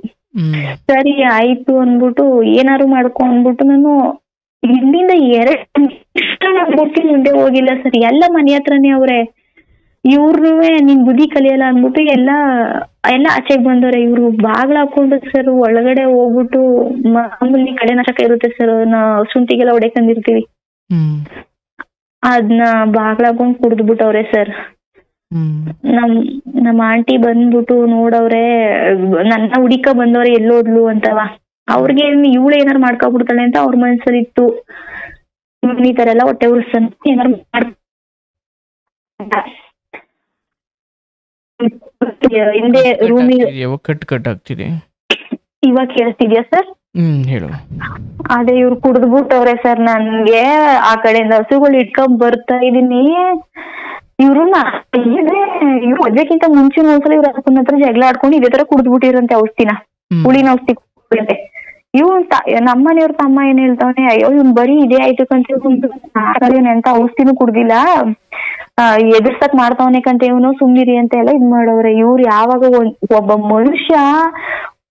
ಸರಿ ಆಯ್ತು ಅನ್ಬಿಟ್ಟು ಏನಾರು ಮಾಡ್ಕೊ ಅನ್ಬಿಟ್ಟು ನಾನು ಇಲ್ಲಿಂದ 2 ಮುಂದೆ ಹೋಗಿಲ್ಲ ಸರ್. ಎಲ್ಲ ಮನೆ ಹತ್ರನೇ ಅವ್ರೆ. ಇವ್ರುವೆ ನಿನ್ ಬುದ್ಧಿ ಕಲಿಯಲ್ಲ ಅನ್ಬಿಟ್ಟು ಎಲ್ಲ ಆಚೆಗ್ ಬಂದವ್ರೆ. ಇವ್ರು ಬಾಗ್ಲ ಹಾಕೊಂಡು ಸರ್ ಒಳಗಡೆ ಹೋಗ್ಬಿಟ್ಟು, ಮಾಮೂಲಿ ಕಳೆನಾಶಕ ಇರುತ್ತೆ ಸರ್, ಶುಂಠಿಗೆಲ್ಲ ಹೊಡೆಕಂದಿರ್ತೀವಿ, ಅದ್ನ ಬಾಗ್ಲ ಹಾಕೊಂಡ್ ಕುಡ್ದ್ಬಿಟ್ಟವ್ರೆ ಸರ್. ನಮ್ಮ ಆಂಟಿ ಬಂದ್ಬಿಟ್ಟು ನೋಡವ್ರೆ, ನನ್ನ ಹುಡಿಕ ಬಂದವ್ರೆ ಎಲ್ಲೋದ್ಲು ಅಂತವ. ಅವ್ರಿಗೆ ಇವಳು ಏನಾರು ಮಾಡ್ಕೊಬಿಡ್ತಾಳೆ ಅಂತ ಅವ್ರ ಮನ್ಸಲ್ಲಿ ಇತ್ತು. ಈ ತರ ಎಲ್ಲ ಹೊಟ್ಟೆ ಉರ್ಸನ್ ಏನಾರು ಹಿಂದೆ ರೂಮಿಗೆ ಕಟ್ ಆಗ್ತಿದೆ. ಇವಾಗ ಕೇಳಿಸ್ತಿದ್ಯಾ ಸರ್? ಹೇಳು. ಅದೇ ಇವ್ರು ಕುಡ್ದ್ಬಿಟ್ಟವ್ರೆ ಸರ್. ನನ್ಗೆ ಆ ಕಡೆಯಿಂದ ಹಸುಗಳು ಇಟ್ಕೊಂಡ್ ಬರ್ತಾ ಇದೀನಿ. ಇವ್ರು ಮದ್ವೆಕ್ಕಿಂತ ಮುಂಚಿನ ಒಂದ್ಸಲ ಇವ್ರ ಅಪ್ಪನ ಹತ್ರ ಜಗಳ ಆಡ್ಕೊಂಡು ಇದೇ ತರ ಕುಡ್ದ್ಬಿಟ್ಟಿರಂತೆ ಔಷಧಿನ, ಹುಳಿನ ಔಷಧಿ ಕುಡ್ದಂತೆ. ನಮ್ಮನೆಯವ್ರ ತಮ್ಮ ಏನ್ ಹೇಳ್ತಾವನೆ, ಅಯ್ಯೋ ಇವ್ನ್ ಬರೀ ಇದೇ ಆಯ್ತು ಅಂತ ಔಷಧಿನೂ ಕುಡ್ದಿಲ್ಲ, ಎದುರ್ಸಕ್ ಮಾಡ್ತಾವನೆ ಕಂತ ಇವನು, ಸುಮ್ನಿರಿ ಅಂತ ಎಲ್ಲ ಇದ್ ಮಾಡವ್ರೆ. ಇವ್ರು ಯಾವಾಗ ಒಬ್ಬ ಮನುಷ್ಯ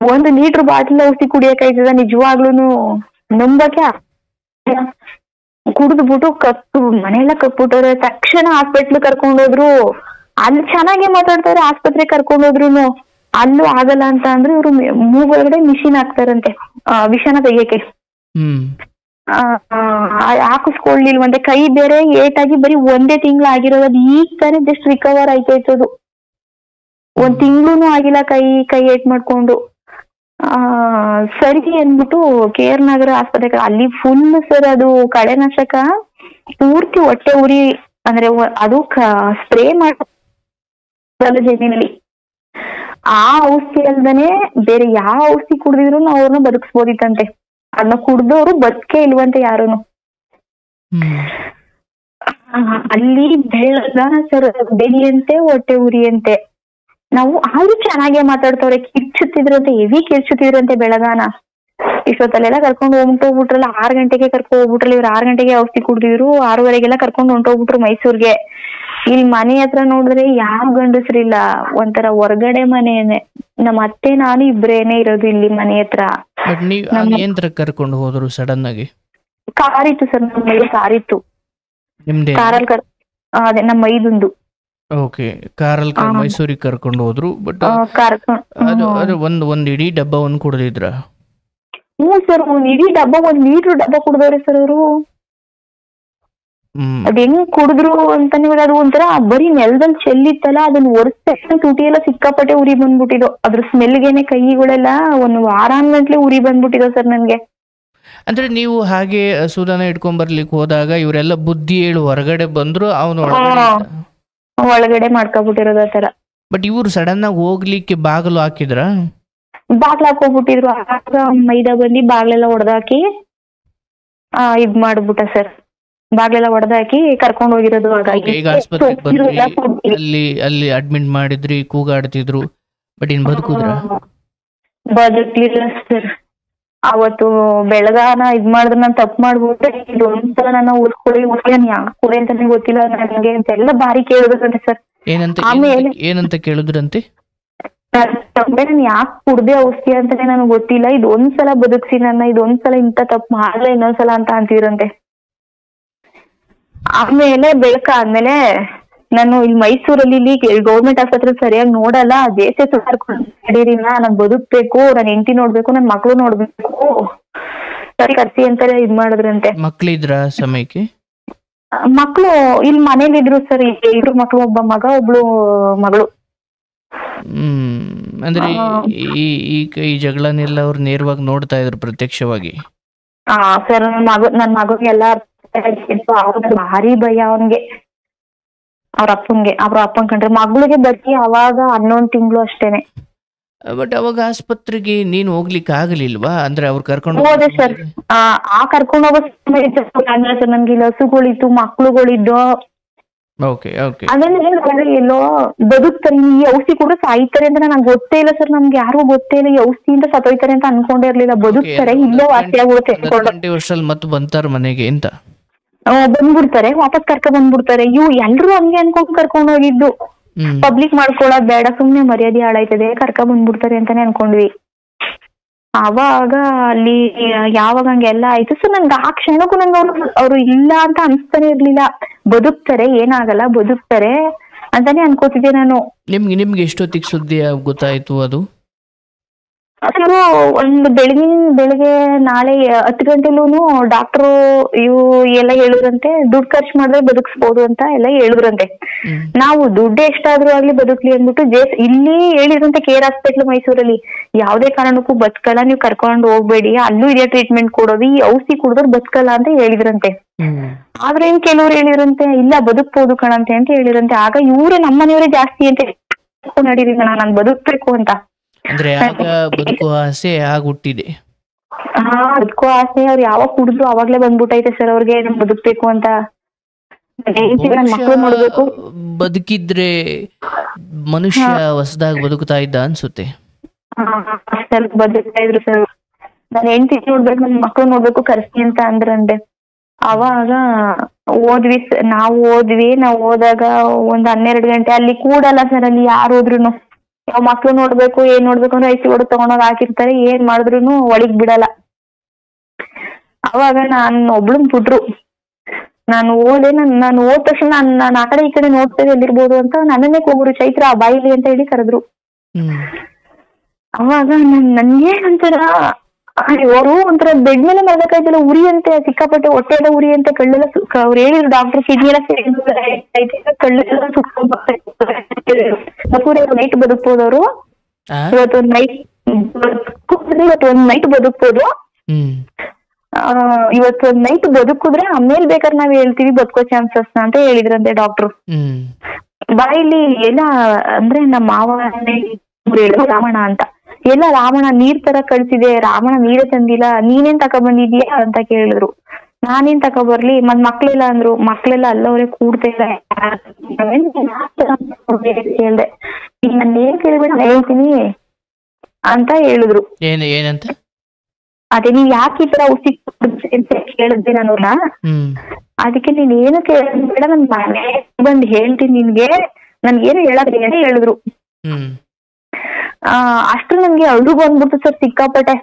1 ಲೀಟರ್ ಬಾಟಲ್ ಔಷಧಿ ಕುಡಿಯಕಾಯ್ತದ ನಿಜವಾಗ್ಲೂನು ನಂಬಕ್ಕೆ. ಕುಡಿದ್ಬಿಟ್ಟು ಮನೆಯೆಲ್ಲ ಕಟ್ಬಿಟ್ಟವ್ರೆ. ತಕ್ಷಣ ಹಾಸ್ಪಿಟ್ಲ್ ಕರ್ಕೊಂಡೋದ್ರು. ಅಲ್ಲಿ ಚೆನ್ನಾಗೆ ಮಾತಾಡ್ತಾರೆ. ಆಸ್ಪತ್ರೆ ಕರ್ಕೊಂಡೋದ್ರು ಅಲ್ಲೂ ಆಗಲ್ಲ ಅಂತ ಅಂದ್ರೆ ಇವ್ರು ಮೂಗೊಳಗಡೆ ಮಿಷಿನ್ ಹಾಕ್ತಾರಂತೆ ವಿಷನ ತೆಗಿಯಕ್ಕೆ. ಹಾಕಿಸ್ಕೊಳ್ಳಿಲ್ವಂತೆ. ಕೈ ಬೇರೆ ಏಟಾಗಿ ಬರೀ 1 ತಿಂಗಳು ಆಗಿರೋದು. ಈಗ ತಾನೇ ಜಸ್ಟ್ ರಿಕವರ್ ಆಯ್ತಾಯ್ತದು. 1 ತಿಂಗಳು ಆಗಿಲ್ಲ ಕೈ ಏಟ್ ಮಾಡ್ಕೊಂಡು. ಸರಿ ಅಂದ್ಬಿಟ್ಟು KR ನಗರ ಆಸ್ಪತ್ರೆ, ಅಲ್ಲಿ ಫುಲ್ ಸರ್ ಅದು ಕಳೆನಾಶಕ ಪೂರ್ತಿ ಹೊಟ್ಟೆ ಉರಿ, ಅಂದ್ರೆ ಅದು ಸ್ಪ್ರೇ ಮಾಡ ಜಮೀನಲ್ಲಿ. ಆ ಔಷಧಿ ಅಲ್ದನೆ ಬೇರೆ ಯಾವ ಔಷಧಿ ಕುಡ್ದಿದ್ರು ಅವ್ರನ್ನ ಬದುಕಿಸ್ಬೋದಿತ್ತಂತೆ. ಅದನ್ನ ಕುಡ್ದವ್ರು ಬದುಕೇ ಇಲ್ವಂತೆ ಯಾರುನು. ಅಲ್ಲಿ ಬೆಳಗಾನ ಸರ್ ಬೆಳಿಯಂತೆ ಹೊಟ್ಟೆ ಉರಿಯಂತೆ. ನಾವು ಆದ್ರೂ ಚೆನ್ನಾಗೆ ಮಾತಾಡ್ತವ್ರೆ. ಕಿರ್ಚುತ್ತಿದ್ರಂತೆ, ಹೆವಿ ಕಿರ್ಚುತ್ತಿದ್ರಂತೆ ಬೆಳಗಾನ. ಇಷ್ಟೊತ್ತಲ್ಲೆಲ್ಲ ಕರ್ಕೊಂಡು ಹೋಗ್ಬಿಟ್ರಲ್ಲ, 6 ಗಂಟೆಗೆ ಕರ್ಕೊಂಡು ಹೋಗ್ಬಿಟ್ರಲ್ಲ ಇವ್ರು. 6 ಗಂಟೆಗೆ ಔಷಧಿ ಕುಡ್ದಿದ್ರು, 6:30ಗೆಲ್ಲ ಕರ್ಕೊಂಡು ಹೊಂಟೋಗ್ಬಿಟ್ರು ಮೈಸೂರ್ಗೆ. ಇಲ್ಲಿ ಮನೆ ಹತ್ರ ನೋಡಿದ್ರೆ ಯಾವ ಗಂಡಸ್ರಿಲ್ಲ, ಒಂಥರ ಹೊರಗಡೆ ಮನೆನೆ. ನಮ್ಮ ಅತ್ತೆ ನಾನು ಇಬ್ರೇನೆ ಇರೋದು ಇಲ್ಲಿ ಮನೆ ಹತ್ರ. ಬಟ್ ನೀವ್ ಏನ್ ತರ ಕರ್ಕೊಂಡು ಹೋದ್ರು ಸಡನ್ ಆಗಿ? ಕಾರ್ ಇತ್ತು ಸರ್, ನಮ್ಮ ಮೈದು ಕಾರ್ ಇತ್ತು. ನಿಮ್ದೇ? ಕಾರಲ್ಲಿ ಅದೇ ನಮ್ಮ ಮೈದುಂದು. ಓಕೆ, ಕಾರಲ್ಲಿ ಮೈಸೂರಿಗೆ ಕರ್ಕೊಂಡು ಹೋದ್ರು. ಬಟ್ ಅದು ಒಂದ್ ಇಡೀ ಡಬ್ಬ ಕುಡ್ದಿದ್ರ? ಹ್ಞೂ ಸರ್, ಒಂದ್ ಇಡೀ ಡಬ್ಬ, 1 ಲೀಟರ್ ಡಬ್ಬ ಕುಡ್ದವ್ರೆ ಸರ್ ಅವರು. ಅದ್ ಹೆಂಗ್ ಕುಡಿದ್ರು ಅಂತಾನೆ ಅದು ಒಂಥರ ಬರೀ ನೆಲದಲ್ಲಿ ಚೆಲ್ಲಿತ್ತಲ್ಲ, ಅದನ್ನ ಒರೆಸ್ದ ತುಟಿ ಎಲ್ಲ ಸಿಕ್ಕಾಪಟ್ಟೆ ಉರಿ ಬಂದ್ಬಿಟ್ಟಿದ್ದು. ಅದ್ರ ಸ್ಮೆಲ್ಗೆನೆ ಕೈಗಳೆಲ್ಲ 1 ವಾರ ಗಂಟ್ಲೆ ಉರಿ ಬಂದ್ಬಿಟ್ಟಿದೋ ಸರ್ ನನ್ಗೆ. ಅಂದ್ರೆ ನೀವು ಹಾಗೆ ಸುಧಾನ ಇಟ್ಕೊಂಡ್ ಬರ್ಲಿಕ್ಕೆ ಹೋದಾಗ ಇವರೆಲ್ಲ ಬುದ್ಧಿ ಹೇಳು ಹೊರಗಡೆ ಬಂದ್ರು, ಅವನು ಒಳಗಡೆ ಮಾಡ್ಕೊಬಿಟ್ಟಿರೋದು ಆ ತರ. ಬಟ್ ಇವ್ರು ಸಡನ್ ಆಗಿ ಹೋಗ್ಲಿಕ್ಕೆ ಬಾಗಿಲು ಹಾಕಿದ್ರ? ಬಾಗ್ಲ ಹಾಕೋಗ್ಬಿಟ್ಟಿದ್ರು. ಆಗ ಮೈದಾ ಬಂದು ಬಾಗ್ಲೆಲ್ಲ ಹೊಡೆದಾಕಿ ಇದ್ ಮಾಡ್ಬಿಟ್ಟ ಸರ್. ಬಾಗ್ಲೆಲ್ಲ ಹೊಡೆದಾಕಿ ಕರ್ಕೊಂಡ್ ಹೋಗಿರೋದು. ಈಗ ಆಸ್ಪತ್ರೆಗೆ ಬಂದ್ರಿ, ಅಲ್ಲಿ ಅಡ್ಮಿಟ್ ಮಾಡಿದ್ರಿ, ಕೂಗಾಡ್ತಿದ್ರು. But in ಬದುಕುದ್ರ? ಬದುಕ್ಲಿಲ್ಲ ಸರ್. ಅವತ್ತು ಬೆಳಗಾನ ಇದ್ ಮಾಡಿದ್ರೆ ನಾನು ತಪ್ಪು ಮಾಡ್ಬಿಟ್ಟೆ. ಇದು ಒಂದ್ಸಲ ನನ್ನ ಉಳ್ಸ್ಕೊಳ್ಳಿ ನಾನು ಯಾಕೆ ಕೊಡಿ ಅಂತಾನೆ ಗೊತ್ತಿಲ್ಲ ನನಗೆ ಅಂತೆಲ್ಲ ಬಾರಿ ಕೇಳಿದ್ರಂತೆ ಸರ್. ಏನಂತ ಕೇಳಿದ್ರಂತೆ? ನಾನು ಯಾಕೆ ಕುಡ್ದೆ ಔಷಧಿ ಅಂತಾನೆ ನನಗೆ ಗೊತ್ತಿಲ್ಲ, ಇದು ಒಂದ್ಸಲ ಬದುಕ್ಸಿ ನನ್ನ, ಇದೊಂದ್ಸಲ ಇಂತ ತಪ್ಪು ಮಾಡ್ಲ ಇನ್ನೊಂದ್ಸಲ ಅಂತ ಅಂತಿದ್ರಂತೆ. ಆಮೇಲೆ ಬೆಳಕಾದ್ಮೇಲೆ ನಾನು ಇಲ್ಲಿ ಮೈಸೂರಲ್ಲಿ ಇಲ್ಲಿ ಗೌರ್ಮೆಂಟ್ ಆಸ್ಪತ್ರೆ ಸರಿಯಾಗಿ ನೋಡಲ್ಲ, ಜೇಸೆ ಸುಧಾರ್ಕೊಂಡಿರಿನ, ನಾನು ಬದುಕ್ಬೇಕು, ನನ್ನ ಹೆಂಡತಿ ನೋಡ್ಬೇಕು, ನನ್ನ ಮಕ್ಳು ನೋಡ್ಬೇಕು, ಸರಿ ಕರ್ಸಿ ಅಂತಾರೆ ಇದ್ ಮಾಡಿದ್ರಂತೆ. ಮಕ್ಳಿದ್ರ ಸಮಯಕ್ಕೆ? ಮಕ್ಳು ಇಲ್ಲಿ ಮನೇಲಿ ಇದ್ರು ಸರ್, 2 ಮಕ್ಳು, ಒಬ್ಬ ಮಗ ಒಬ್ಳು ಮಗಳು. ಅಂದ್ರೆ ಈ ಜಗಳನೆಲ್ಲ ಅವ್ರು ನೇರವಾಗಿ ನೋಡ್ತಾ ಇದ್ರು ಪ್ರತ್ಯಕ್ಷವಾಗಿ? ಸರ್ ನನ್ ಮಗಗೆ ಎಲ್ಲ ಭಾರಿ ಭಯ ಅವನ್ಗೆ, ಅವ್ರ ಅಪ್ಪನ್ ಕಂಡ್ರೆ. ಮಗಳಿಗೆ ಬಡ್ತಿ ಅವಾಗ 11 ತಿಂಗಳು ಅಷ್ಟೇನೆ. ಬಟ್ ಅವಾಗ ಆಸ್ಪತ್ರೆಗೆ ನೀನ್ ಹೋಗ್ಲಿಕ್ಕೆ ಆಗಲಿಲ್ವಾ? ಅಂದ್ರೆ ಅವ್ರು ಕರ್ಕೊಂಡು ಹೋದೆ ಸರ್. ಕರ್ಕೊಂಡು ಹೋಗೋ ಸರ್, ನನ್ಗೆ ಇಲ್ಲಿ ಹಸುಗಳಿತ್ತು, ಮಕ್ಳುಗಳಿದ್ದು. ಅದನ್ನ ಎಲ್ಲೋ ಬದುಕ್ತಾರೆ, ಈ ಔಷಧಿ ಕೂಡ ಸಾಯ್ತಾರೆ ಅಂತ ನಂಗೆ ಗೊತ್ತೇ ಇಲ್ಲ ಸರ್. ನಮ್ಗೆ ಯಾರಿಗೂ ಗೊತ್ತೇ ಇಲ್ಲ ಈ ಔಷಧಿಯಿಂದ ಸತ್ತೋಯ್ತಾರೆ ಅಂತ ಅನ್ಕೊಂಡೇ ಇರ್ಲಿಲ್ಲ. ಬದುಕ್ತಾರೆ, ಇಲ್ಲೇ ವಾಸಿ ಆಗುತ್ತೆ, ಮತ್ತೆ ಬಂತಾರ ಮನೆಗೆ ಅಂತ ಬಂದ್ಬಿಡ್ತಾರೆ, ವಾಪಸ್ ಕರ್ಕೊಂಡ್ ಬಂದ್ಬಿಡ್ತಾರೆ. ಎಲ್ರು ಹಂಗೆ ಅನ್ಕೊಂಡ್ ಕರ್ಕೊಂಡ್ ಹೋಗಿದ್ದು. ಪಬ್ಲಿಕ್ ಮಾಡ್ಕೊಳೋದ್ ಬೇಡ, ಸುಮ್ನೆ ಮರ್ಯಾದೆ ಹಾಳಾಯ್ತದೆ, ಕರ್ಕೊಂಡ್ ಬಂದ್ಬಿಡ್ತಾರೆ ಅಂತಾನೆ ಅನ್ಕೊಂಡ್ವಿ. ಅವಾಗ ಅಲ್ಲಿ ಯಾವಾಗ ಹಂಗೆಲ್ಲ ಆಯ್ತು ಸೊ ನನ್ಗೆ ಆ ಕ್ಷಣಕ್ಕೂ ನನ್ಗೆ ಅವ್ರು ಇಲ್ಲ ಅಂತ ಅನ್ಸ್ತಾನೆ ಇರ್ಲಿಲ್ಲ. ಬದುಕ್ತಾರೆ, ಏನಾಗಲ್ಲ, ಬದುಕ್ತಾರೆ ಅಂತಾನೆ ಅನ್ಕೋತಿದ್ದೆ ನಾನು. ನಿಮ್ಗೆ ಎಷ್ಟೊತ್ತಿಗೆ ಸುದ್ದಿ ಗೊತ್ತಾಯ್ತು ಅದು? ಅವರು ಒಂದು ಬೆಳಿಗ್ಗೆ ನಾಳೆ 10 ಗಂಟೆಲೂನು ಡಾಕ್ಟ್ರು ಇವು ಎಲ್ಲ ಹೇಳಿದ್ರಂತೆ, ದುಡ್ಡು ಖರ್ಚು ಮಾಡಿದ್ರೆ ಬದುಕಿಸ್ಬೋದು ಅಂತ ಎಲ್ಲ ಹೇಳಿದ್ರಂತೆ. ನಾವು ದುಡ್ಡು ಎಷ್ಟಾದ್ರೂ ಆಗ್ಲಿ ಬದುಕ್ಲಿ ಅಂದ್ಬಿಟ್ಟು ಇಲ್ಲಿ ಹೇಳಿದ್ರಂತೆ ಕೇರ್ ಹಾಸ್ಪಿಟ್ಲ್ ಮೈಸೂರಲ್ಲಿ, ಯಾವ್ದೇ ಕಾರಣಕ್ಕೂ ಬದುಕಲ್ಲ, ನೀವು ಕರ್ಕೊಂಡು ಹೋಗ್ಬೇಡಿ, ಅಲ್ಲೂ ಇದೇ ಟ್ರೀಟ್ಮೆಂಟ್ ಕೊಡೋದು, ಈ ಔಷಧಿ ಕುಡಿದ್ರೆ ಬದುಕಲ್ಲ ಅಂತ ಹೇಳಿದ್ರಂತೆ. ಆದ್ರೆ ಇನ್ ಕೆಲವ್ರು ಹೇಳಿದ್ರಂತೆ ಇಲ್ಲ ಬದುಕ್ಬೋದು ಕಣಂತೆ ಅಂತ ಹೇಳಿದ್ರಂತೆ. ಆಗ ಇವ್ರೆ ನಮ್ಮನೆಯವರೇ ಜಾಸ್ತಿ ಅಂತ ನಡೀರಿ ನಾನು ಬದುಕ್ಬೇಕು ಅಂತ. ಅಂದ್ರೆ ಆಗ ಬದುಕುವ ಆಸೆ ಹುಟ್ಟಿದೆ. ಬದುಕುವ ಆಸೆ ಅವ್ರು ಯಾವಾಗ ಕುಡಿದ್ರು ಅವಾಗ್ಲೇ ಬಂದ್ಬಿಟ್ಟೈತೆ ಸರ್ ಅವ್ರಿಗೆ, ನಮ್ ಬದುಕ್ಬೇಕು ಅಂತ. ಮಕ್ಳು ನೋಡ್ಬೇಕು. ಬದುಕಿದ್ರೆ ಮನುಷ್ಯ ಹೊಸದಾಗಿ ಬದುಕ್ತಾ ಇದ್ದ ಅನ್ಸುತ್ತೆ. ಬದುಕ್ತಾ ಇದ್ರು ಸರ್. ನನ್ ಹೆಂಡತಿ ನೋಡ್ಬೇಕು, ನನ್ ಮಕ್ಳು ನೋಡ್ಬೇಕು, ಕರ್ಸಿ ಅಂತ ಅಂದ್ರಂತೆ. ಅವಾಗ ನಾವು ಹೋದಾಗ ಒಂದ್ 12 ಗಂಟೆ ಅಲ್ಲಿ ಕೂಡಲ್ಲ ಸರ್. ಅಲ್ಲಿ ಯಾರು ಹೋದ್ರುನು ನಾವ್ ಮಕ್ಳು ನೋಡ್ಬೇಕು, ಏನ್ ನೋಡ್ಬೇಕು ಅಂದ್ರೆ ಐಸಿ ಹೊಡೆದು ತಗೊಂಡೋಗ್ ಹಾಕಿರ್ತಾರೆ, ಏನ್ ಮಾಡಿದ್ರು ಒಳಗ್ ಬಿಡಲ್ಲ. ಅವಾಗ ಒಬ್ಳನ್ ಬಿಟ್ರು. ನಾನು ಹೋದ ತಕ್ಷಣ ನಾನು ಆ ಕಡೆ ಈ ಕಡೆ ನೋಡ್ತೇವೆ ಎಲ್ಲಿರ್ಬೋದು ಅಂತ ನನ್ನನ್ನೇ ಕೂಗುರು, ಚೈತ್ರ ಬಾಯಿಲಿ ಅಂತ ಹೇಳಿ ಕರೆದ್ರು. ಅವಾಗ ನನ್ಗೆ ಒಂಥರ ಅವರು ಒಂಥರ ಬೆಡ್ ಮೇಲೆ ಮಲಕಾಯ್ತಲ್ಲ, ಉರಿ ಅಂತೆ, ಸಿಕ್ಕಾಪಟ್ಟೆ ಹೊಟ್ಟೆ ಎಲ್ಲ ಉರಿ ಅಂತೆ, ಕಳ್ಳೆಲ್ಲ ಅವ್ರು ಹೇಳಿದ್ರು ಡಾಕ್ಟರ್ ಕಿಡ್ನಿ ಎಲ್ಲ ಕಳ್ಳೆಲ್ಲ ಸುಟ್ಕೊಂಡು ನೈಟ್ ಬದುಕ್ಬೋದವ್ರು, ಇವತ್ತೊಂದ್ ನೈಟ್ ಬದುಕ್ಬೋದು, ಇವತ್ತೊಂದ್ ನೈಟ್ ಬದುಕಿದ್ರೆ ಆಮೇಲೆ ಬೇಕಾದ್ರೆ ನಾವ್ ಹೇಳ್ತೀವಿ ಬದುಕೋ ಚಾನ್ಸಸ್ ಅಂತ ಹೇಳಿದ್ರಂತೆ ಡಾಕ್ಟ್ರು. ಬಾಯಿಲಿ ಎಲ್ಲ ಅಂದ್ರೆ ನಮ್ಮ ಮಾವ ರಾಮಣ್ಣ ಅಂತ, ಎಲ್ಲ ರಾವಣ ನೀರ್ ತರ ಕಳ್ಸಿದೆ, ರಾವಣ ನೀರೇ ತಂದಿಲ್ಲ, ನೀನೇನ್ ತಕೊಬಂದಿದ್ಯಾ ಅಂತ ಕೇಳಿದ್ರು. ನಾನೇನ್ ತಕೊಬರ್ಲಿ, ಮಕ್ಳೆಲ್ಲ ಅಂದ್ರು, ಮಕ್ಳೆಲ್ಲ ಅಲ್ಲವ್ರೆ ಕೂಡ್ತಾ ಇಲ್ಲ ಹೇಳ್ದೆ. ಈಗ ನಾನು ಏನ್ ಕೇಳ್ಬೇಡ ಹೇಳ್ತೀನಿ ಅಂತ ಹೇಳಿದ್ರು. ಏನಂತ? ಅದೇ ನೀವ್ ಯಾಕೆ ಈ ತರ ಔಷಧಿ ಕೊಡ್ತೀರಿ ಅಂತ ಕೇಳಿದ್ದೆ ನಾನು. ಅದಕ್ಕೆ ನೀನ್ ಏನು ಕೇಳಬೇಡ, ನನ್ ಮನೆ ಬಂದ್ ಹೇಳ್ತೀನಿ ನಿನ್ಗೆ, ನನ್ಗೇನು ಹೇಳೋದ್ರಿ ಅಂತ ಹೇಳಿದ್ರು. ಅಷ್ಟು ನನ್ಗೆ ಅಳು ಬಂದ್ಬಿಡ್ತು ಸರ್ ಸಿಕ್ಕಾಪಟ್ಟೆ,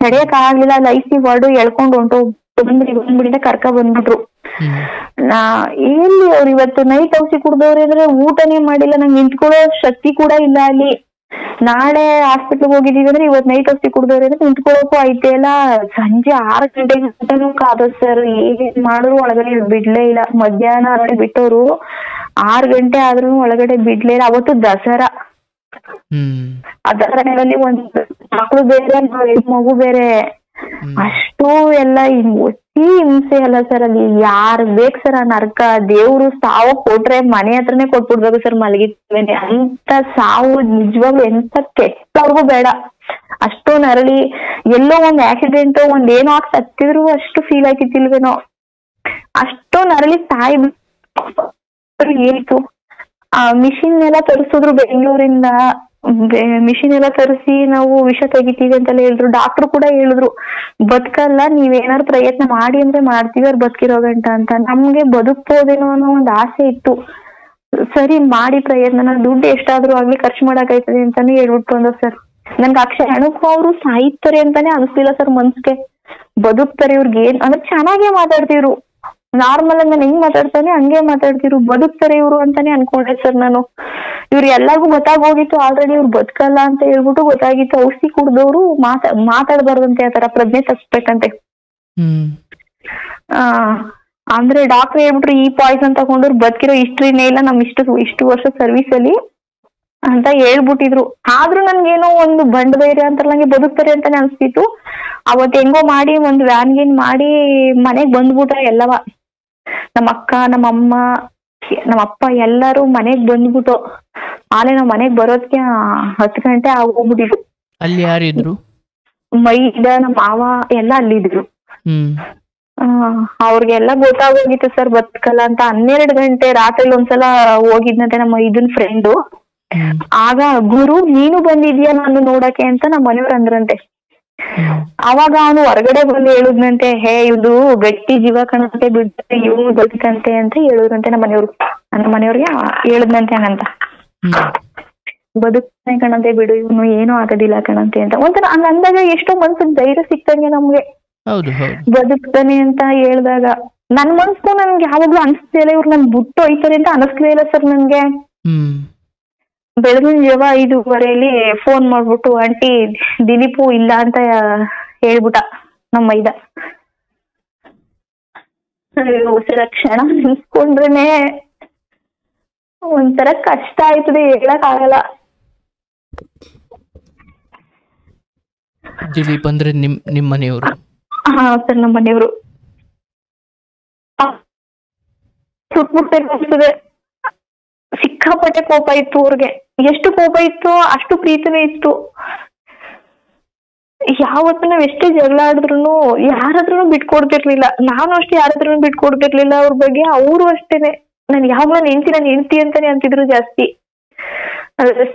ತಡೆಯಕ್ ಆಗ್ಲಿಲ್ಲ. ಲೈಫಿ ವಾರ್ಡು ಎಳ್ಕೊಂಡು ಬಂದ್ಬಿಡಿದ ಕರ್ಕ ಬಂದ್ಬಿಟ್ರು. ಎಲ್ಲಿ ಅವ್ರು ಇವತ್ತು ನೈಟ್ ಔಷಧಿ ಕುಡ್ದವ್ರೆ ಅಂದ್ರೆ ಊಟನೇ ಮಾಡಿಲ್ಲ, ನಂಗೆ ನಿಂತ್ಕೊಳ್ಳೋ ಶಕ್ತಿ ಕೂಡ ಇಲ್ಲ ಅಲ್ಲಿ. ನಾಳೆ ಹಾಸ್ಪಿಟ್ಲ್ಗೆ ಹೋಗಿದೀವಿ ಅಂದ್ರೆ ಇವತ್ ನೈಟ್ ಔಷಧಿ ಕುಡ್ದವ್ರೆ ಅಂದ್ರೆ ನಿಂತ್ಕೊಳ್ಳೋಕು ಐತೆ ಇಲ್ಲ. ಸಂಜೆ 6 ಗಂಟೆಗೆ ಕಾದೋದ್ ಸರ್, ಏನ್ ಮಾಡಿದ್ರು ಒಳಗಡೆ ಬಿಡ್ಲೇ ಇಲ್ಲ. ಮಧ್ಯಾಹ್ನ ನೋಡಿ ಬಿಟ್ಟವ್ರು, 6 ಗಂಟೆ ಆದ್ರೂ ಒಳಗಡೆ ಬಿಡ್ಲೇ ಇಲ್ಲ. ಅವತ್ತು ದಸರಾ, ಆ ದಸರಾದಲ್ಲಿ ಒಂದ್ ಮಕ್ಳು ಬೇರೆ ಮಗು ಬೇರೆ, ಅಷ್ಟು ಎಲ್ಲ ಹಿಂಸೆ ಅಲ್ಲ ಸರ್. ಅಲ್ಲಿ ಯಾರ್ ಬೇಕ್ ಸರ್ ಆ ನರ್ಕ. ದೇವ್ರು ಸಾವು ಕೊಟ್ರೆ ಮನೆ ಹತ್ರನೇ ಕೊಟ್ಬಿಡ್ಬೇಕು ಸರ್ ಮಲಗಿದ್ಮೇಲೆ. ಅಂತ ಸಾವು ನಿಜವಾಗ್ಲು ಎಂತ ಕೆಟ್ಟವ್ರಿಗೂ ಬೇಡ. ಅಷ್ಟು ನರಳಿ ಎಲ್ಲೋ ಒಂದ್ ಆಕ್ಸಿಡೆಂಟ್ ಒಂದೇನೋ ಆಗಿ ಸತ್ತಿದ್ರು ಅಷ್ಟು ಫೀಲ್ ಆಗಿತ್ತಿಲ್ವೇನೋ, ಅಷ್ಟು ನರಳಿ ಸಾಯಿ ಏನಿತ್ತು. ಆ ಮಿಷಿನ್ ಎಲ್ಲ ತರಿಸಿದ್ರು ಬೆಂಗಳೂರಿಂದ, ಮಿಷಿನ್ ಎಲ್ಲ ತರಿಸಿ ನಾವು ವಿಷ ತೆಗಿತೀವಿ ಅಂತೆಲ್ಲ ಹೇಳಿದ್ರು. ಡಾಕ್ಟರ್ ಕೂಡ ಹೇಳಿದ್ರು ಬದುಕಲ್ಲ, ನೀವೇನಾದ್ರು ಪ್ರಯತ್ನ ಮಾಡಿ ಅಂದ್ರೆ ಮಾಡ್ತೀವಿ ಅವ್ರು ಬದುಕಿರೋ ಗಂಟ ಅಂತ. ನಮ್ಗೆ ಬದುಕ್ಬೋದೇನೋ ಅನ್ನೋ ಒಂದ್ ಆಸೆ ಇತ್ತು. ಸರಿ ಮಾಡಿ ಪ್ರಯತ್ನ, ದುಡ್ಡು ಎಷ್ಟಾದ್ರೂ ಆಗ್ಲಿ ಖರ್ಚು ಮಾಡಕಾಯ್ತದೆ ಅಂತಾನೆ ಹೇಳ್ಬಿಟ್ಟು ಬಂದ್ರು ಸರ್. ನನ್ಗೆ ಆ ಕ್ಷಣಕ್ಕೂ ಅವ್ರು ಸಾಯ್ತಾರೆ ಅಂತಾನೆ ಅನ್ಸ್ಲಿಲ್ಲ ಸರ್ ಮನ್ಸ್ಗೆ. ಬದುಕ್ತಾರೆ ಇವ್ರಿಗೆ ಅಂದ್ರೆ ಚೆನ್ನಾಗೇ ಮಾತಾಡ್ತಿದ್ರು, ನಾರ್ಮಲ್ ಆಗಿ ನಾನು ಹೆಂಗ್ ಮಾತಾಡ್ತಾನೆ ಹಂಗೆ ಮಾತಾಡ್ತಿರು. ಬದುಕ್ತಾರೆ ಇವ್ರು ಅಂತಾನೆ ಅನ್ಕೊಂಡೆ ಸರ್ ನಾನು. ಇವ್ರು ಎಲ್ಲಾರ್ಗು ಗೊತ್ತಾಗೋಗಿತ್ತು ಆಲ್ರೆಡಿ ಇವ್ರು ಬದುಕಲ್ಲ ಅಂತ ಹೇಳ್ಬಿಟ್ಟು ಗೊತ್ತಾಗಿತ್ತು. ಔಷಧಿ ಕುಡ್ದವ್ರು ಮಾತಾಡ್ಬಾರ್ದಂತೆ, ಆತರ ಪ್ರಜ್ಞೆ ತಪ್ಸ್ಬೇಕಂತೆ. ಅಂದ್ರೆ ಡಾಕ್ಟರ್ ಹೇಳ್ಬಿಟ್ರು ಈ ಪಾಯ್ಸನ್ ತಗೊಂಡ್ರು ಬದುಕಿರೋ ಹಿಸ್ಟ್ರಿನೇ ಇಲ್ಲ ನಮ್ ಇಷ್ಟು ವರ್ಷ ಸರ್ವಿಸ್ ಅಲ್ಲಿ ಅಂತ ಹೇಳ್ಬಿಟ್ಟಿದ್ರು. ಆದ್ರೂ ನನ್ಗೇನೋ ಒಂದು ಬಂಡ್ ಧೈರ್ಯ ಅಂತಾರಲ್ಲ, ನಂಗೆ ಬದುಕ್ತಾರೆ ಅಂತಾನೆ ಅನ್ಸ್ತಿತ್ತು. ಅವತ್ ಹೆಂಗೋ ಮಾಡಿ ಒಂದ್ ವ್ಯಾನ್ ಗೇನ್ ಮಾಡಿ ಮನೆಗ್ ಬಂದ್ಬಿಟ್ರ ಎಲ್ಲವ. ನಮ್ಮ ಅಕ್ಕ, ನಮ್ಮ ಅಮ್ಮ, ನಮ್ಮ ಅಪ್ಪ ಎಲ್ಲಾರು ಮನೆಗ್ ಬಂದ್ಬಿಟ್ಟು ಆಲೆ ನಾವ್ ಮನೆಗ್ ಬರೋದ್ಕೆ 10 ಗಂಟೆ ಆಗೋಗ್ಬಿಟ್ಟಿದ್ರು. ಅಲ್ಲಿ ಯಾರಿದ್ರು? ಮೈದ ನಮ್ಮ ಮಾವ ಎಲ್ಲ ಅಲ್ಲಿದ್ರು. ಅವ್ರಿಗೆಲ್ಲ ಗೊತ್ತಾಗೋಗಿತ್ತು ಸರ್ ಬದುಕಲ್ಲ ಅಂತ. 12 ಗಂಟೆ ರಾತ್ರಿ ಒಂದ್ಸಲ ಹೋಗಿದ್ನಂತೆ ನಮ್ಮ ಇದನ್ ಫ್ರೆಂಡು. ಆಗ ಗುರು ನೀನು ಬಂದಿದ್ಯಾ ನಾನು ನೋಡಕ್ಕೆ ಅಂತ ನಮ್ಮ ಮನೆಯವ್ರು ಅಂದ್ರಂತೆ. ಅವಾಗ ಅವನು ಹೊರಗಡೆ ಬಂದು ಹೇಳುದ್ನಂತೆ, ಹೇ ಇದು ಗಟ್ಟಿ ಜೀವ ಕಣಂತೆ ಬಿಡ್ತಾರೆ ಇವ್ನು ಬದುಕಂತೆ ಅಂತ ಹೇಳಿದ್ರಂತೆ ನಮ್ಮ ಮನೆಯವ್ರಿಗೆ ಹೇಳಿದ್ನಂತೆ ಹಂಗಂತ. ಬದುಕ್ತಾನೆ ಕಣಂತೆ ಬಿಡು ಇವನು ಏನೂ ಆಗೋದಿಲ್ಲ ಕಣಂತೆ ಅಂತ. ಒಂಥರ ಹಂಗ ಅಂದಾಗ ಎಷ್ಟೋ ಮನ್ಸಿಗೆ ಧೈರ್ಯ ಸಿಕ್ತಂಗೆ ನಮ್ಗೆ. ಬದುಕ್ತಾನೆ ಅಂತ ಹೇಳ್ದಾಗ ನನ್ ಮನ್ಸು ನನ್ಗೆ ಯಾವಾಗ್ಲೂ ಅನ್ಸ್ಲೇ ಇಲ್ಲ ಇವ್ರು ನನ್ ಬಿಟ್ಟು ಹೋಯ್ತಾರೆ ಅಂತ ಅನಿಸ್ಲೇ ಇಲ್ಲ ಸರ್ ನನ್ಗೆ. ಬೆಳಗಿನ ಜಾವ 5:15 ಫೋನ್ ಮಾಡ್ಬಿಟ್ಟು ಆಂಟಿ ದಿಲೀಪು ಇಲ್ಲ ಅಂತ ಹೇಳ್ಬಿಟ್ಟ ನಮ್ಮ ಮೈದ. ಕ್ಷಣ ನಿಲ್ಸ್ಕೊಂಡ್ರೇನೆ ಒಂಥರ ಕಷ್ಟ ಆಯ್ತದೆ, ಹೇಳಕ್ ಆಗಲ್ಲ. ದಿಲೀಪ್ ಅಂದ್ರೆ ನಿಮ್ ಮನೆಯವರು? ಹಾ ಸರ್, ನಮ್ಮ ಮನೆಯವರು. ಸುಟ್ಬಿಡ್ತದೆ, ಸಿಕ್ಕಾಪಟ್ಟೆ ಕೋಪ ಇತ್ತು ಅವ್ರಿಗೆ. ಎಷ್ಟು ಕೋಪ ಇತ್ತು ಅಷ್ಟು ಪ್ರೀತಿನೇ ಇತ್ತು. ಯಾವತ್ತು ನಾವ್ ಎಷ್ಟೇ ಜಗಳ ಆಡಿದ್ರು ಯಾರಾದ್ರೂ ಬಿಟ್ಕೊಡ್ತಿರ್ಲಿಲ್ಲ. ನಾನು ಅಷ್ಟೇ ಯಾರಾದ್ರೂ ಬಿಟ್ಕೊಡ್ತಿರ್ಲಿಲ್ಲ ಅವ್ರ ಬಗ್ಗೆ. ಅವರು ಅಷ್ಟೇನೆ ನನ್ ಯಾವಾಗ ನನ್ನ ಹೆಂಡತಿ ಅಂತಾನೆ ಅಂತಿದ್ರು ಜಾಸ್ತಿ.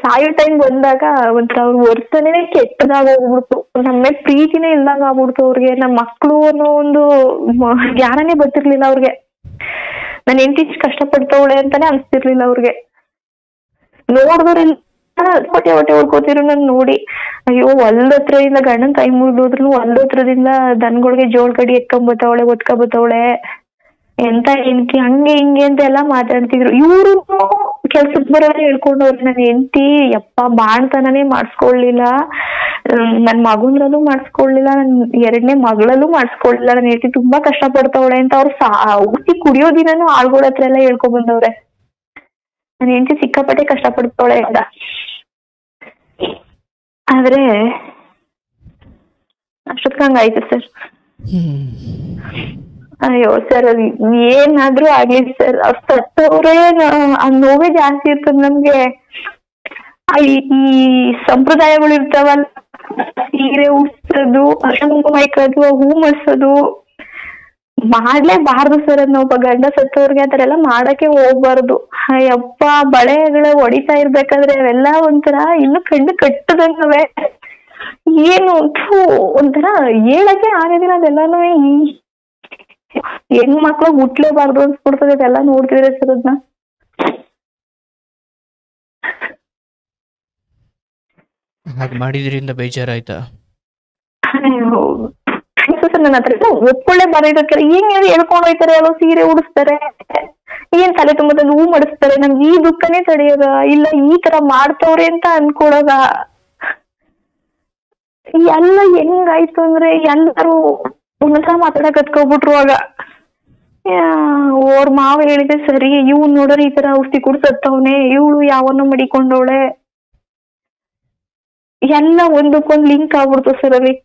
ಸಾಯೋ ಟೈಮ್ ಬಂದಾಗ ಒಂಥರ ಅವ್ರ ವರ್ತನೆ ಕೆಟ್ಟದಾಗ ಹೋಗ್ಬಿಡ್ತು. ನಮ್ಮ ಪ್ರೀತಿನೇ ಇಲ್ದಂಗ ಆಗ್ಬಿಡ್ತು ಅವ್ರಿಗೆ. ನಮ್ಮ ಮಕ್ಳು ಅನ್ನೋ ಒಂದು ಜ್ಞಾನನೇ ಬರ್ತಿರ್ಲಿಲ್ಲ ಅವ್ರಿಗೆ. ನನ್ ಹೆಂಡತಿ ಇಷ್ಟು ಕಷ್ಟಪಡ್ತವಳೆ ಅಂತಾನೆ ಅನ್ಸ್ತಿರ್ಲಿಲ್ಲ ಅವ್ರಿಗೆ. ನೋಡಿದ್ರೆಲ್ಲ ಹೊಟ್ಟೆ ಹೊಡ್ಕೋತಿರು ನನ್ ನೋಡಿ. ಅಯ್ಯೋ ಹೊಲ್ದತ್ರದಿಂದ ಗಂಡನ್ ಕೈ ಮುರಿದೋದ್ರು ಹೊಲ್ದತ್ರದಿಂದ ದನಗಳಿಗೆ ಜೋಳ ಕಡಿ ಎತ್ಕೊಂಬತ್ತವಳೆ, ಒತ್ಕೊಬತ್ತವಳೆ, ಎಂತ ಹೆಂಡತಿ ಹಂಗೆ ಹಿಂಗೆ ಅಂತ ಎಲ್ಲಾ ಮಾತಾಡ್ತಿದ್ರು. ಇವ್ರು ಕೆಲ್ಸಕ್ ಬರೋದೇ ಹೇಳ್ಕೊಂಡವ್ರಿ. ನನ್ ಹೆಂಡತಿ ಯಪ್ಪ ಬಾಣ್ತನನೇ ಮಾಡಿಸ್ಕೊಳ್ಲಿಲ್ಲ, ನನ್ ಮಗಂದ್ರಲ್ಲೂ ಮಾಡಿಸ್ಕೊಳ್ಲಿಲ್ಲ, ನನ್ 2ನೇ ಮಗಳಲ್ಲೂ ಮಾಡಿಸ್ಕೊಳ್ಲಿಲ್ಲ. ನನ್ ಹೆಂಡತಿ ತುಂಬಾ ಕಷ್ಟ ಪಡ್ತವಳೆ ಅಂತ ಅವ್ರು ಊಟಿ ಕುಡಿಯೋ ದಿನನೂ ಆಳ್ಗಳ ಹತ್ರ ಎಲ್ಲ ಹೇಳ್ಕೊಂಡ್ ಬಂದವ್ರೆ. ನನ್ ಹೆಂಡತಿ ಸಿಕ್ಕಾಪಟ್ಟೆ ಕಷ್ಟ ಪಡ್ತವಳೆ ಅಂತ. ಆದ್ರೆ ಅಷ್ಟೊತ್ಕಂಗಾಯ್ತು ಸರ್. ಅಯ್ಯೋ ಸರ್, ಅದು ಏನಾದ್ರೂ ಆಗ್ಲಿ ಸರ್, ಅವ್ರು ಸತ್ತವ್ರೆ ಆ ನೋವೇ ಜಾಸ್ತಿ ಇರ್ತದ ನಮ್ಗೆ. ಈ ಸಂಪ್ರದಾಯಗಳು ಇರ್ತಾವಲ್ಲ, ಸೀರೆ ಉಡ್ಸೋದು, ಅರ್ಶಿನ ಕುಂಕುಮ ಇಕ್ಕೋದು, ಹೂ ಮಾಡ್ಸೋದು ಮಾಡ್ಲೇಬಾರ್ದು ಸರ್. ಅದನ್ನ ಒಬ್ಬ ಗಂಡ ಸತ್ತವ್ರಿಗೆ ಆತರ ಎಲ್ಲ ಮಾಡಕ್ಕೆ ಹೋಗ್ಬಾರ್ದು. ಅಯ್ಯಪ್ಪ, ಬಳೆಗಳ ಹೊಡಿತಾ ಇರ್ಬೇಕಾದ್ರೆ ಅವೆಲ್ಲ ಒಂಥರ ಇನ್ನು ಕಣ್ಣು ಕಟ್ಟದಂಗವೆ. ಏನು ಒಂಥರ ಹೇಳಕ್ಕೆ ಆಗೋದಿಲ್ಲ ಅದೆಲ್ಲಾನು. ಈ ಹೆಣ್ಮಕ್ಳು ಹುಟ್ಲೇಬಾರ್ದು ಅನ್ಸ್ಬಿಡ್ತದೆ ಅದೆಲ್ಲ ನೋಡ್ತಿದ್ರೆ ಸರ್ ಅದನ್ನ. ಹಾಗೆ ಮಾಡಿದ್ರಿಂದ ಬೇಜಾರಾಯ್ತಾ? ನನ್ನ ಹತ್ರ ಒಪ್ಕೊಳ್ಳೆ ಬರೋದಕ್ಕೆ ಏನ್ ಹೇಳ್ಕೊಂಡು ಹೋಯ್ತಾರೆ, ಎಲ್ಲೋ ಸೀರೆ ಉಡಿಸ್ತಾರೆ, ಏನ್ ತಲೆ ತುಂಬದ ಹೂ ಮಾಡಿಸ್ತಾರೆ, ನಮ್ಗೆ ಈ ದುಃಖನೇ ತಡೆಯೋದ ಇಲ್ಲ ಈ ತರ ಮಾಡ್ತವ್ರೆ ಅಂತ ಅನ್ಕೊಳೋದ. ಎಲ್ಲ ಹೆಂಗಾಯ್ತು ಅಂದ್ರೆ ಎಲ್ಲರೂ ಒಂದೊಂದ್ಸಲ ಮಾತಾಡಕ್ ಕತ್ಕೊಬಿಟ್ರು. ಆಗ ಅವ್ರ ಮಾವ ಹೇಳಿದೆ ಸರಿ, ಇವ್ನ್ ನೋಡ್ರಿ ಈ ತರ ಔಷಧಿ ಕುಡ್ಸತ್ತವ್ನೆ, ಇವಳು ಯಾವನ್ನ ಮಡಿಕೊಂಡವಳೆ, ಎಲ್ಲ ಒಂದಕ್ಕೊಂದ್ ಲಿಂಕ್ ಆಗ್ಬಿಡ್ತು ಸರ್ ಅಲ್ಲಿ.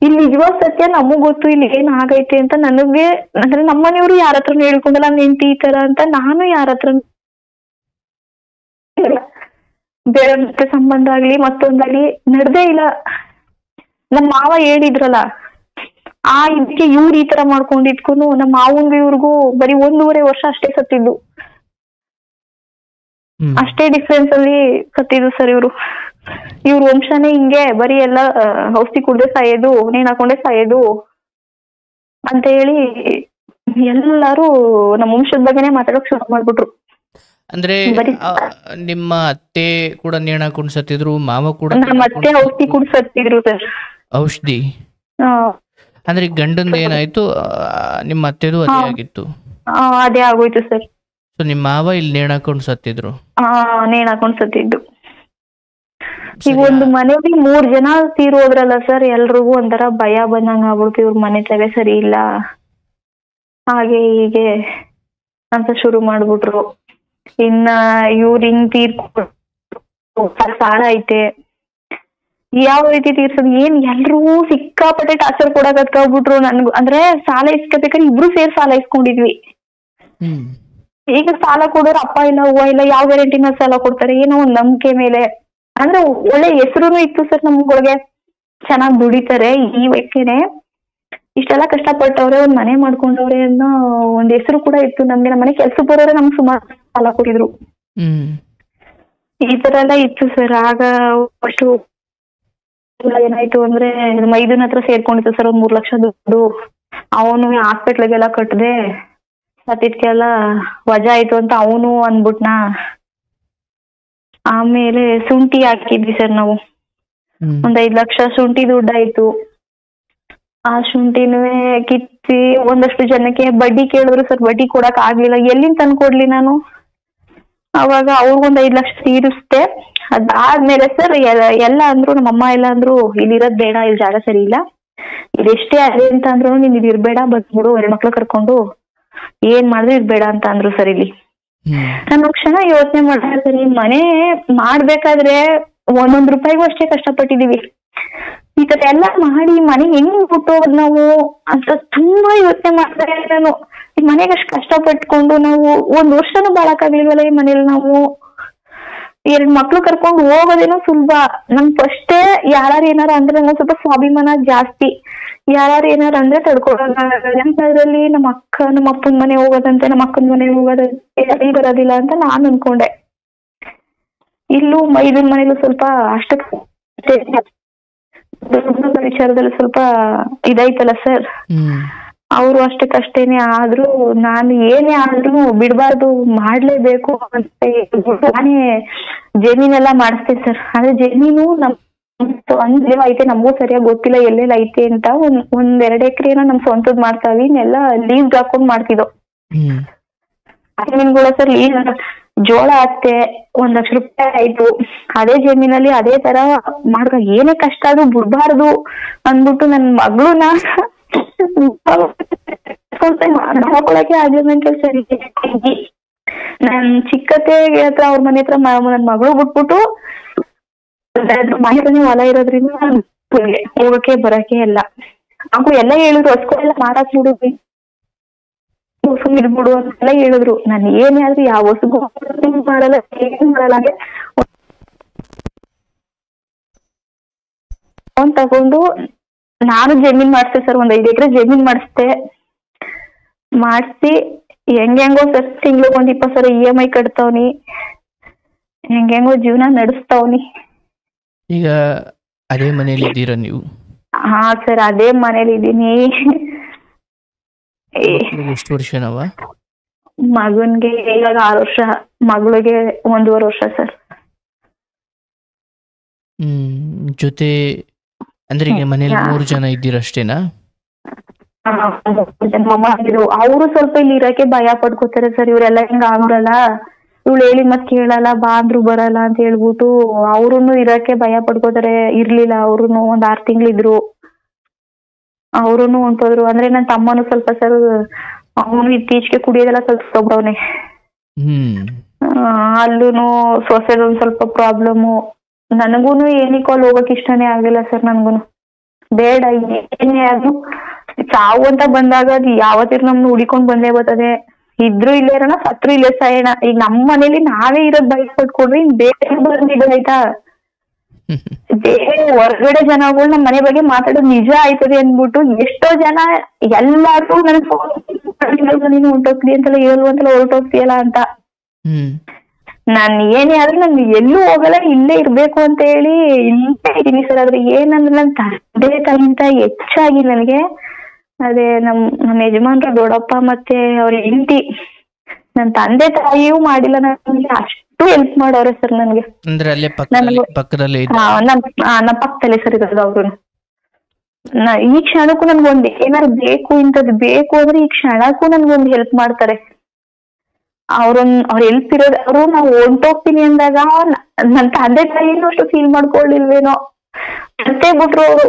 ಇಲ್ಲಿ ನಿಜವಾದ ಸತ್ಯ ನಮಗ್ ಗೊತ್ತು ಇಲ್ಲಿ ಏನ್ ಆಗೈತೆ ಅಂತ. ನನಗೆ ಅಂದ್ರೆ ನಮ್ಮನೆಯವರು ಯಾರ ಹತ್ರ ಹೇಳ್ಕೊಂಡಲ್ಲ ನನ್ ಹೆಂಡತಿ ಈ ತರ ಅಂತ. ನಾನು ಯಾರ ಹತ್ರ ಬೇರೆ ಮತ್ತೆ ಸಂಬಂಧ ಆಗ್ಲಿ ಮತ್ತೊಂದಾಗ್ಲಿ ನಡ್ದೇ ಇಲ್ಲ. ನಮ್ ಮಾವ ಹೇಳಿದ್ರಲ್ಲ ಆ ಇದಕ್ಕೆ ಇವ್ರು ಈ ತರ ಮಾಡ್ಕೊಂಡಿದ್ಕೂನು ನಮ್ಮ ಮಾವಂಗೂ ಇವ್ರಿಗೂ ಬರೀ 1.5 ವರ್ಷ ಅಷ್ಟೇ ಸತ್ತಿದ್ದು. ಅಷ್ಟೇ ಡಿಫ್ರೆನ್ಸ್ ಅಲ್ಲಿ ಸತ್ತಿದ್ದು ಸರ್ ಇವ್ರು. ಇವ್ರ ವಂಶನೇ ಹಿಂಗೆ ಬರೀ ಎಲ್ಲ ಔಷಧಿ ಕುಡ್ದೆ ಸಾಯೋದು, ನೇಣ್ ಹಾಕೊಂಡೆ ಸಾಯೋದು ಅಂತ ಹೇಳಿ ಎಲ್ಲಾರು ನಮ್ಮ ವಂಶದ ಬಗ್ಗೆನೆ ಮಾತಾಡಕ್ ಶುರು ಮಾಡ್ಬಿಟ್ರು. ಅಂದ್ರೆ ನಿಮ್ಮ ಅತ್ತೆ ಕೂಡ ನೇಣ್ ಹಾಕೊಂಡ್ ಸತ್ತಿದ್ರು, ಮಾವ ಕೂಡ ನಮ್ಮ ಅತ್ತೆ ಔಷಧಿ ಕುಡ್ ಸತ್ತಿದ್ರು ಸರ್. ಔಷಧಿ ಅಂದ್ರೆ ಗಂಡಂದ ಏನಾಯ್ತು, ನಿಮ್ಮ ಅತ್ತೆದು ಅದೇ ಆಗಿತ್ತು? ಅದೇ ಆಗೋಯ್ತು ಸರ್. ಸೊ ನಿಮ್ಮ ಮಾವ ಇಲ್ಲಿ ನೇಣ್ ಹಾಕೊಂಡ್ ಸತ್ತಿದ್ರು? ನೇಣ್ ಹಾಕೊಂಡ್ ಸತ್ತಿದ್ದು. ಈಗ ಒಂದು ಮನೇಲಿ 3 ಜನ ತೀರೋದ್ರಲ್ಲ ಸರ್, ಎಲ್ರಿಗೂ ಒಂಥರ ಭಯ ಬಂದಂಗ ಆಗ್ಬಿಡ್ತು. ಇವ್ರ ಮನೆ ತಲೆ ಸರಿ ಇಲ್ಲ ಹಾಗೆ ಹೀಗೆ ಅಂತ ಶುರು ಮಾಡ್ಬಿಟ್ರು. ಇನ್ನ ಇವ್ರ ಹಿಂಗ್ ಸಾಲ ಐತೆ, ಯಾವ ರೀತಿ ತೀರ್ಸೋದು ಏನ್ ಎಲ್ರೂ ಸಿಕ್ಕಾಪಟ್ಟೆ ಟಾರ್ಚರ್ ಕೊಡಕ್ ಹತ್ಕೊಬಿಟ್ರು ನನ್ಗು. ಅಂದ್ರೆ ಸಾಲ ಇಸ್ಕೋಬೇಕಾದ್ರೆ ಇಬ್ರು ಸೇರ್ ಸಾಲ ಇಸ್ಕೊಂಡಿದ್ವಿ. ಈಗ ಸಾಲ ಕೊಡೋರು ಅಪ್ಪ ಇಲ್ಲ ಹೂವ ಇಲ್ಲ, ಯಾವ ಗ್ಯಾರಂಟಿ ಮೇಲೆ ಸಾಲ ಕೊಡ್ತಾರೆ, ಏನೋ ಒಂದ್ ನಂಬಿಕೆ ಮೇಲೆ. ಅಂದ್ರೆ ಒಳ್ಳೆ ಹೆಸರುನು ಇತ್ತು ಸರ್ ನಮ್ಗಳಿಗೆ, ಚೆನ್ನಾಗ್ ದುಡಿತಾರೆ, ಈ ವಯಸ್ಸಿಗೆ ಇಷ್ಟೆಲ್ಲಾ ಕಷ್ಟಪಟ್ಟವ್ರೆ, ಒಂದ್ ಮನೆ ಮಾಡ್ಕೊಂಡವ್ರೆ ಅನ್ನೋ ಒಂದ್ ಹೆಸರು ಕೂಡ ಇತ್ತು ನಮ್ಗೆ. ನಮ್ಮ ಮನೆ ಕೆಲ್ಸಕ್ಕೆ ಬರೋರೆ ನಮ್ಗೆ ಸುಮಾರು ಸಾಲ ಕೊಟ್ಟಿದ್ರು. ಈ ತರ ಎಲ್ಲ ಇತ್ತು ಸರ್. ಆಗ ಅಷ್ಟು ಏನಾಯ್ತು ಅಂದ್ರೆ ಮೈದೂನ್ ಹತ್ರ ಸೇರ್ಕೊಂಡಿತ್ತು ಸರ್ ಒಂದ್ 3 ಲಕ್ಷ ದುಡ್ಡು. ಅವನು ಹಾಸ್ಪಿಟ್ಲಿಗೆಲ್ಲ ಕಟ್ಟದೆ ಸತ್ತಿದ್ಕೆಲ್ಲ ವಜಾ ಆಯ್ತು ಅಂತ ಅವನು ಅಂದ್ಬಿಟ್ನ. ಆಮೇಲೆ ಶುಂಠಿ ಹಾಕಿದ್ವಿ ಸರ್ ನಾವು, ಒಂದ್ 5 ಲಕ್ಷ ಶುಂಠಿ ದುಡ್ಡಾಯ್ತು. ಆ ಶುಂಠಿನೂ ಕಿತ್ತಿ ಒಂದಷ್ಟು ಜನಕ್ಕೆ ಬಡ್ಡಿ ಕೇಳಿದ್ರು ಸರ್, ಬಡ್ಡಿ ಕೊಡಕ್ ಆಗ್ಲಿಲ್ಲ, ಎಲ್ಲಿಂದ ತಂದ್ಕೊಡ್ಲಿ ನಾನು. ಅವಾಗ ಅವ್ರಿಗೊಂದ್ 5 ಲಕ್ಷ ತೀರಿಸ್ದೆ. ಅದಾದ್ಮೇಲೆ ಸರ್ ಎಲ್ಲ ಅಂದ್ರು, ನಮ್ಮಮ್ಮ ಎಲ್ಲ ಅಂದ್ರು ಇಲ್ಲಿರೋದ್ ಬೇಡ, ಇಲ್ಲಿ ಜಾಗ ಸರಿ ಇಲ್ಲ, ಇದೆಷ್ಟೇ ಅದೇ ಅಂತ ಅಂದ್ರು ನೀನ್ ಇಲ್ಲಿ ಇರ್ಬೇಡ, ಬಂದ್ಬಿಡು 2 ಮಕ್ಳು ಕರ್ಕೊಂಡು, ಏನ್ ಮಾಡಿದ್ರು ಇರ್ಬೇಡ ಅಂತ ಅಂದ್ರು ಸರ್ ಇಲ್ಲಿ. ನಾನು ಕ್ಷಣ ಯೋಚನೆ ಮಾಡ್ತಾ ಸರ್, ಈ ಮನೆ ಮಾಡ್ಬೇಕಾದ್ರೆ 1 ರೂಪಾಯಿಗೂ ಅಷ್ಟೇ ಕಷ್ಟಪಟ್ಟಿದೀವಿ, ಈ ತರ ಎಲ್ಲ ಮಾಡಿ ಮನೆ ಹೆಂಗ್ ಬಿಟ್ಟೋದ್ ನಾವು ಅಂತ ತುಂಬಾ ಯೋಚನೆ ಮಾಡ್ತಾ ಇದ್ದೆ ನಾನು. ಈ ಮನೆಗೆ ಅಷ್ಟು ಕಷ್ಟಪಟ್ಕೊಂಡು ನಾವು 1 ವರ್ಷನೂ ಬಾಳಕ್ಕಾಗ್ಲಿಲ್ವಲ್ಲ ಈ ಮನೇಲಿ. ನಾವು 2 ಮಕ್ಳು ಕರ್ಕೊಂಡು ಹೋಗೋದೇನೋ ಸುಲಭ. ನಮ್ ಫಸ್ಟೇ ಯಾರು ಏನಾರ ಅಂದ್ರೆ ನಂಗೆ ಸ್ವಲ್ಪ ಸ್ವಾಭಿಮಾನ ಜಾಸ್ತಿ. ಯಾರು ಏನಾರ ಅಂದ್ರೆ ತಡ್ಕೊಳೋದ್ರಲ್ಲಿ ನಮ್ಮ ಅಕ್ಕ ನಮ್ಮ ಅಪ್ಪನ ಮನೆ ಹೋಗೋದಂತೆ, ನಮ್ಮ ಅಕ್ಕನ ಮನೆ ಹೋಗೋದಂತೆ, ಅಲ್ಲಿ ಬರೋದಿಲ್ಲ ಅಂತ ನಾನ್ ಅನ್ಕೊಂಡೆ. ಇಲ್ಲೂ ಮೈದೂನ್ ಮನೇಲೂ ಸ್ವಲ್ಪ ಅಷ್ಟೇ ವಿಚಾರದಲ್ಲಿ ಸ್ವಲ್ಪ ಇದೈತಲ್ಲ ಸರ್, ಅವರು ಅಷ್ಟಕ್ಕಷ್ಟೇನೆ. ಆದ್ರೂ ನಾನು ಏನೇ ಆದ್ರೂ ಬಿಡ್ಬಾರ್ದು, ಮಾಡ್ಲೇಬೇಕು ಅಂತ ನಾನೇ ಜಮೀನೆಲ್ಲ ಮಾಡಿಸ್ತೇನೆ ಸರ್. ಅಂದ್ರೆ ಜಮೀನು ನಮ್ ಒಂದ್ ಐತೆ, ನಮಗೂ ಸರಿಯಾಗಿ ಗೊತ್ತಿಲ್ಲ ಎಲ್ಲೆಲ್ಲ ಐತೆ ಅಂತ. ಒಂದ್ 2 ಎಕರೆನ ನಮ್ ಸ್ವಂತದ್ ಮಾಡ್ತಾವಿ, ಇನ್ನೆಲ್ಲ ಲೀಸ್ಗೆ ಹಾಕೊಂಡ್ ಮಾಡ್ತಿದ್ದೋ. ಜಮೀನ್ಗಳ ಸರ್ ಲೀಸ್ ಜೋಳ ಹಾಕ್ತೆ, 1 ಲಕ್ಷ ರೂಪಾಯಿ ಆಯ್ತು. ಅದೇ ಜಮೀನಲ್ಲಿ ಅದೇ ತರ ಮಾಡ್ಕ ಏನೇ ಕಷ್ಟ ಆದ್ರೂ ಬಿಡ್ಬಾರ್ದು ಅಂದ್ಬಿಟ್ಟು ನನ್ ಮಗಳನ್ನ ನೋಡ್ಕೊಳಕ್ಕೆ ಆಗ್ಲಿಲ್ಲ ಸರಿ. ನನ್ ಚಿಕ್ಕತ್ತೆ ಹತ್ರ ಅವ್ರ ಮನೆ ಹತ್ರ ನನ್ ಮಗಳು ಬಿಟ್ಬಿಟ್ಟು ಮನೆ ಹೊಲ ಇರೋದ್ರಿಂದ ಹೋಗಕ್ಕೆ ಬರಕ್ಕೆ ಎಲ್ಲ ಹಾಗೂ ಎಲ್ಲ ಹೇಳಿದ್ರು, ಹಸ್ಕೊಳೆಲ್ಲ ಮಾರಾಕ್ ಬಿಡುದ್ವಿ, ಇದ್ಬಿಡು ಅಂತೆಲ್ಲ ಹೇಳಿದ್ರು. ನಾನು ಏನೇ ಆದ್ರೂ ಯಾವ ಹೊಸಗು ಮಾಡಲ್ಲ, ಮಾಡಲ್ಲ. ಫೋನ್ ತಗೊಂಡು ನಾನು ಜಮೀನ್ ಮಾಡಿಸ್ದೆ ಸರ್, 1 5 ಎಕರೆ ಜಮೀನ್ ಮಾಡಿಸಿ ಹೆಂಗೋ ಸರ್ ತಿಂಗ್ಳಿಗೆ 20,000 EMI ಕಟ್ತಾವ್ನಿ, ಹೆಂಗೋ ಜೀವನ ನಡೆಸ್ತಾವ್ನಿ. ಈಗ ಅದೇ ಮನೇಲಿ ಇದ್ದೀರಾ ನೀವು? ಹಾ ಸರ್, ಅದೇ ಮನೇಲಿ ಇದ್ದೀನಿ. ಮಕ್ಳಿಗೆ ಎಷ್ಟು ವರ್ಷನವ? ಮಗನ್ಗೆ ಇವಾಗ 6 ವರ್ಷ, ಮಗಳಿಗೆ 1.5 ವರ್ಷ ಸರ್. ಜೊತೆ ಅಂದ್ರೆ ಈಗ ಮನೇಲಿ 3 ಜನ ಇದ್ದೀರಷ್ಟೇನಾ? ಅವರು ಸ್ವಲ್ಪ ಇಲ್ಲಿ ಇರಕ್ಕೆ ಭಯ ಪಡ್ಕೋತಾರೆ ಸರ್. ಇವರೆಲ್ಲ ಹಿಂಗ ಆಗಲ್ಲ, ಇವಳು ಹೇಳಿ ಮತ್ ಕೇಳಲ್ಲ, ಬಾ ಅಂದ್ರು ಬರಲ್ಲ ಅಂತ ಹೇಳ್ಬಿಟ್ಟು ಅವ್ರುನು ಇರಕ್ಕೆ ಭಯ ಪಡ್ಕೋತಾರೆ. ಇರ್ಲಿಲ್ಲ ಅವ್ರುನು, ಒಂದ್ 6 ತಿಂಗಳಿದ್ರು. ಅವ್ರುನು ಹೊಂಟೋದ್ರು. ಅಂದ್ರೆ ನನ್ ತಮ್ಮನು ಸ್ವಲ್ಪ ಸರ್, ಅವನು ಇತ್ತೀಚೆಗೆ ಕುಡಿಯೋದೆಲ್ಲ ಸ್ವಲ್ಪ ತಗೊಬ್ರವ್ನೆ. ಅಲ್ಲೂನು ಸೊಸೆದೊಂದ್ ಸ್ವಲ್ಪ ಪ್ರಾಬ್ಲಮ್ಮು. ನನಗೂನು ಏನಕ್ಕೋ ಅಲ್ಲಿ ಹೋಗಕ್ ಇಷ್ಟನೇ ಆಗಿಲ್ಲ ಸರ್. ನನ್ಗೂನು ಬೇಡ, ಏನೇ ಅದು ಸಾವು ಅಂತ ಬಂದಾಗ ಅದು ಯಾವತ್ತಿರ ನಮ್ನ ಹುಡಿಕೊಂಡ್ ಬಂದೇ ಬರ್ತದೆ. ಇದ್ರು ಇಲ್ಲೇ ಇರೋಣ, ಸತ್ರು ಇಲ್ಲೇ ಸಾಯೋಣ. ಈಗ ನಮ್ಮ ಮನೇಲಿ ನಾವೇ ಇರೋದ್ ಬೈಕ್ ಪಟ್ಕೊಂಡ್ರೆ ಇನ್ ಬೇರೆ ಬಂದಿದೆ ಆಯ್ತಾ. ಬೇರೆ ಹೊರಗಡೆ ಜನಗಳು ನಮ್ಮ ಮನೆ ಬಗ್ಗೆ ಮಾತಾಡೋದು ನಿಜ ಆಯ್ತದೆ ಅಂದ್ಬಿಟ್ಟು ಎಷ್ಟೋ ಜನ ಎಲ್ಲಾರು ನೀನು ಹೊಂಟೋಗ್ತೀಯ ಅಂತೆಲ್ಲ ಹೇಳುವಂತೆಲ್ಲ ಹೊರಟೋಗ್ತೀಯಲ್ಲ ಅಂತ. ನಾನ್ ಏನೇ ಆದ್ರೂ ನನ್ಗೆ ಎಲ್ಲೂ ಹೋಗಲ್ಲ, ಇಲ್ಲೇ ಇರ್ಬೇಕು ಅಂತ ಹೇಳಿ ಇಲ್ಲೇ ಇದೀನಿ ಸರ್. ಆದ್ರೆ ಏನಂದ್ರೆ ನನ್ ತಂದೆ ತಾಯಿಗಿಂತ ಹೆಚ್ಚಾಗಿ ನನಗೆ ಅದೇ ನಮ್ಮ ಯಜಮಾನ್ರು ದೊಡ್ಡಪ್ಪ ಮತ್ತೆ ಅವ್ರ ಹೆಂಡತಿ, ನನ್ ತಂದೆ ತಾಯಿಯೂ ಮಾಡಿಲ್ಲ ನನಗೆ, ಅಷ್ಟು ಹೆಲ್ಪ್ ಮಾಡವ್ರೆ ಸರ್ ನನ್ಗೆ. ನಮ್ಮ ಪಕ್ಕದಲ್ಲೇ ಸರ್ ಇರೋದು ಅವ್ರು. ಈ ಕ್ಷಣಕ್ಕೂ ನನ್ಗೊಂದ್ ಏನಾರು ಬೇಕು, ಇಂಥದ್ದು ಬೇಕು ಅಂದ್ರೆ ಈ ಕ್ಷಣಕ್ಕೂ ನನ್ಗೊಂದ್ ಹೆಲ್ಪ್ ಮಾಡ್ತಾರೆ. ಅವ್ರ ಹೆಲ್ಪ್ ಇರೋದು. ಅವರು ನಾವು ಹೊಂಟೋಗ್ತೀನಿ ಅಂದಾಗ ನನ್ ತಂದೆ ತಾಯಿನೂ ಅಷ್ಟು ಫೀಲ್ ಮಾಡ್ಕೊಳ್ಳಿಲ್ವೇನೋ, ಮತ್ತೆ ಬಿಟ್ರು ಅವರು.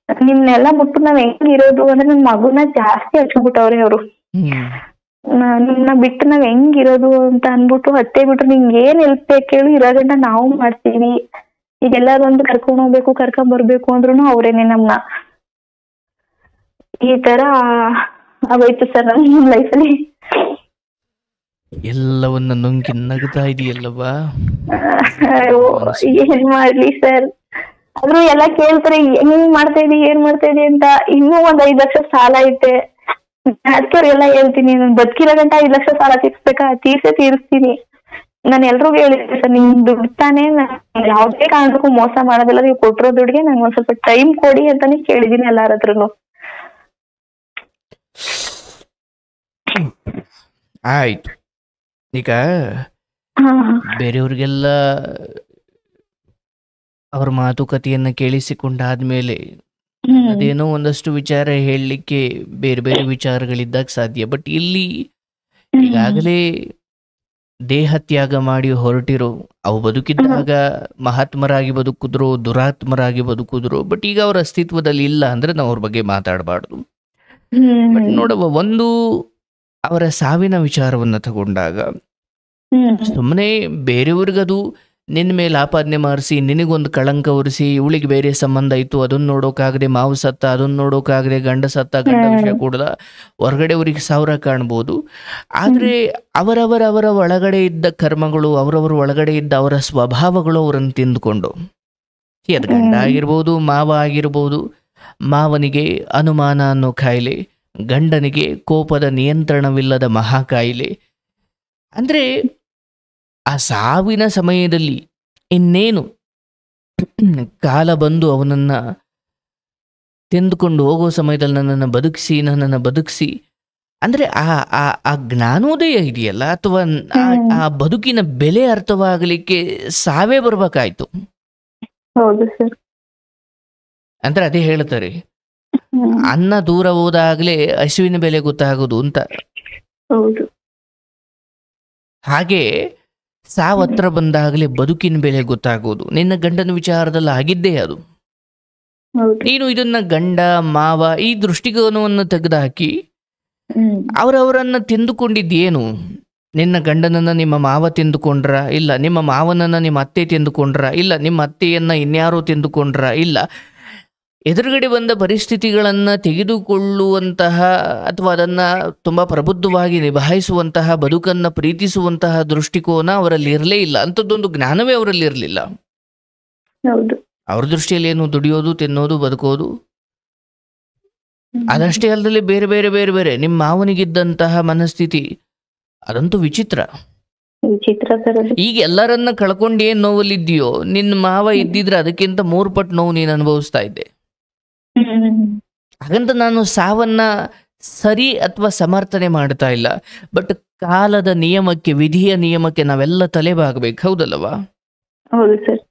ನಿಮ್ನೆಲ್ಲಾ ಬಿಟ್ಟು ನಾವ್ ಹೆಂಗಿರೋದು ಅಂದ್ರೆ ನನ್ ಮಗುನ ಜಾಸ್ತಿ ಹಚ್ಬಿಟ್ಟವ್ರೆ ಅವರು. ನಿಮ್ನ ಬಿಟ್ಟು ನಾವ್ ಹೆಂಗಿರೋದು ಅಂತ ಅನ್ಬಿಟ್ಟು ಹತ್ತೆ ಬಿಟ್ರು. ನಿಂಗೆ ಏನ್ ಹೆಲ್ಪ್ ಬೇಕು ಹೇಳು, ಇರೋದನ್ನ ನಾವು ಮಾಡ್ತೀವಿ. ಈಗೆಲ್ಲಾರು ಒಂದು ಕರ್ಕೊಂಡ್ ಹೋಗ್ಬೇಕು, ಕರ್ಕೊಂಡ್ ಬರ್ಬೇಕು ಅಂದ್ರುನು ಅವ್ರೇನೆ ನಮ್ನ. ಈ ತರ ಆಗೋಯ್ತು ಸರ್ ನಮ್ ಲೈಫಲ್ಲಿ. ಎಲ್ಲವನ್ನ ನುಂಗಿ ನಗ್ತಾ ಇದೆಯಲ್ಲವಾ? ಏನ್ ಮಾಡ್ಲಿ ಸರ್, ಆದ್ರೂ ಎಲ್ಲ ಕೇಳ್ತಾರೆ ಹೆಂಗ್ ಮಾಡ್ತಾ ಇದೀವಿ, ಏನ್ ಮಾಡ್ತಾ ಇದೀವಿ ಅಂತ. ಇನ್ನೂ ಒಂದ್ 5 ಲಕ್ಷ ಸಾಲ ಐತೆ. ಅದಕ್ಕೆಲ್ಲ ಹೇಳ್ತೀನಿ, ನನ್ ಬದುಕಿರೋ ಗಂಟ 5 ಲಕ್ಷ ಸಾಲ ತೀರಿಸ್ತೀನಿ. ನಾನು ಎಲ್ರಿಗೂ ಹೇಳಿದ್ದೆ ಸರ್, ನಿಮ್ ದುಡ್ಡು ತಾನೇ, ಯಾವ್ದೇ ಕಾರಣಕ್ಕೂ ಮೋಸ ಮಾಡೋದಿಲ್ಲ. ನೀವು ಕೊಟ್ಟಿರೋ ದುಡ್ಡಿಗೆ ನಂಗೆ ಒಂದ್ ಸ್ವಲ್ಪ ಟೈಮ್ ಕೊಡಿ ಅಂತಾನೆ ಕೇಳಿದೀನಿ ಎಲ್ಲಾರ ಹತ್ರನು. ಆಯ್ತು, ಈಗ ಬೇರೆಯವ್ರಿಗೆಲ್ಲ ಅವ್ರ ಮಾತುಕತೆಯನ್ನ ಕೇಳಿಸಿಕೊಂಡಾದ್ಮೇಲೆ ಅದೇನೋ ಒಂದಷ್ಟು ವಿಚಾರ ಹೇಳಲಿಕ್ಕೆ ಬೇರೆ ಬೇರೆ ವಿಚಾರಗಳಿದ್ದಾಗ ಸಾಧ್ಯ. ಬಟ್ ಇಲ್ಲಿ ಈಗಾಗಲೇ ದೇಹ ತ್ಯಾಗ ಮಾಡಿ ಹೊರಟಿರೋ, ಅವು ಬದುಕಿದ್ದಾಗ ಮಹಾತ್ಮರಾಗಿ ಬದುಕಿದ್ರು, ದುರಾತ್ಮರಾಗಿ ಬದುಕಿದ್ರು. ಬಟ್ ಈಗ ಅವ್ರ ಅಸ್ತಿತ್ವದಲ್ಲಿ ಇಲ್ಲ ಅಂದ್ರೆ ನಾವು ಅವ್ರ ಬಗ್ಗೆ ಮಾತಾಡಬಾರ್ದು. ಬಟ್ ನೋಡುವ, ಒಂದು ಅವರ ಸಾವಿನ ವಿಚಾರವನ್ನ ತಗೊಂಡಾಗ ಸುಮ್ಮನೆ ಬೇರೆಯವ್ರಿಗದು ನಿನ್ನ ಮೇಲೆ ಆಪಾದನೆ ಮಾಡಿಸಿ, ನಿನಗೊಂದು ಕಳಂಕ ಉರಿಸಿ, ಇವಳಿಗೆ ಬೇರೆ ಸಂಬಂಧ ಇತ್ತು ಅದನ್ನ ನೋಡೋಕಾಗದೆ ಮಾವು ಸತ್ತ, ಅದನ್ನ ನೋಡೋಕಾಗದೆ ಗಂಡ ಸತ್ತ, ಗಂಡ ವಿಷಯ ಕೂಡದ ಹೊರಗಡೆ ಅವ್ರಿಗೆ 1000 ಕಾಣ್ಬೋದು. ಆದರೆ ಅವರ ಒಳಗಡೆ ಇದ್ದ ಕರ್ಮಗಳು, ಅವರವರ ಒಳಗಡೆ ಇದ್ದ ಅವರ ಸ್ವಭಾವಗಳು ಅವರನ್ನು ತಿಂದುಕೊಂಡು, ಅದು ಗಂಡ ಆಗಿರ್ಬೋದು, ಮಾವ ಆಗಿರ್ಬೋದು. ಮಾವನಿಗೆ ಅನುಮಾನ ಅನ್ನೋ ಕಾಯಿಲೆ, ಗಂಡನಿಗೆ ಕೋಪದ ನಿಯಂತ್ರಣವಿಲ್ಲದ ಮಹಾಕಾಯಿಲೆ. ಅಂದರೆ ಆ ಸಾವಿನ ಸಮಯದಲ್ಲಿ ಇನ್ನೇನು ಕಾಲ ಬಂದು ಅವನನ್ನ ತೆಂದುಕೊಂಡು ಹೋಗೋ ಸಮಯದಲ್ಲಿ ನನ್ನನ್ನು ಬದುಕಿಸಿ ಅಂದ್ರೆ ಆ ಜ್ಞಾನೋದಯ ಇದೆಯಲ್ಲ, ಅಥವಾ ಆ ಬದುಕಿನ ಬೆಲೆ ಅರ್ಥವಾಗಲಿಕ್ಕೆ ಸಾವೇ ಬರ್ಬೇಕಾಯ್ತು. ಅಂದ್ರೆ ಅದೇ ಹೇಳ್ತಾರೆ, ಅನ್ನ ದೂರ ಹೋದಾಗ್ಲೇ ಹಸುವಿನ ಬೆಲೆ ಗೊತ್ತಾಗೋದು ಅಂತ. ಹಾಗೆ ಸಾವು ಹತ್ರ ಬಂದಾಗಲೇ ಬದುಕಿನ ಬೆಲೆ ಗೊತ್ತಾಗೋದು. ನಿನ್ನ ಗಂಡನ ವಿಚಾರದಲ್ಲಿ ಆಗಿದ್ದೇ ಅದು. ನೀನು ಇದನ್ನ ಗಂಡ ಮಾವ ಈ ದೃಷ್ಟಿಕೋನವನ್ನು ತೆಗೆದುಹಾಕಿ ಅವರವರನ್ನ ತಿಂದುಕೊಂಡಿದ್ದೇನು? ನಿನ್ನ ಗಂಡನನ್ನ ನಿಮ್ಮ ಮಾವ ತಿಂದುಕೊಂಡ್ರ? ಇಲ್ಲ. ನಿಮ್ಮ ಮಾವನನ್ನ ನಿಮ್ಮ ಅತ್ತೆ ತಿಂದುಕೊಂಡ್ರ? ಇಲ್ಲ. ನಿಮ್ಮ ಅತ್ತೆಯನ್ನ ಇನ್ಯಾರೋ ತಿಂದುಕೊಂಡ್ರ? ಇಲ್ಲ. ಎದುರುಗಡೆ ಬಂದ ಪರಿಸ್ಥಿತಿಗಳನ್ನು ತೆಗೆದುಕೊಳ್ಳುವಂತಹ ಅಥವಾ ಅದನ್ನು ತುಂಬ ಪ್ರಬುದ್ಧವಾಗಿ ನಿಭಾಯಿಸುವಂತಹ, ಬದುಕನ್ನು ಪ್ರೀತಿಸುವಂತಹ ದೃಷ್ಟಿಕೋನ ಅವರಲ್ಲಿ ಇರಲೇ ಇಲ್ಲ. ಅಂಥದ್ದೊಂದು ಜ್ಞಾನವೇ ಅವರಲ್ಲಿ ಇರಲಿಲ್ಲ. ಅವ್ರ ದೃಷ್ಟಿಯಲ್ಲಿ ಏನು ದುಡಿಯೋದು, ತಿನ್ನೋದು, ಬದುಕೋದು. ಅದಷ್ಟೇ ಅಲ್ಲದೆ ಬೇರೆ ಬೇರೆ ಬೇರೆ ಬೇರೆ ನಿಮ್ಮ ಮಾವನಿಗಿದ್ದಂತಹ ಮನಸ್ಥಿತಿ ಅದಂತೂ ವಿಚಿತ್ರ. ವಿಚಿತ್ರ ಸರ್ ಅದು. ಈಗ ಎಲ್ಲರನ್ನ ಕಳ್ಕೊಂಡು ಏನ್ ನೋವಲ್ಲಿದ್ದೀಯೋ, ನಿನ್ನ ಮಾವ ಇದ್ದಿದ್ರೆ ಅದಕ್ಕಿಂತ 3 ಪಟ್ಟು ನೋವು ನೀನು ಅನುಭವಿಸ್ತಾ ಇದ್ದೆ. ಹಾಗಂತ ನಾನು ಸಾವನ್ನ ಸರಿ ಅಥವಾ ಸಮರ್ಥನೆ ಮಾಡ್ತಾ ಇಲ್ಲ, ಬಟ್ ಕಾಲದ ನಿಯಮಕ್ಕೆ, ವಿಧಿಯ ನಿಯಮಕ್ಕೆ ನಾವೆಲ್ಲ ತಲೆಬಾಗಬೇಕು, ಹೌದಲ್ಲವಾ? ಹೌದು ಸರ್.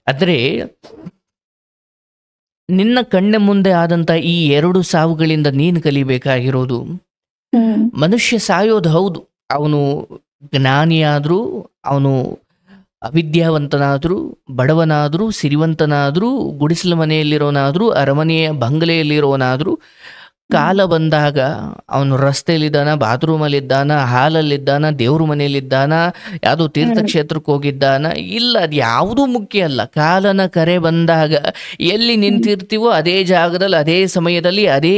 ಆದ್ರೆ ನಿನ್ನ ಕಣ್ಣ ಮುಂದೆ ಆದಂತ ಈ 2 ಸಾವುಗಳಿಂದ ನೀನು ಕಲಿಬೇಕಾಗಿರೋದು, ಮನುಷ್ಯ ಸಾಯೋದು ಹೌದು, ಅವನು ಜ್ಞಾನಿಯಾದ್ರೂ, ಅವನು ಅವಿದ್ಯಾವಂತನಾದ್ರೂ, ಬಡವನಾದ್ರೂ, ಸಿರಿವಂತನಾದ್ರೂ, ಗುಡಿಸಲ ಮನೆಯಲ್ಲಿರೋನಾದ್ರೂ, ಅರಮನೆಯ ಬಂಗಲೆಯಲ್ಲಿರೋನಾದ್ರೂ, ಕಾಲ ಬಂದಾಗ ಅವನು ರಸ್ತೆಯಲ್ಲಿದ್ದಾನ, ಬಾತ್ರೂಮಲ್ಲಿದ್ದಾನ, ಹಾಲಲ್ಲಿದ್ದಾನ, ದೇವ್ರ ಮನೆಯಲ್ಲಿದ್ದಾನ, ಯಾವುದೋ ತೀರ್ಥಕ್ಷೇತ್ರಕ್ಕೆ ಹೋಗಿದ್ದಾನ, ಇಲ್ಲ, ಅದು ಯಾವುದೂ ಮುಖ್ಯ ಅಲ್ಲ. ಕಾಲನ ಕರೆ ಬಂದಾಗ ಎಲ್ಲಿ ನಿಂತಿರ್ತೀವೋ ಅದೇ ಜಾಗದಲ್ಲಿ, ಅದೇ ಸಮಯದಲ್ಲಿ, ಅದೇ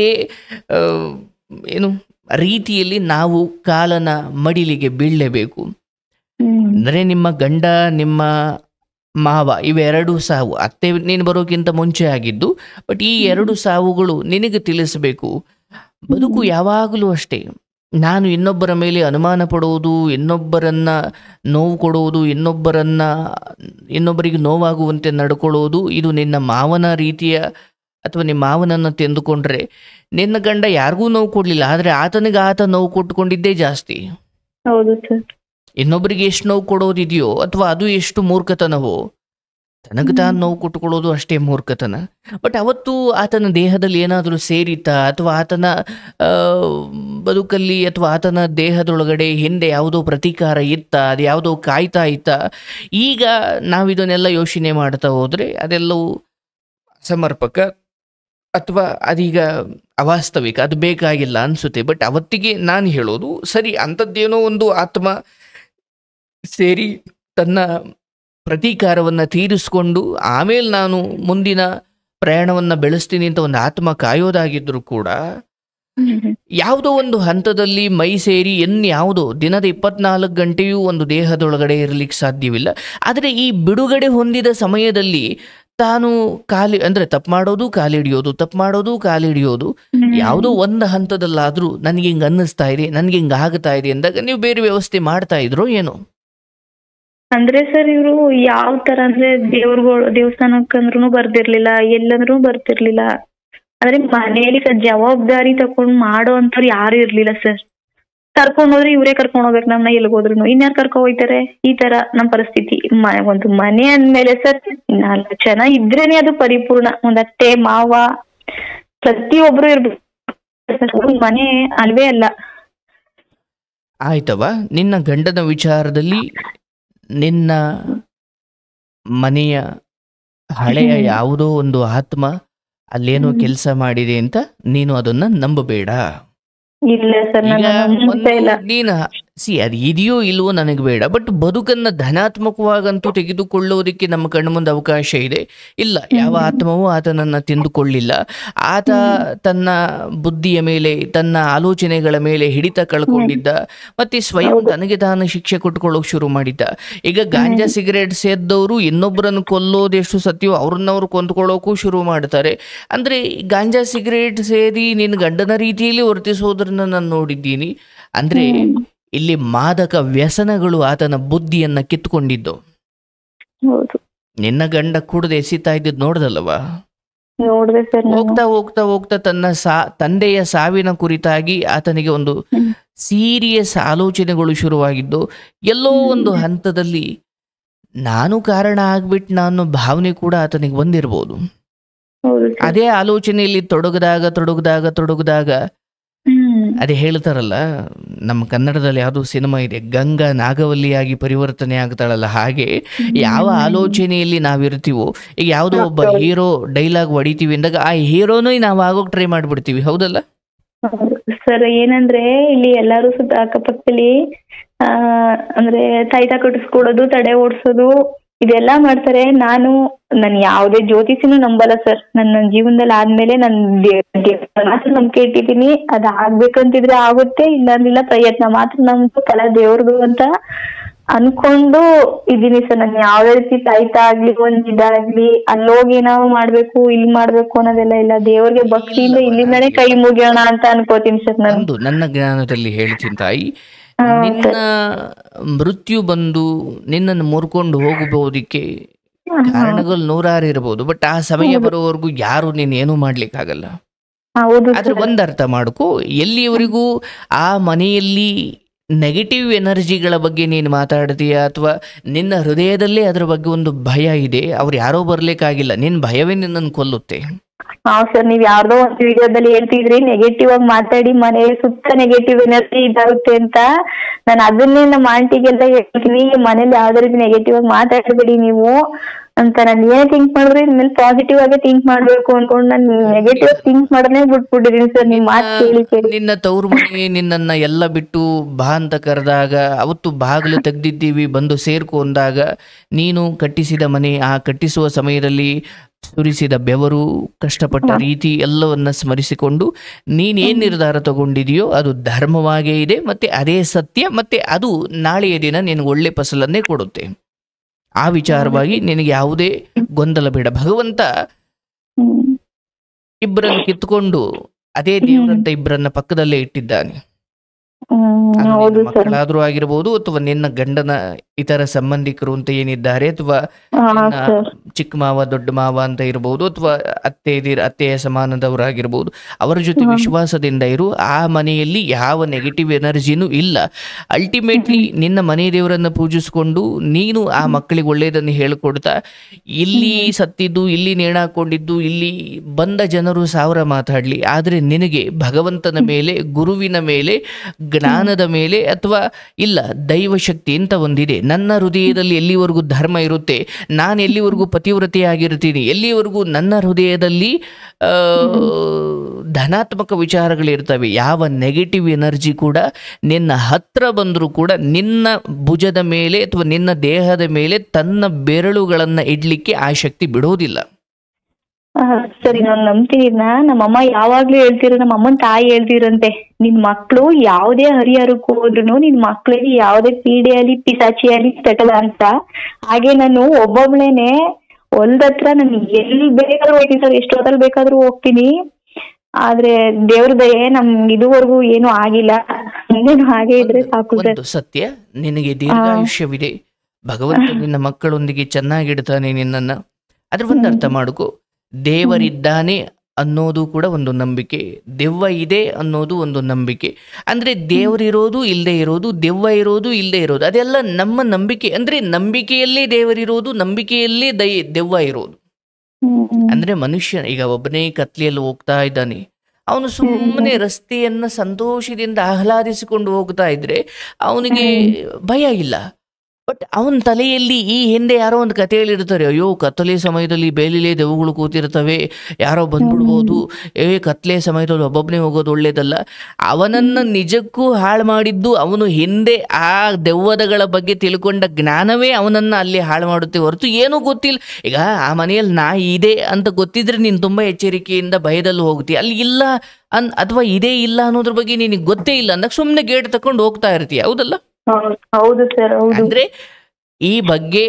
ರೀತಿಯಲ್ಲಿ ನಾವು ಕಾಲನ ಮಡಿಲಿಗೆ ಬೀಳಲೇಬೇಕು. ಅಂದರೆ ನಿಮ್ಮ ಗಂಡ, ನಿಮ್ಮ ಮಾವ, ಇವೆರಡು ಸಾವು ಅತ್ತೆ ನೀನು ಬರೋಕ್ಕಿಂತ ಮುಂಚೆ ಆಗಿದ್ದು, ಬಟ್ ಈ 2 ಸಾವುಗಳು ನಿನಗೆ ತಿಳಿಸಬೇಕು. ಬದುಕು ಯಾವಾಗಲೂ ಅಷ್ಟೇ, ನಾನು ಇನ್ನೊಬ್ಬರ ಮೇಲೆ ಅನುಮಾನ ಪಡುವುದು, ಇನ್ನೊಬ್ಬರನ್ನ ನೋವು ಕೊಡುವುದು, ಇನ್ನೊಬ್ಬರಿಗೆ ನೋವಾಗುವಂತೆ ನಡ್ಕೊಳ್ಳೋದು, ಇದು ನಿನ್ನ ಮಾವನ ರೀತಿಯ ಅಥವಾ ನಿಮ್ಮ ಮಾವನನ್ನು ತೆಂದುಕೊಂಡ್ರೆ, ನಿನ್ನ ಗಂಡ ಯಾರಿಗೂ ನೋವು ಕೊಡಲಿಲ್ಲ, ಆದರೆ ಆತನಿಗೆ ಆತ ನೋವು ಕೊಟ್ಟುಕೊಂಡಿದ್ದೇ ಜಾಸ್ತಿ. ಹೌದು ಸರ್. ಇನ್ನೊಬ್ಬರಿಗೆ ಎಷ್ಟು ನೋವು ಕೊಡೋದಿದೆಯೋ ಅಥವಾ ಅದು ಎಷ್ಟು ಮೂರ್ಖತನವೋ, ತನಗೆ ತಾನು ನೋವು ಕೊಟ್ಟುಕೊಳ್ಳೋದು ಅಷ್ಟೇ ಮೂರ್ಖತನ. ಬಟ್ ಅವತ್ತು ಆತನ ದೇಹದಲ್ಲಿ ಏನಾದರೂ ಸೇರಿತಾ, ಅಥವಾ ಆತನ ಬದುಕಲ್ಲಿ ಅಥವಾ ಆತನ ದೇಹದೊಳಗಡೆ ಹಿಂದೆ ಯಾವುದೋ ಪ್ರತೀಕಾರ ಇತ್ತ, ಅದು ಯಾವುದೋ ಕಾಯ್ತಾ ಇತ್ತ. ಈಗ ನಾವಿದನ್ನೆಲ್ಲ ಯೋಚನೆ ಮಾಡ್ತಾ ಹೋದರೆ ಅದೆಲ್ಲವೂ ಸಮರ್ಪಕ ಅಥವಾ ಅದೀಗ ಅವಾಸ್ತವಿಕ, ಅದು ಬೇಕಾಗಿಲ್ಲ ಅನಿಸುತ್ತೆ. ಬಟ್ ಅವತ್ತಿಗೆ ನಾನು ಹೇಳೋದು ಸರಿ, ಅಂಥದ್ದೇನೋ ಒಂದು ಆತ್ಮ ಸೇರಿ ತನ್ನ ಪ್ರತೀಕಾರವನ್ನು ತೀರಿಸ್ಕೊಂಡು ಆಮೇಲೆ ನಾನು ಮುಂದಿನ ಪ್ರಯಾಣವನ್ನು ಬೆಳೆಸ್ತೀನಿ ಅಂತ ಒಂದು ಆತ್ಮ ಕಾಯೋದಾಗಿದ್ರೂ ಕೂಡ, ಯಾವುದೋ ಒಂದು ಹಂತದಲ್ಲಿ ಮೈ ಸೇರಿ ಇನ್ಯಾವುದೋ ದಿನದ 24 ಗಂಟೆಯೂ ಒಂದು ದೇಹದೊಳಗಡೆ ಇರಲಿಕ್ಕೆ ಸಾಧ್ಯವಿಲ್ಲ. ಆದರೆ ಈ ಬಿಡುಗಡೆ ಹೊಂದಿದ ಸಮಯದಲ್ಲಿ ತಾನು ತಪ್ಪು ಮಾಡೋದು, ಕಾಲಿಡಿಯೋದು, ತಪ್ಪು ಮಾಡೋದು, ಕಾಲಿಡಿಯೋದು, ಯಾವುದೋ ಒಂದು ಹಂತದಲ್ಲಾದರೂ ನನಗೆ ಹಿಂಗೆ ಅನ್ನಿಸ್ತಾ ಇದೆ, ನನಗೆ ಹಿಂಗೆ ಆಗ್ತಾ ಇದೆ ಅಂದಾಗ ನೀವು ಬೇರೆ ವ್ಯವಸ್ಥೆ ಮಾಡ್ತಾ ಇದ್ರೋ ಏನೋ? ಅಂದ್ರೆ ಸರ್, ಇವರು ಯಾವ ತರ ಅಂದ್ರೆ ದೇವಸ್ಥಾನಕ್ಕಂದ್ರೂ ಬರ್ದಿರ್ಲಿಲ್ಲ, ಎಲ್ಲಂದ್ರೂ ಬರ್ತಿರ್ಲಿಲ್ಲ. ಅಂದ್ರೆ ಮನೆಯಲ್ಲಿ ಜವಾಬ್ದಾರಿ ತಕೊಂಡ್ ಮಾಡೋ ಅಂತವ್ರು ಯಾರು ಇರ್ಲಿಲ್ಲ ಸರ್. ಕರ್ಕೊಂಡ್ ಹೋದ್ರೆ ಇವರೇ ಕರ್ಕೊಂಡ್ ಹೋಗ್ಬೇಕು ನಮ್ನ, ಎಲ್ಗೋದ್ರು ಇನ್ಯಾರು ಕರ್ಕೊಂಡ್ ಹೋಗ್ತಾರೆ? ಈ ತರ ನಮ್ ಪರಿಸ್ಥಿತಿ. ಒಂದು ಮನೆ ಅಂದ್ಮೇಲೆ ಸರ್ 4 ಜನ ಇದ್ರೇನೆ ಅದು ಪರಿಪೂರ್ಣ. ಒಂದ್ ಅತ್ತೆ ಮಾವ ಪ್ರತಿಯೊಬ್ರು ಇರ್ಬೇಕು, ಮನೆ ಅಲ್ವೇ ಅಲ್ಲ. ಆಯ್ತವ, ನಿನ್ನ ಗಂಡನ ವಿಚಾರದಲ್ಲಿ ನಿನ್ನ ಮನೆಯ ಹಳೆಯ ಯಾವುದೋ ಒಂದು ಆತ್ಮ ಅಲ್ಲೇನೋ ಕೆಲಸ ಮಾಡಿದೆ ಅಂತ ನೀನು ಅದನ್ನ ನಂಬಬೇಡ. ಇಲ್ಲ ಸರ್, ನೀನು ಅದು ಇದೆಯೋ ಇಲ್ವೋ ನನಗೆ ಬೇಡ, ಬಟ್ ಬದುಕನ್ನ ಧನಾತ್ಮಕವಾಗಂತೂ ತೆಗೆದುಕೊಳ್ಳೋದಕ್ಕೆ ನಮ್ಮ ಕಣ್ಣು ಮುಂದೆ ಅವಕಾಶ ಇದೆ. ಇಲ್ಲ, ಯಾವ ಆತ್ಮವೂ ಆತನನ್ನ ತಿಂದುಕೊಳ್ಳಿಲ್ಲ. ಆತ ತನ್ನ ಬುದ್ಧಿಯ ಮೇಲೆ, ತನ್ನ ಆಲೋಚನೆಗಳ ಮೇಲೆ ಹಿಡಿತ ಕಳ್ಕೊಂಡಿದ್ದ, ಮತ್ತೆ ಸ್ವಯಂ ತನಗೆ ತಾನು ಶಿಕ್ಷೆ ಕೊಟ್ಕೊಳ್ಳೋಕೆ ಶುರು ಮಾಡಿದ್ದ. ಈಗ ಗಾಂಜಾ ಸಿಗರೇಟ್ ಸೇದ್ದವರು ಇನ್ನೊಬ್ಬರನ್ನು ಕೊಲ್ಲೋದೆಷ್ಟು ಸತ್ಯವೋ ಅವ್ರನ್ನವ್ರು ಕೊಂದ್ಕೊಳ್ಳೋಕು ಶುರು ಮಾಡ್ತಾರೆ. ಅಂದ್ರೆ ಗಾಂಜಾ ಸಿಗರೇಟ್ ಸೇದಿ ನಿನ್ನ ಗಂಡನ ರೀತಿಯಲ್ಲಿ ವರ್ತಿಸೋದ್ರನ್ನ ನಾನು ನೋಡಿದ್ದೀನಿ. ಅಂದ್ರೆ ಇಲ್ಲಿ ಮಾದಕ ವ್ಯಸನಗಳು ಆತನ ಬುದ್ಧಿಯನ್ನ ಕಿತ್ಕೊಂಡಿದ್ದು. ನಿನ್ನ ಗಂಡ ಕುಡ್ದು ಎಸಿತಾ ಇದ್ದಿದ್ದು ನೋಡ್ದಲ್ವಾ? ಹೋಗ್ತಾ ಹೋಗ್ತಾ ಹೋಗ್ತಾ ತಂದೆಯ ಸಾವಿನ ಕುರಿತಾಗಿ ಆತನಿಗೆ ಒಂದು ಸೀರಿಯಸ್ ಆಲೋಚನೆಗಳು ಶುರುವಾಗಿದ್ದು, ಎಲ್ಲೋ ಒಂದು ಹಂತದಲ್ಲಿ ನಾನು ಕಾರಣ ಆಗ್ಬಿಟ್ಟು ನಾನು ಭಾವನೆ ಕೂಡ ಆತನಿಗೆ ಬಂದಿರ್ಬೋದು. ಅದೇ ಆಲೋಚನೆಯಲ್ಲಿ ತೊಡಗದಾಗ ಅದೇ ಹೇಳ್ತಾರಲ್ಲ, ನಮ್ಮ ಕನ್ನಡದಲ್ಲಿ ಯಾವುದೋ ಸಿನಿಮಾ ಇದೆ, ಗಂಗಾ ನಾಗವಲ್ಲಿಯಾಗಿ ಪರಿವರ್ತನೆ ಆಗ್ತಾಳಲ್ಲ, ಹಾಗೆ ಯಾವ ಆಲೋಚನೆಯಲ್ಲಿ ನಾವಿರ್ತೀವೋ, ಈಗ ಯಾವುದೋ ಒಬ್ಬ ಹೀರೋ ಡೈಲಾಗ್ ಹೊಡಿತೀವಿ ಅಂದಾಗ ಆ ಹೀರೋನು ನಾವು ಆಗೋಕ್ ಟ್ರೈ ಮಾಡ್ಬಿಡ್ತೀವಿ, ಹೌದಲ್ಲ ಸರ್? ಏನಂದ್ರೆ ಇಲ್ಲಿ ಎಲ್ಲಾರು ಸುತ್ತ ಅಕ್ಕಪಕ್ಕದಲ್ಲಿ ಅಂದ್ರೆ ತಾಯ್ತ ಕಟ್ಟಿಸ್ಕೊಡೋದು, ತಡೆ ಓಡಿಸೋದು, ಇದೆಲ್ಲಾ ಮಾಡ್ತಾರೆ. ನಾನು ಯಾವುದೇ ಜ್ಯೋತಿಷಿನೂ ನಂಬಲ್ಲ ಸರ್. ನನ್ನ ಜೀವನದಲ್ಲಿ ಆದ್ಮೇಲೆ ಮಾತ್ರ ನಂಬಿಕೆ ಇಟ್ಟಿದ್ದೀನಿ. ಅದ್ ಆಗ್ಬೇಕಂತಿದ್ರೆ ಆಗುತ್ತೆ, ಇಲ್ಲ ಪ್ರಯತ್ನ ಮಾತ್ರ ನಮ್ದು, ಫಲ ದೇವ್ರದು ಅಂತ ಅನ್ಕೊಂಡು ಇದೀನಿ ಸರ್. ನಾನು ಯಾವ್ದೇ ರೀತಿ ತಾಯ್ತ ಆಗ್ಲಿ, ಒಂದ್ ಇದಾಗ್ಲಿ ಅಲ್ಲೋಗಿ ನಾವು ಮಾಡ್ಬೇಕು, ಇಲ್ಲಿ ಮಾಡ್ಬೇಕು ಅನ್ನೋದೆಲ್ಲ ಇಲ್ಲ. ದೇವ್ರಿಗೆ ಭಕ್ತಿಯಿಂದ ಇಲ್ಲಿಂದಾನೇ ಕೈ ಮುಗಿಯೋಣ ಅಂತ ಅನ್ಕೋತೀನಿ ಸರ್. ನನ್ನ ಜ್ಞಾನದಲ್ಲಿ ಹೇಳ್ತೀನಿ ತಾಯಿ, ನಿನ್ನ ಮೃತ್ಯು ಬಂದು ನಿನ್ನನ್ನು ಮುರ್ಕೊಂಡು ಹೋಗಬಹುದಕ್ಕೆ ಕಾರಣಗಳು ನೂರಾರು ಇರಬಹುದು. ಬಟ್ ಆ ಸಮಯ ಬರೋವರೆಗೂ ಯಾರು ನೀನ್ ಏನು ಮಾಡ್ಲಿಕ್ಕಾಗಲ್ಲ. ಆದ್ರೆ ಒಂದ್ ಅರ್ಥ ಮಾಡ್ಕೊ, ಎಲ್ಲಿಯವರೆಗೂ ಆ ಮನೆಯಲ್ಲಿ ನೆಗೆಟಿವ್ ಎನರ್ಜಿಗಳ ಬಗ್ಗೆ ನೀನು ಮಾತಾಡ್ತೀಯ ಅಥವಾ ನಿನ್ನ ಹೃದಯದಲ್ಲೇ ಅದ್ರ ಬಗ್ಗೆ ಒಂದು ಭಯ ಇದೆ, ಅವ್ರು ಯಾರೋ ಬರ್ಲಿಕ್ಕಾಗಿಲ್ಲ, ನಿನ್ ಭಯವೇ ನಿನ್ನನ್ನು ಕೊಲ್ಲುತ್ತೆ. ಸರ್, ನೀವ್ ಯಾವ್ದೋ ಒಂದು ವಿಡಿಯೋದಲ್ಲಿ ಹೇಳ್ತಿದ್ರಿ ನೆಗೆಟಿವ್ ಆಗಿ ಮಾತಾಡಿ ಮನೆ ಸುತ್ತ ನೆಗೆಟಿವ್ ಎನರ್ಜಿ ಇದಾಗುತ್ತೆ ಅಂತ. ನಾನು ಅದನ್ನೇ ನಮ್ಮ ಆಂಟಿಗೆಲ್ಲ ಹೇಳ್ತೀನಿ, ಮನೇಲಿ ಯಾವ್ದೇ ರೀತಿ ನೆಗೆಟಿವ್ ಆಗಿ ಮಾತಾಡಬೇಡಿ ನೀವು ಅಂತ. ನಾನು ಏನೇ ಥಿಂಕ್ ಮಾಡಿದ್ರೆ ಇನ್ಮೇಲೆ ಪಾಸಿಟಿವ್ ಆಗಿ ಥಿಂಕ್ ಮಾಡ್ಬೇಕು ಅನ್ಕೊಂಡು ನಾನು ನೆಗೆಟಿವ್ ಥಿಂಕ್ ಮಾಡೋದೇ ಬಿಟ್ಬಿಟ್ಟಿದೀನಿ ಸರ್. ನಿಮ್ ಮಾತು ಕೇಳಿ ಕೇಳಿ ನಿನ್ನ ತವ್ರ ಮನೆ ನಿನ್ನನ್ನ ಎಲ್ಲ ಬಿಟ್ಟು ಬಾ ಅಂತ ಕರೆದಾಗ, ಅವತ್ತು ಬಾಗಿಲು ತೆಗ್ದಿದ್ದೀವಿ ಬಂದು ಸೇರ್ಕೊಂಡಾಗ, ನೀನು ಕಟ್ಟಿಸಿದ ಮನೆ, ಆ ಕಟ್ಟಿಸುವ ಸಮಯದಲ್ಲಿ ಸುರಿಸಿದ ಬೆವರು, ಕಷ್ಟಪಟ್ಟ ರೀತಿ ಎಲ್ಲವನ್ನ ಸ್ಮರಿಸಿಕೊಂಡು ನೀನೇನ್ ನಿರ್ಧಾರ ತಗೊಂಡಿದೆಯೋ ಅದು ಧರ್ಮವಾಗೇ ಇದೆ, ಮತ್ತೆ ಅದೇ ಸತ್ಯ, ಮತ್ತೆ ಅದು ನಾಳೆಯ ದಿನ ನಿನಗೆ ಒಳ್ಳೆ ಫಸಲನ್ನೇ ಕೊಡುತ್ತೆ. ಆ ವಿಚಾರವಾಗಿ ನಿನಗೆ ಯಾವುದೇ ಗೊಂದಲ ಬೇಡ. ಭಗವಂತ ಇಬ್ಬರನ್ನು ಕಿತ್ಕೊಂಡು ಅದೇ ದೇವರಂತ ಇಬ್ಬರನ್ನ ಪಕ್ಕದಲ್ಲೇ ಇಟ್ಟಿದ್ದಾನೆ. ಮಕ್ಕಳಾದ್ರೂ ಆಗಿರ್ಬೋದು ಅಥವಾ ನಿನ್ನ ಗಂಡನ ಇತರ ಸಂಬಂಧಿಕರು ಅಂತ ಏನಿದ್ದಾರೆ, ಅಥವಾ ಚಿಕ್ಕ ಮಾವ ದೊಡ್ಡ ಮಾವ ಅಂತ ಇರ್ಬೋದು, ಅಥವಾ ಅತ್ತೆಯ ಸಮಾನದವರಾಗಿರ್ಬೋದು, ಅವರ ಜೊತೆ ವಿಶ್ವಾಸದಿಂದ ಇರು. ಆ ಮನೆಯಲ್ಲಿ ಯಾವ ನೆಗೆಟಿವ್ ಎನರ್ಜಿನೂ ಇಲ್ಲ. ಅಲ್ಟಿಮೇಟ್ಲಿ ನಿನ್ನ ಮನೆ ದೇವರನ್ನ ಪೂಜಿಸ್ಕೊಂಡು ನೀನು ಆ ಮಕ್ಕಳಿಗೆ ಒಳ್ಳೆಯದನ್ನು ಹೇಳಿಕೊಡ್ತಾ, ಇಲ್ಲಿ ಸತ್ತಿದ್ದು, ಇಲ್ಲಿ ನೇಣಾಕೊಂಡಿದ್ದು, ಇಲ್ಲಿ ಬಂದ ಜನರು 1000 ಮಾತಾಡ್ಲಿ, ಆದ್ರೆ ನಿನಗೆ ಭಗವಂತನ ಮೇಲೆ, ಗುರುವಿನ ಮೇಲೆ, ಜ್ಞಾನದ ಮೇಲೆ, ಅಥವಾ ಇಲ್ಲ ದೈವ ಶಕ್ತಿ ಅಂತ ಒಂದಿದೆ. ನನ್ನ ಹೃದಯದಲ್ಲಿ ಎಲ್ಲಿವರೆಗೂ ಧರ್ಮ ಇರುತ್ತೆ, ನಾನು ಎಲ್ಲಿವರೆಗೂ ಪತಿವ್ರತೆಯಾಗಿರ್ತೀನಿ, ಎಲ್ಲಿವರೆಗೂ ನನ್ನ ಹೃದಯದಲ್ಲಿ ಧನಾತ್ಮಕ ವಿಚಾರಗಳಿರ್ತವೆ, ಯಾವ ನೆಗೆಟಿವ್ ಎನರ್ಜಿ ಕೂಡ ನಿನ್ನ ಹತ್ರ ಬಂದರೂ ಕೂಡ ನಿನ್ನ ಭುಜದ ಮೇಲೆ ಅಥವಾ ನಿನ್ನ ದೇಹದ ಮೇಲೆ ತನ್ನ ಬೆರಳುಗಳನ್ನ ಇಡ್ಲಿಕ್ಕೆ ಆ ಶಕ್ತಿ ಬಿಡೋದಿಲ್ಲ. ಸರಿ, ನಾನು ನಂಬ್ತೀನಿ. ನಮ್ಮಮ್ಮ ಯಾವಾಗ್ಲೂ ಹೇಳ್ತಿರೋ, ನಮ್ಮ ಅಮ್ಮನ ತಾಯಿ ಹೇಳ್ತಿರಂತೆ, ನಿನ್ ಮಕ್ಳು ಯಾವುದೇ ಹರಿಹರಕ್ಕೂ ಹೋದ್ರು ನಿನ್ ಮಕ್ಳಿಗೆ ಯಾವುದೇ ಪೀಡೆಯಲ್ಲಿ ಪಿಸಾಚಿಯಲ್ಲಿ ತಟಲ್ಲ ಅಂತ. ಹಾಗೆ ನಾನು ಒಬ್ಬೊಬ್ಳೇನೆ ಹೊಲ್ದತ್ರ ನಾನು ಎಲ್ಲಿ ಬೇಕಾದ್ರೂ ಹೋಗ್ತೀನಿ ಸರ್, ಎಷ್ಟೊತ್ತಲ್ಲಿ ಬೇಕಾದ್ರೂ ಹೋಗ್ತೀನಿ. ಆದ್ರೆ ದೇವ್ರ ದಯೆ ನಮ್ಗೆ ಇದುವರೆಗೂ ಏನು ಆಗಿಲ್ಲ. ಇನ್ನೇನು ಹಾಗೆ ಇದ್ರೆ ಸಾಕು ಸರ್. ಸತ್ಯ, ನಿನಗೆ ದೀರ್ಘಾಯುಷ್ಯವಿದೆ, ಭಗವಂತ ನಿನ್ನ ಮಕ್ಕಳೊಂದಿಗೆ ಚೆನ್ನಾಗಿಡ್ತಾನೆ ನಿನ್ನನ್ನ. ಅದ್ರ ಒಂದು ಅರ್ಥ ಮಾಡ್ಕೊ, ದೇವರಿದ್ದಾನೆ ಅನ್ನೋದು ಕೂಡ ಒಂದು ನಂಬಿಕೆ, ದೆವ್ವ ಇದೆ ಅನ್ನೋದು ಒಂದು ನಂಬಿಕೆ. ಅಂದ್ರೆ ದೇವರಿರೋದು ಇಲ್ಲದೆ ಇರೋದು, ದೆವ್ವ ಇರೋದು ಇಲ್ಲದೆ ಇರೋದು, ಅದೆಲ್ಲ ನಮ್ಮ ನಂಬಿಕೆ. ಅಂದ್ರೆ ನಂಬಿಕೆಯಲ್ಲೇ ದೇವರಿರೋದು, ನಂಬಿಕೆಯಲ್ಲೇ ದೆವ್ವ ಇರೋದು. ಅಂದ್ರೆ ಮನುಷ್ಯ ಈಗ ಒಬ್ಬನೇ ಕತ್ಲೆಯಲ್ಲಿ ಹೋಗ್ತಾ ಇದ್ದಾನೆ, ಅವನು ಸುಮ್ಮನೆ ರಸ್ತೆಯನ್ನ ಸಂತೋಷದಿಂದ ಆಹ್ಲಾದಿಸಿಕೊಂಡು ಹೋಗ್ತಾ ಇದ್ರೆ ಅವನಿಗೆ ಭಯ ಇಲ್ಲ. ಬಟ್ ಅವನ ತಲೆಯಲ್ಲಿ ಈ ಹಿಂದೆ ಯಾರೋ ಒಂದು ಕತೆ ಹೇಳಿರ್ತಾರೆ, ಅಯ್ಯೋ ಕತ್ತಲೆ ಸಮಯದಲ್ಲಿ ಬೇಲಿಲೇ ದೆವ್ವಗಳು ಕೂತಿರ್ತವೆ, ಯಾರೋ ಬಂದ್ಬಿಡ್ಬೋದು, ಕತ್ಲೆ ಸಮಯದಲ್ಲಿ ಒಬ್ಬೊಬ್ಬನೇ ಹೋಗೋದು ಒಳ್ಳೇದಲ್ಲ. ಅವನನ್ನ ನಿಜಕ್ಕೂ ಹಾಳು ಮಾಡಿದ್ದು ಅವನು ಹಿಂದೆ ಆ ದೆವ್ವದಗಳ ಬಗ್ಗೆ ತಿಳ್ಕೊಂಡ ಜ್ಞಾನವೇ ಅವನನ್ನ ಅಲ್ಲಿ ಹಾಳು ಮಾಡುತ್ತೆ ಹೊರತು ಏನೂ ಗೊತ್ತಿಲ್ಲ. ಈಗ ಆ ಮನೆಯಲ್ಲಿ ನಾಯಿ ಇದೆ ಅಂತ ಗೊತ್ತಿದ್ರೆ ನೀನು ತುಂಬಾ ಎಚ್ಚರಿಕೆಯಿಂದ ಭಯದಲ್ಲಿ ಹೋಗ್ತೀಯ. ಅಲ್ಲಿ ಇಲ್ಲ ಅಥವಾ ಇದೇ ಇಲ್ಲ ಅನ್ನೋದ್ರ ಬಗ್ಗೆ ನಿನಗೆ ಗೊತ್ತೇ ಇಲ್ಲ ಅಂದಾಗ ಸುಮ್ಮನೆ ಗೇಟ್ ತಕೊಂಡು ಹೋಗ್ತಾ ಇರ್ತೀಯ, ಹೌದಲ್ಲ? ಹೌದು ಸರ್. ಅಂದ್ರೆ ಈ ಬಗ್ಗೆ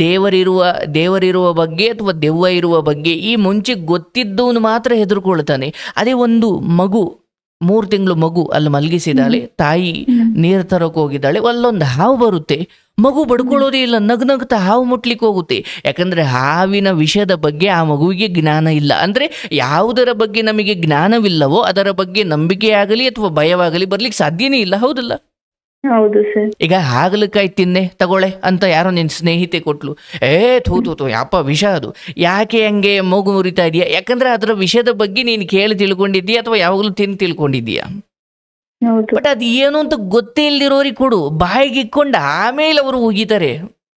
ದೇವರಿರುವ ಬಗ್ಗೆ ಅಥವಾ ದೆವ್ವ ಇರುವ ಬಗ್ಗೆ ಈ ಮುಂಚೆ ಗೊತ್ತಿದ್ದವನು ಮಾತ್ರ ಹೆದರ್ಕೊಳ್ತಾನೆ. ಅದೇ ಒಂದು ಮಗು, 3 ತಿಂಗಳು ಮಗು ಅಲ್ಲಿ ಮಲಗಿಸಿದಾಳೆ, ತಾಯಿ ನೀರು ತರಕ್ ಹೋಗಿದ್ದಾಳೆ, ಅಲ್ಲೊಂದು ಹಾವು ಬರುತ್ತೆ, ಮಗು ಬಡ್ಕೊಳ್ಳೋದೇ ಇಲ್ಲ, ನಗ್ನಗ್ತಾ ಹಾವು ಮುಟ್ಲಿಕ್ಕೆ ಹೋಗುತ್ತೆ. ಯಾಕಂದ್ರೆ ಹಾವಿನ ವಿಷಯದ ಬಗ್ಗೆ ಆ ಮಗುವಿಗೆ ಜ್ಞಾನ ಇಲ್ಲ. ಅಂದ್ರೆ ಯಾವುದರ ಬಗ್ಗೆ ನಮಗೆ ಜ್ಞಾನವಿಲ್ಲವೋ ಅದರ ಬಗ್ಗೆ ನಂಬಿಕೆ ಆಗಲಿ ಅಥವಾ ಭಯವಾಗಲಿ ಬರ್ಲಿಕ್ಕೆ ಸಾಧ್ಯನೇ ಇಲ್ಲ, ಹೌದಲ್ಲ? ಹೌದು ಸರ್. ಈಗ ಹಾಗಲಕಾಯಿ ತಿನ್ನೆ ತಗೊಳ್ಳೆ ಅಂತ ಯಾರೋ ನಿನ್ನ ಸ್ನೇಹಿತೆ ಕೊಟ್ಲು, ಥೂ ಯಪ್ಪ ವಿಷ ಅದು, ಯಾಕೆ ಹಂಗೆ ಮೂಗು ಮುರಿತಾ ಇದೀಯಾ? ಯಾಕಂದ್ರೆ ಅದರ ವಿಷಯದ ಬಗ್ಗೆ ನೀನು ಕೇಳಿ ತಿಳ್ಕೊಂಡಿದ್ದೀಯಾ ಅಥವಾ ಯಾವಾಗಲೂ ತಿಳ್ಕೊಂಡಿದ್ದೀಯಾ? ಬಟ್ ಅದು ಏನು ಅಂತ ಗೊತ್ತೇ ಇಲ್ದಿರೋರಿಗೆ ಕೊಡು, ಬಾಯಿಗೆ ಇಕ್ಕೊಂಡು ಆಮೇಲೆ ಅವರು ಉಗಿತಾರೆ.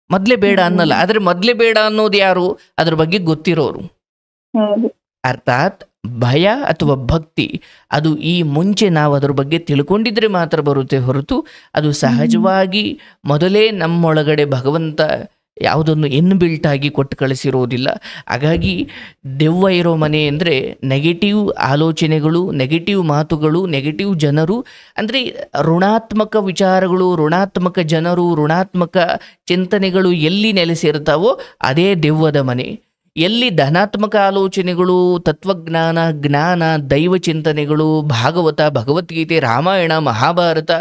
ಮೊದ್ಲೇ ಬೇಡ ಅನ್ನಲ್ಲ, ಆದ್ರೆ ಮೊದ್ಲೇ ಬೇಡ ಅನ್ನೋದು ಯಾರು? ಅದ್ರ ಬಗ್ಗೆ ಗೊತ್ತಿರೋರು. ಅರ್ಥಾತ್ ಭಯ ಅಥವಾ ಭಕ್ತಿ ಅದು ಈ ಮುಂಚೆ ನಾವು ಅದರ ಬಗ್ಗೆ ತಿಳ್ಕೊಂಡಿದ್ರೆ ಮಾತ್ರ ಬರುತ್ತೆ ಹೊರತು ಅದು ಸಹಜವಾಗಿ ಮೊದಲೇ ನಮ್ಮೊಳಗಡೆ ಭಗವಂತ ಯಾವುದನ್ನು ಇನ್ಬಿಲ್ಟ್ ಆಗಿ ಕೊಟ್ಟು ಕಳಿಸಿರೋದಿಲ್ಲ. ಹಾಗಾಗಿ ದೆವ್ವ ಇರೋ ಮನೆ ಅಂದರೆ ನೆಗೆಟಿವ್ ಆಲೋಚನೆಗಳು, ನೆಗೆಟಿವ್ ಮಾತುಗಳು, ನೆಗೆಟಿವ್ ಜನರು, ಅಂದರೆ ಋಣಾತ್ಮಕ ವಿಚಾರಗಳು, ಋಣಾತ್ಮಕ ಜನರು, ಋಣಾತ್ಮಕ ಚಿಂತನೆಗಳು ಎಲ್ಲಿ ನೆಲೆಸಿರ್ತಾವೋ ಅದೇ ದೆವ್ವದ ಮನೆ. ಎಲ್ಲಿ ಧನಾತ್ಮಕ ಆಲೋಚನೆಗಳು, ತತ್ವಜ್ಞಾನ, ಜ್ಞಾನ, ದೈವ ಚಿಂತನೆಗಳು, ಭಾಗವತ, ಭಗವದ್ಗೀತೆ, ರಾಮಾಯಣ, ಮಹಾಭಾರತ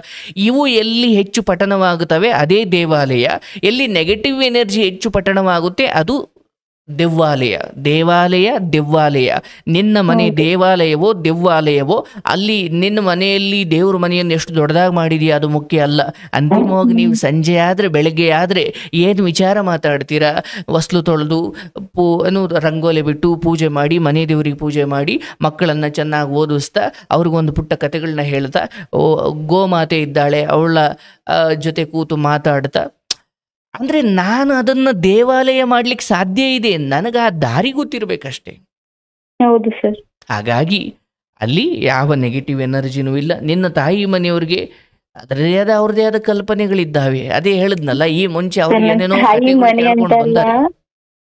ಇವು ಎಲ್ಲಿ ಹೆಚ್ಚು ಪಠಣವಾಗುತ್ತವೆ ಅದೇ ದೇವಾಲಯ. ಎಲ್ಲಿ ನೆಗೆಟಿವ್ ಎನರ್ಜಿ ಹೆಚ್ಚು ಪಠಣವಾಗುತ್ತೆ ಅದು ದೆವ್ವಾಲಯ. ದೇವಾಲಯ, ದೆವ್ವಾಲಯ. ನಿನ್ನ ಮನೆ ದೇವಾಲಯವೋ ದೆವ್ವಾಲಯವೋ, ಅಲ್ಲಿ ನಿನ್ನ ಮನೆಯಲ್ಲಿ ದೇವ್ರ ಮನೆಯನ್ನು ಎಷ್ಟು ದೊಡ್ಡದಾಗಿ ಮಾಡಿದೆಯಾ ಅದು ಮುಖ್ಯ ಅಲ್ಲ. ಅಂತಿಮವಾಗಿ ನೀವು ಸಂಜೆ ಆದರೆ ಬೆಳಗ್ಗೆ ಆದರೆ ಏನು ವಿಚಾರ ಮಾತಾಡ್ತೀರಾ, ಹೊಸ್ಲು ತೊಳೆದು ರಂಗೋಲಿ ಬಿಟ್ಟು ಪೂಜೆ ಮಾಡಿ, ಮನೆ ದೇವರಿಗೆ ಪೂಜೆ ಮಾಡಿ, ಮಕ್ಕಳನ್ನು ಚೆನ್ನಾಗಿ ಓದಿಸ್ತಾ ಅವ್ರಿಗೊಂದು ಪುಟ್ಟ ಕಥೆಗಳನ್ನ ಹೇಳ್ತಾ, ಗೋಮಾತೆ ಇದ್ದಾಳೆ ಅವಳ ಜೊತೆ ಕೂತು ಮಾತಾಡ್ತಾ, ಅಂದರೆ ನಾನು ಅದನ್ನು ದೇವಾಲಯ ಮಾಡ್ಲಿಕ್ಕೆ ಸಾಧ್ಯ ಇದೆ, ನನಗೆ ಆ ದಾರಿ ಗೊತ್ತಿರಬೇಕಷ್ಟೇ. ಹೌದು ಸರ್. ಹಾಗಾಗಿ ಅಲ್ಲಿ ಯಾವ ನೆಗೆಟಿವ್ ಎನರ್ಜಿನೂ ಇಲ್ಲ. ನಿನ್ನ ತಾಯಿ ಮನೆಯವ್ರಿಗೆ ಅದರದೇ ಆದ ಅವ್ರದೇ ಆದ ಕಲ್ಪನೆಗಳಿದ್ದಾವೆ. ಅದೇ ಹೇಳಿದ್ನಲ್ಲ, ಈ ಮುಂಚೆ ಅವ್ರಿಗೆ ಏನೇನೋ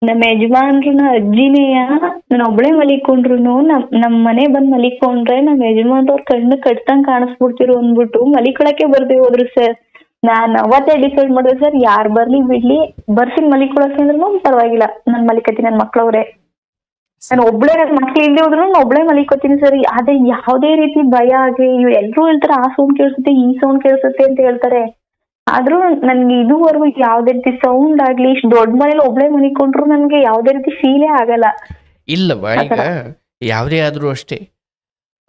ನಮ್ಮ ಯಜಮಾನ್ರನ್ನ ಅಜ್ಜಿನೇಯ ನಾನು ಒಬ್ಳೆ ಮಲಿಕೊಂಡ್ರು ನಮ್ ಮನೆ ಬಂದ್ ಮಲಿಕೊಂಡ್ರೆ ನಮ್ಮ ಯಜಮಾನ್ರವ್ರ ಕಣ್ಣು ಕಟ್ತಂಗ್ ಕಾಣಿಸ್ಬಿಡ್ತಿರು ಅಂದ್ಬಿಟ್ಟು ಮಲಿಕೊಳಕ್ಕೆ ಬರ್ದೇ ಹೋದ್ರು ಸರ್. ನಾನ್ ಅವತ್ತೇ ಡಿಸೈಡ್ ಮಾಡಿದೆ ಸರ್, ಯಾರ್ ಬರ್ಲಿ ಬಿಡ್ಲಿ ಬರ್ಸಿನ್ ಮಲಿಕೊಳಕ್ಕೆ ಅಂದ್ರೂ ಪರವಾಗಿಲ್ಲ, ನಾನ್ ಮಲಿಕತೀನಿ, ನನ್ ಮಕ್ಳವ್ರೆ, ನಾನು ಒಬ್ಳೆ, ನನ್ ಮಕ್ಳು ಇಲ್ಲದೆ ಹೋದ್ರು ನಾನು ಒಬ್ಳೆ ಮಲಿಕೋತೀನಿ ಸರ್. ಆದ್ರೆ ಯಾವ್ದೇ ರೀತಿ ಭಯ ಆಗ್ಲಿ, ಇವ್ ಎಲ್ರು ಹೇಳ್ತಾರೆ ಆ ಸೌಂಡ್ ಕೇಳಿಸುತ್ತೆ ಈ ಸೌಂಡ್ ಕೇಳಿಸುತ್ತೆ ಅಂತ ಹೇಳ್ತಾರೆ. ಆದ್ರೂ ನನ್ಗೆ ಇದುವರೆಗೂ ಯಾವ್ದೇ ರೀತಿ ಸೌಂಡ್ ಆಗ್ಲಿ, ಇಷ್ಟು ದೊಡ್ಡ ಮನೇಲಿ ಒಬ್ಳೆ ಮಲಿಕೊಂಡ್ರು ನನ್ಗೆ ಯಾವ್ದೇ ರೀತಿ ಫೀಲೇ ಆಗಲ್ಲ. ಇಲ್ಲವಾ, ಈಗ ಯಾವ್ದೇ ಆದ್ರೂ ಅಷ್ಟೇ,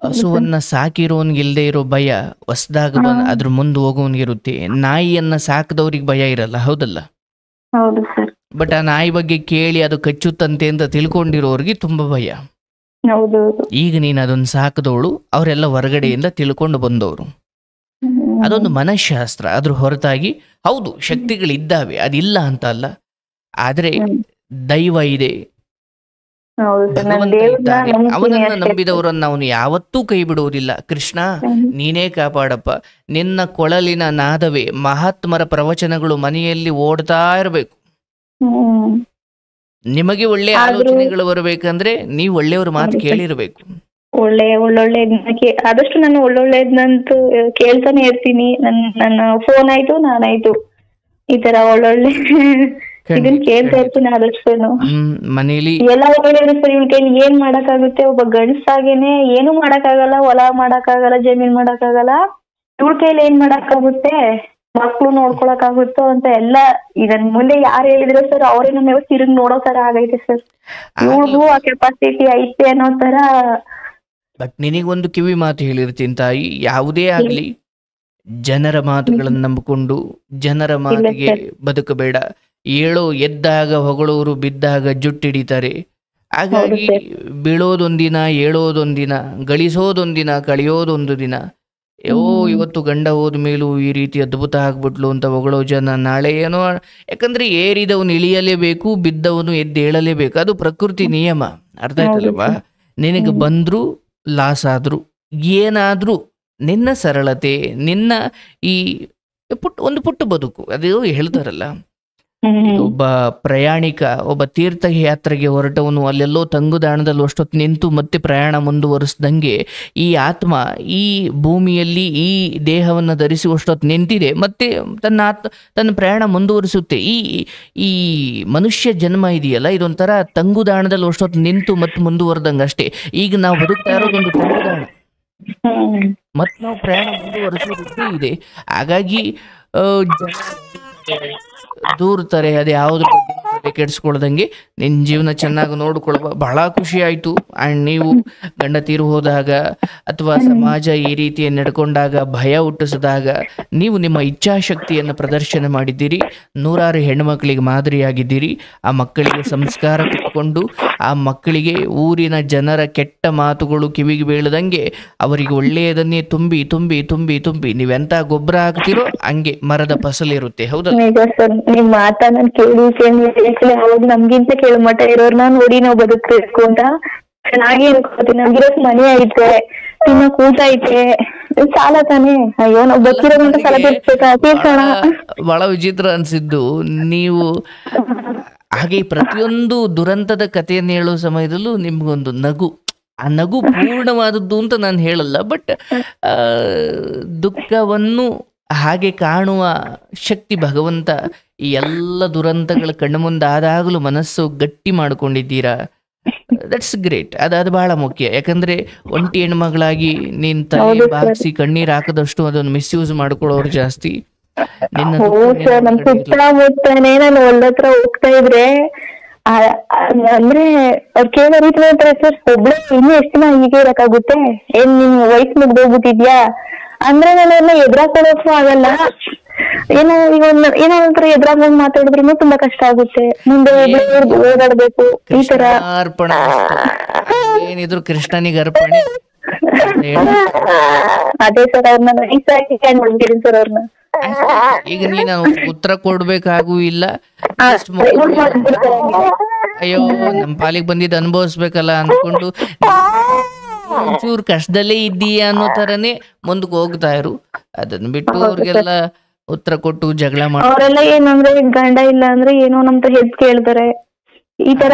ಹಸುವನ್ನ ಸಾಕಿರೋನ್ಗಿಲ್ದೇ ಇರೋ ಭಯ ಹೊಸದಾಗ ಅದ್ರ ಮುಂದೆ ಹೋಗೋನ್ಗಿರುತ್ತೆ. ನಾಯಿಯನ್ನ ಸಾಕದವ್ರಿಗೆ ಭಯ ಇರಲ್ಲ, ಹೌದಲ್ಲ? ಹೌದು ಸರ್. ಬಟ್ ಆ ನಾಯಿ ಬಗ್ಗೆ ಕೇಳಿ ಅದು ಕಚ್ಚುತ್ತಂತೆ ಅಂತ ತಿಳ್ಕೊಂಡಿರೋರ್ಗೆ ತುಂಬಾ ಭಯ. ಈಗ ನೀನ್ ಅದನ್ನ ಸಾಕದವಳು, ಅವರೆಲ್ಲ ಹೊರಗಡೆಯಿಂದ ತಿಳ್ಕೊಂಡು ಬಂದವರು. ಅದೊಂದು ಮನಃಶಾಸ್ತ್ರ. ಅದ್ರ ಹೊರತಾಗಿ ಹೌದು ಶಕ್ತಿಗಳಿದ್ದಾವೆ, ಅದಿಲ್ಲ ಅಂತ ಅಲ್ಲ, ಆದ್ರೆ ದೈವ ಇದೆ, ಭಗವಂತ ಇದ್ದಾನೆ. ಅವನನ್ನ ನಂಬಿದವರನ್ನ ಅವನು ಯಾವತ್ತೂ ಕೈ ಬಿಡುವುದಿಲ್ಲ. ಕೃಷ್ಣ ನೀನೇ ಕಾಪಾಡಪ್ಪ. ನಿನ್ನ ಕೊಳಲಿನ ನಾದವೇ ಮಹಾತ್ಮರ ಪ್ರವಚನಗಳು ಮನೆಯಲ್ಲಿ ಓಡ್ತಾ ಇರಬೇಕು. ನಿಮಗೆ ಒಳ್ಳೆ ಆಲೋಚನೆಗಳು ಬರಬೇಕಂದ್ರೆ ನೀವು ಒಳ್ಳೆಯವ್ರ ಮಾತು ಕೇಳಿರ್ಬೇಕು. ಒಳ್ಳೊಳ್ಳೆ ಆದಷ್ಟು ನಾನು ಒಳ್ಳೊಳ್ಳೆದ್ನಂತೂ ಕೇಳ್ತಾನೆ ಇರ್ತೀನಿ. ನನ್ನ ಫೋನ್ ಆಯ್ತು, ನಾನಾಯ್ತು, ಈ ತರ ಒಳ್ಳೊಳ್ಳೆ ಇದನ್ ಕೇಳ್ತಾ ಇರ್ತೀನಿ ಆದಷ್ಟು. ಮನೇಲಿ ಎಲ್ಲ ಒಳ್ಳೆ ಸರ್, ಇವ್ನ ಕೈಲಿ ಏನ್ ಮಾಡಕ್ಕಾಗುತ್ತೆ? ಒಬ್ಬ ಗಂಡಸಾಗೇನೆ ಏನು ಮಾಡಕ್ಕಾಗಲ್ಲ, ಹೊಲ ಮಾಡಕ್ಕಾಗಲ್ಲ, ಜಮೀನ್ ಮಾಡಕ್ಕಾಗಲ್ಲ, ಇವ್ಳ ಕೈಲಿ ಏನ್ ಮಾಡಕ್ಕಾಗುತ್ತೆ? ಮಕ್ಳು ನೋಡ್ಕೊಳಕ್ಕಾಗುತ್ತೋ ಅಂತ ಎಲ್ಲ ಇದನ್ ಮುಂದೆ ಯಾರು ಹೇಳಿದ್ರು ಸರ್, ಅವರೇ ನಮ್ಮ ತಿರುಗಿ ನೋಡೋ ತರ ಆಗೈತೆ ಸರ್. ಇವ್ರಿಗೂ ಆ ಕೆಪಾಸಿಟಿ ಐತೆ ಅನ್ನೋ ತರ. ಬಟ್ ನಿನಗೊಂದು ಕಿವಿ ಮಾತು ಹೇಳಿರ್ತೀನಿ ತಾಯಿ, ಯಾವುದೇ ಆಗ್ಲಿ ಜನರ ಮಾತುಗಳನ್ನು ನಂಬಿಕೊಂಡು ಜನರ ಮಾತಿಗೆ ಬದುಕಬೇಡ. ಎದ್ದಾಗ ಹೊಗಳೋರು, ಬಿದ್ದಾಗ ಜುಟ್ಟಿಡಿತಾರೆ. ಹಾಗಾಗಿ ಬೀಳೋದೊಂದಿನ, ಏಳೋದೊಂದಿನ, ಗಳಿಸೋದೊಂದಿನ, ಕಳೆಯೋದೊಂದು ದಿನ. ಇವತ್ತು ಗಂಡ ಹೋದ ಮೇಲೂ ಈ ರೀತಿ ಅದ್ಭುತ ಆಗ್ಬಿಟ್ಲು ಅಂತ ಹೊಗಳೋ ಜನ ನಾಳೆ ಏನೋ. ಯಾಕಂದ್ರೆ ಏರಿದವನು ಇಳಿಯಲೇಬೇಕು, ಬಿದ್ದವನು ಎದ್ದೇಳಲೇಬೇಕು. ಅದು ಪ್ರಕೃತಿ ನಿಯಮ, ಅರ್ಥ ಆಯ್ತಲ್ವಾ? ನಿನಗೆ ಬಂದ್ರು ಲಾಸ್ ಆದ್ರು ಏನಾದ್ರೂ ನಿನ್ನ ಸರಳತೆ, ನಿನ್ನ ಈ ಒಂದು ಪುಟ್ಟ ಬದುಕು, ಅದು ಹೇಳ್ತಾರಲ್ಲ, ಒಬ್ಬ ಪ್ರಯಾಣಿಕ, ಒಬ್ಬ ತೀರ್ಥಯಾತ್ರೆಗೆ ಹೊರಟವನು ಅಲ್ಲೆಲ್ಲೋ ತಂಗುದಾಣದಲ್ಲಿ ಅಷ್ಟೊತ್ತು ನಿಂತು ಮತ್ತೆ ಪ್ರಯಾಣ ಮುಂದುವರಿಸ್ದಂಗೆ ಈ ಆತ್ಮ ಈ ಭೂಮಿಯಲ್ಲಿ ಈ ದೇಹವನ್ನು ಧರಿಸುವಷ್ಟೊತ್ತು ನಿಂತಿದೆ, ಮತ್ತೆ ತನ್ನ ಪ್ರಯಾಣ ಮುಂದುವರಿಸುತ್ತೆ. ಈ ಮನುಷ್ಯ ಜನ್ಮ ಇದೆಯಲ್ಲ, ಇದೊಂಥರ ತಂಗುದಾಣದಲ್ಲಿ ಅಷ್ಟೊತ್ತು ನಿಂತು ಮತ್ತೆ ಮುಂದುವರೆದಂಗೆ ಅಷ್ಟೇ. ಈಗ ನಾವು ಬದುಕ್ತಾ ಇರೋದೊಂದು ತಂಗುದಾಣ, ಮತ್ತೆ ನಾವು ಪ್ರಯಾಣ ಮುಂದುವರಿಸೋದಕ್ಕೆ ಇದೆ. ಹಾಗಾಗಿ ದೂರ್ತಾರೆ, ಅದು ಯಾವ್ದ್ರ ಬಗ್ಗೆ ಕೆಡಿಸ್ಕೊಳ್ದಂಗೆ ನಿನ್ನ ಜೀವನ ಚೆನ್ನಾಗಿ ನೋಡ್ಕೊಳ್ಬ. ಬಹಳ ಖುಷಿ ಆಯ್ತು. ಅಂಡ್ ನೀವು ಗಂಡ ತೀರು ಹೋದಾಗ ಅಥವಾ ಸಮಾಜ ಈ ರೀತಿ ನಡ್ಕೊಂಡಾಗ, ಭಯ ಹುಟ್ಟಿಸಿದಾಗ ನೀವು ನಿಮ್ಮ ಇಚ್ಛಾಶಕ್ತಿಯನ್ನು ಪ್ರದರ್ಶನ ಮಾಡಿದ್ದೀರಿ. ನೂರಾರು ಹೆಣ್ಮಕ್ಳಿಗೆ ಮಾದರಿಯಾಗಿದ್ದೀರಿ. ಆ ಮಕ್ಕಳಿಗೆ ಸಂಸ್ಕಾರ ಕೊಟ್ಕೊಂಡು, ಆ ಮಕ್ಕಳಿಗೆ ಊರಿನ ಜನರ ಕೆಟ್ಟ ಮಾತುಗಳು ಕಿವಿಗೆ ಬೀಳದಂಗೆ ಅವರಿಗೆ ಒಳ್ಳೆಯದನ್ನೇ ತುಂಬಿ ತುಂಬಿ ತುಂಬಿ ತುಂಬಿ ನೀವೆಂತ ಗೊಬ್ಬರ ಹಾಕ್ತಿರೋ ಹಂಗೆ ಮರದ ಫಸಲಿರುತ್ತೆ. ಹೌದಾ? ನಿಮ್ ಮಾತಾ ನಾನ್ ಕೇಳಿ ಹೌದು, ನಮ್ಗಿಂತ ಕೇಳೋ ಮಠ ಇರೋರ್ನ ನೋಡಿ ನಾವು ಬದುಕ್ಬೇಕು ಅಂತ ಚೆನ್ನಾಗಿ ಅನ್ಕೋತೀನಿ. ನಮ್ಗಿರೋಕ್ ಮನೆ ಐತೆ, ತಿನ್ನಕ್ ಊಟ ಐತೆ, ಸಾಲ ತಾನೆ. ಅಯ್ಯೋ ನಾವ್ ಬದುಕಿರೋದಂತ ಸಾಲ ತೀರ್ಸೋಣ. ಬಹಳ ವಿಚಿತ್ರ ಅನ್ಸಿದ್ದು ನೀವು ಹಾಗೆ ಪ್ರತಿಯೊಂದು ದುರಂತದ ಕಥೆಯನ್ನು ಹೇಳೋ ಸಮಯದಲ್ಲೂ ನಿಮ್ಗೊಂದು ನಗು. ಆ ನಗು ಪೂರ್ಣವಾದದ್ದು ಅಂತ ನಾನು ಹೇಳಲ್ಲ, ಬಟ್ ದುಃಖವನ್ನು ಹಾಗೆ ಕಾಣುವ ಶಕ್ತಿ ಭಗವಂತ ಈ ಎಲ್ಲ ದುರಂತಗಳ ಕಣ್ಣು ಮುಂದಾದಾಗಲೂ ಮನಸ್ಸು ಗಟ್ಟಿ ಮಾಡ್ಕೊಂಡಿದ್ದೀರಾ. That's great. ಅದು ಬಹಳ ಮುಖ್ಯ. ಯಾಕಂದ್ರೆ ಒಂಟಿ ಹೆಣ್ಮಗಳಾಗಿ ನೀನ್ ತಲೆ ಬಾಗಿಸಿ ಕಣ್ಣೀರ್ ಹಾಕದಷ್ಟು ಅದನ್ನು ಮಿಸ್ಯೂಸ್ ಮಾಡ್ಕೊಳ್ಳೋರು ಜಾಸ್ತಿ. ನಿನ್ನ ಸರ್ ನಮ್ ಸುತ್ತಮುತ್ತನೇ ನಾನು ಒಳ್ಳೆ ಹತ್ರ ಹೋಗ್ತಾ ಇದ್ರೆ ಅಂದ್ರೆ ಅವ್ರು ಕೇಳೋ ರೀತಿ ಹೇಳ್ತಾರೆ ಸರ್, ಒಬ್ಳೆ ಇನ್ನೂ ಎಷ್ಟು ದಿನ ಹೀಗೆ ಇರಕ್ಕಾಗುತ್ತೆ, ಏನ್ ನಿನ್ ವಯಸ್ಸು ಮುಗ್ದೋಗ್ಬಿಟ್ಟಿದ್ಯಾ ಅಂದ್ರೆ ನಾನು ಎದುರಾಕೊಳ್ಳೋಕು ಆಗಲ್ಲ. ಏನೋ ಈಗ ಏನೋ ಒಂಥರ ಎದುರಾಗ ಮಾತಾಡಿದ್ರು ತುಂಬಾ ಕಷ್ಟ ಆಗುತ್ತೆ. ಮುಂದೆ ಓಡಾಡ್ಬೇಕು ಈ ತರ. ಏನಿದ್ರು ಕೃಷ್ಣನಿಗೆ ಅರ್ಪಣೆ. ಅದೇ ಸರ್ ಅವ್ರನ್ನ ನೈಸಾಗಿ ಮಾಡ್ಬಿಟ್ಟಿರಿ ಸರ್ ಅವ್ರನ್ನ. ಈಗ ನೀನು ಉತ್ತರ ಕೊಡ್ಬೇಕಾಗೂ ಇಲ್ಲ. ಅಯ್ಯೋ ನಮ್ ಪಾಲಿಗೆ ಬಂದಿದ್ದು ಅನುಭವಿಸ್ಬೇಕಲ್ಲ ಅನ್ಕೊಂಡು ಒಂಚೂರು ಕಷ್ಟದಲ್ಲೇ ಇದ್ದೀಯಾ ಅನ್ನೋ ತರನೇ ಮುಂದಕ್ಕೆ ಹೋಗ್ತಾ ಇರು. ಅದನ್ನ ಬಿಟ್ಟು ಅವ್ರಿಗೆಲ್ಲ ಉತ್ತರ ಕೊಟ್ಟು ಜಗಳ ಮಾಡಿ ಅವರೆಲ್ಲ ಏನಂದ್ರೆ ಗಂಡ ಇಲ್ಲ ಅಂದ್ರೆ ಏನೋ ನಮ್ ಹತ್ರ ಹೆಲ್ಪ್ ಕೇಳ್ತಾರೆ. ಈ ತರ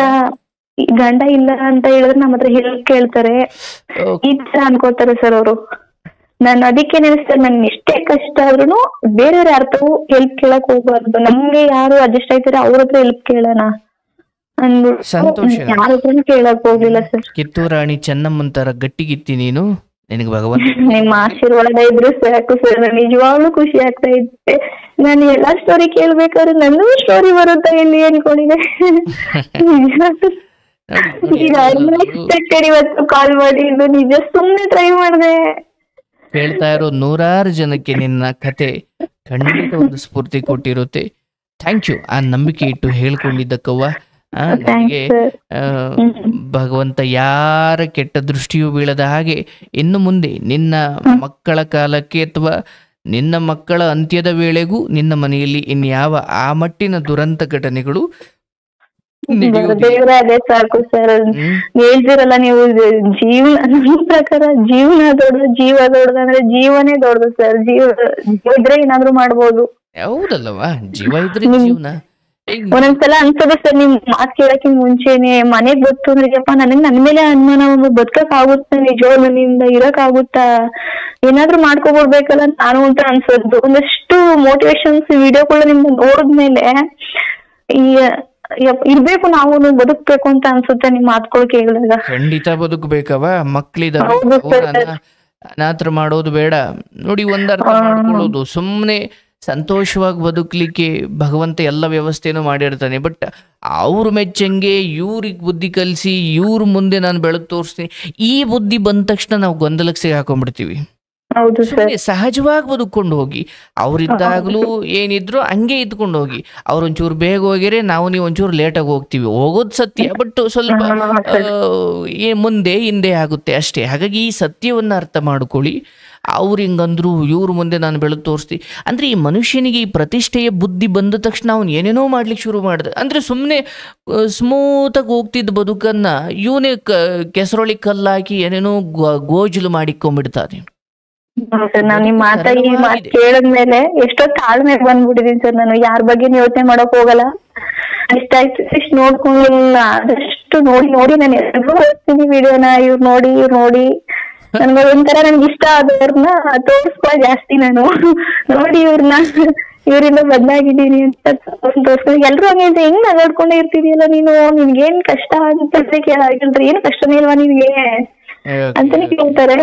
ಗಂಡ ಇಲ್ಲ ಅಂತ ಹೇಳಿದ್ರೆ ನಮ್ಮ ಹತ್ರ ಹೆಲ್ಪ್ ಕೇಳ್ತಾರೆ, ಈ ತರ ಅನ್ಕೋತಾರೆ ಸರ್ ಅವರು. ನಾನು ಅದಕ್ಕೆ ನೆನೆಸ್ತಾರೆ, ನನ್ ಎಷ್ಟೇ ಕಷ್ಟ ಆದ್ರೂ ಬೇರೆಯವ್ರ ಯಾರ್ತವೂ ಹೆಲ್ಪ್ ಕೇಳಕ್ ಹೋಗ್ಬಾರ್ದು. ನಮ್ಗೆ ಯಾರು ಅಡ್ಜಸ್ಟ್ ಆಯ್ತಾರೆ ಅವ್ರ ಹತ್ರ ಹೆಲ್ಪ್ ಕೇಳೋಣ ಸಂತೋಷ. ಯಾರ ಹತ್ರನೂ ಕೇಳಕ್ ಹೋಗ್ಲಿಲ್ಲ ಸರ್. ಕಿತ್ತೂರು ರಾಣಿ ಚೆನ್ನಮ್ಮನ್ ತರ ಗಟ್ಟಿಗಿತ್ತಿ ನೀನು. ನಿನಗೆ ಭಗವಂತ ನಿಮ್ಮ ಆಶೀರ್ವಾದ ಇದ್ರು ಸಾಕು ಸರ್. ನಿಜವಾಗ್ಲೂ ಖುಷಿ ಆಗ್ತಾ ಇದ್ದೆ. ನಾನು ಎಲ್ಲಾ ಸ್ಟೋರಿ ಕೇಳ್ಬೇಕಾದ್ರೆ ನನ್ನ ಸ್ಟೋರಿ ಬರುತ್ತಾ ಇಲ್ಲಿ ಅನ್ಕೊಂಡಿದ್ದೆ. ಇವತ್ತು ಕಾಲ್ ಮಾಡಿ ನಿಜ ಸುಮ್ನೆ ಟ್ರೈ ಮಾಡಿದೆ. ಹೇಳ್ತಾ ಇರೋ ನೂರಾರು ಜನಕ್ಕೆ ನಿನ್ನ ಕತೆ ಖಂಡಿತ ಒಂದು ಸ್ಫೂರ್ತಿ ಕೊಟ್ಟಿರುತ್ತೆ. ಥ್ಯಾಂಕ್ ಯು ಆ ನಂಬಿಕೆ ಇಟ್ಟು ಹೇಳ್ಕೊಂಡಿದ್ದಕ್ಕವ್ವ. ನನಗೆ ಭಗವಂತ ಯಾರ ಕೆಟ್ಟ ದೃಷ್ಟಿಯೂ ಬೀಳದ ಹಾಗೆ ಇನ್ನು ಮುಂದೆ ನಿನ್ನ ಮಕ್ಕಳ ಕಾಲಕ್ಕೆ ಅಥವಾ ನಿನ್ನ ಮಕ್ಕಳ ಅಂತ್ಯದ ವೇಳೆಗೂ ನಿನ್ನ ಮನೆಯಲ್ಲಿ ಇನ್ಯಾವ ಆ ಮಟ್ಟಿನ ದುರಂತ ಘಟನೆಗಳು ಅದೇ ಸಾಕು ಸರ್. ಹೇಳ್ತಿರಲ್ಲ ನೀವು, ಜೀವನ ನನ್ನ ಪ್ರಕಾರ ಜೀವನ ದೊಡ್ಡದು, ಜೀವ ದೊಡ್ಡದು ಅಂದ್ರೆ ಜೀವನೇ ದೊಡ್ಡದು ಸರ್. ಜೀವ ಇದ್ರೆ ಏನಾದ್ರು ಮಾಡ್ಬೋದು. ಹೌದಲ್ಲವಾ, ಜೀವ ಇದ್ರೆ ಜೀವನ. ಒಂದೊಂದ್ಸಲ ಅನ್ಸೋದು ಸರ್, ನಿಮ್ ಮಾತ್ ಕೇಳಕ್ಕೆ ಮುಂಚೆನೆ ಮನೆಗ್ ಗೊತ್ತು ಅಂದ್ರೆ ನನಗ್ ನನ್ ಮೇಲೆ ಅನುಮಾನ, ಬದುಕಕ್ ಆಗುತ್ತಾ, ನಿಜವಾಗ್ ನನ್ನಿಂದ ಇರಕ್ ಆಗುತ್ತಾ, ಏನಾದ್ರು ಮಾಡ್ಕೊಬಿಡ್ಬೇಕಲ್ಲ ನಾನು ಅಂತ ಅನ್ಸೋದು. ಒಂದಷ್ಟು ಮೋಟಿವೇಶನ್ಸ್ ವಿಡಿಯೋಗಳು ನಿಮ್ದು ನೋಡಿದ್ಮೇಲೆ ಈ ಇರ್ಬೇಕು, ನಾವು ಬದುಕ್ಬೇಕು ಅಂತ ಅನ್ಸುತ್ತೆ ನಿಮ್ ಮಾತುಗಳು ಕೇಳಿದಾಗ. ಖಂಡಿತ ಬದುಕಬೇಕವ. ಮಕ್ಳಿದ ಅನಾಥರ ಮಾಡೋದು ಬೇಡ ನೋಡಿ. ಒಂದರ್ಥ ಮಾಡ್ಕೊಳ್ಳೋದು, ಸುಮ್ಮನೆ ಸಂತೋಷವಾಗಿ ಬದುಕಲಿಕ್ಕೆ ಭಗವಂತ ಎಲ್ಲ ವ್ಯವಸ್ಥೆನೂ ಮಾಡಿರ್ತಾನೆ. ಬಟ್ ಅವ್ರ ಮೆಚ್ಚಂಗೆ ಇವ್ರಿಗೆ ಬುದ್ಧಿ ಕಲಿಸಿ ಇವ್ರ ಮುಂದೆ ನಾನು ಬೆಳಕು ತೋರಿಸ್ತೀನಿ, ಈ ಬುದ್ಧಿ ಬಂದ ತಕ್ಷಣ ನಾವು ಗೊಂದಲಕ್ಕೆ ಸಿಗಾಕೊಂಡ್ಬಿಡ್ತೀವಿ. ಸಹಜವಾಗಿ ಬದುಕೊಂಡು ಹೋಗಿ. ಅವ್ರಿದ್ದಾಗ್ಲೂ ಏನಿದ್ರು ಹಂಗೆ ಇದ್ಕೊಂಡು ಹೋಗಿ. ಅವ್ರೊಂಚೂರು ಬೇಗ ಹೋಗಿರೆ ನಾವು ನೀವು ಒಂಚೂರು ಲೇಟಾಗಿ ಹೋಗ್ತೀವಿ, ಹೋಗೋದು ಸತ್ಯ. ಬಟ್ ಸ್ವಲ್ಪ ಮುಂದೆ ಹಿಂದೆ ಆಗುತ್ತೆ ಅಷ್ಟೇ. ಹಾಗಾಗಿ ಈ ಸತ್ಯವನ್ನ ಅರ್ಥ ಮಾಡ್ಕೊಳ್ಳಿ. ಅವ್ರು ಹಿಂಗಂದ್ರು ಇವ್ರ ಮುಂದೆ ನಾನು ಬೆಳಕು ತೋರಿಸ್ತೀನಿ ಅಂದ್ರೆ ಈ ಮನುಷ್ಯನಿಗೆ ಈ ಪ್ರತಿಷ್ಠೆಯ ಬುದ್ಧಿ ಬಂದ ತಕ್ಷಣ ಅವ್ನು ಏನೇನೋ ಮಾಡ್ಲಿಕ್ಕೆ ಶುರು ಮಾಡಿದೆ. ಅಂದ್ರೆ ಸುಮ್ಮನೆ ಸ್ಮೂತಾಗಿ ಹೋಗ್ತಿದ್ದ ಬದುಕನ್ನ ಇವನೇ ಕೆಸರೊಳಿ ಕಲ್ಲಾಕಿ ಏನೇನೋ ಗೋಜಲು ಮಾಡಿಕೊಂಡ್ಬಿಡ್ತಾನೆ. ಸರ್ ನಾವ್ ನಿಮ್ ಈ ಮಾತು ಕೇಳದ್ಮೇಲೆ ಎಷ್ಟೋ ತಾಳ್ಮೆ ಬಂದ್ಬಿಟ್ಟಿದೀನಿ ಸರ್. ನಾನು ಯಾರ ಬಗ್ಗೆ ಯೋಚನೆ ಮಾಡಕ್ ಹೋಗಲ್ಲ. ಇಷ್ಟಾಯ್ತು ಇಷ್ಟು ನೋಡ್ಕೊಂಡು ಆದಷ್ಟು ನೋಡಿ ನಾನು ಎಲ್ರಿಗೂ ಹೋಗ್ತೀನಿ ವಿಡಿಯೋನ. ಇವ್ರು ನೋಡಿ ನನ್ಗೆ ಒಂಥರ ನನ್ಗೆ ಇಷ್ಟ ಆದವ್ರನ್ನ ತೋರಿಸ್ಕೊ ಜಾಸ್ತಿ. ನಾನು ನೋಡಿ ಇವರಿಂದ ಬದಲಾಗಿದ್ದೀನಿ ಅಂತ ತೋರಿಸ್ಕೊಂಡು ಎಲ್ರು ಹಂಗೆ ಹೆಂಗ್ ನಗಾಡ್ಕೊಂಡೇ ಇರ್ತಿದೀಯಲ್ಲ ನೀನು, ನಿನ್ಗೇನ್ ಕಷ್ಟ ಅಂತ ಕೇಳಲ್ರಿ, ಏನು ಕಷ್ಟನೇ ಇಲ್ವಾ ನಿನ್ಗೆ ಅಂತಾನೆ ಕೇಳ್ತಾರೆ.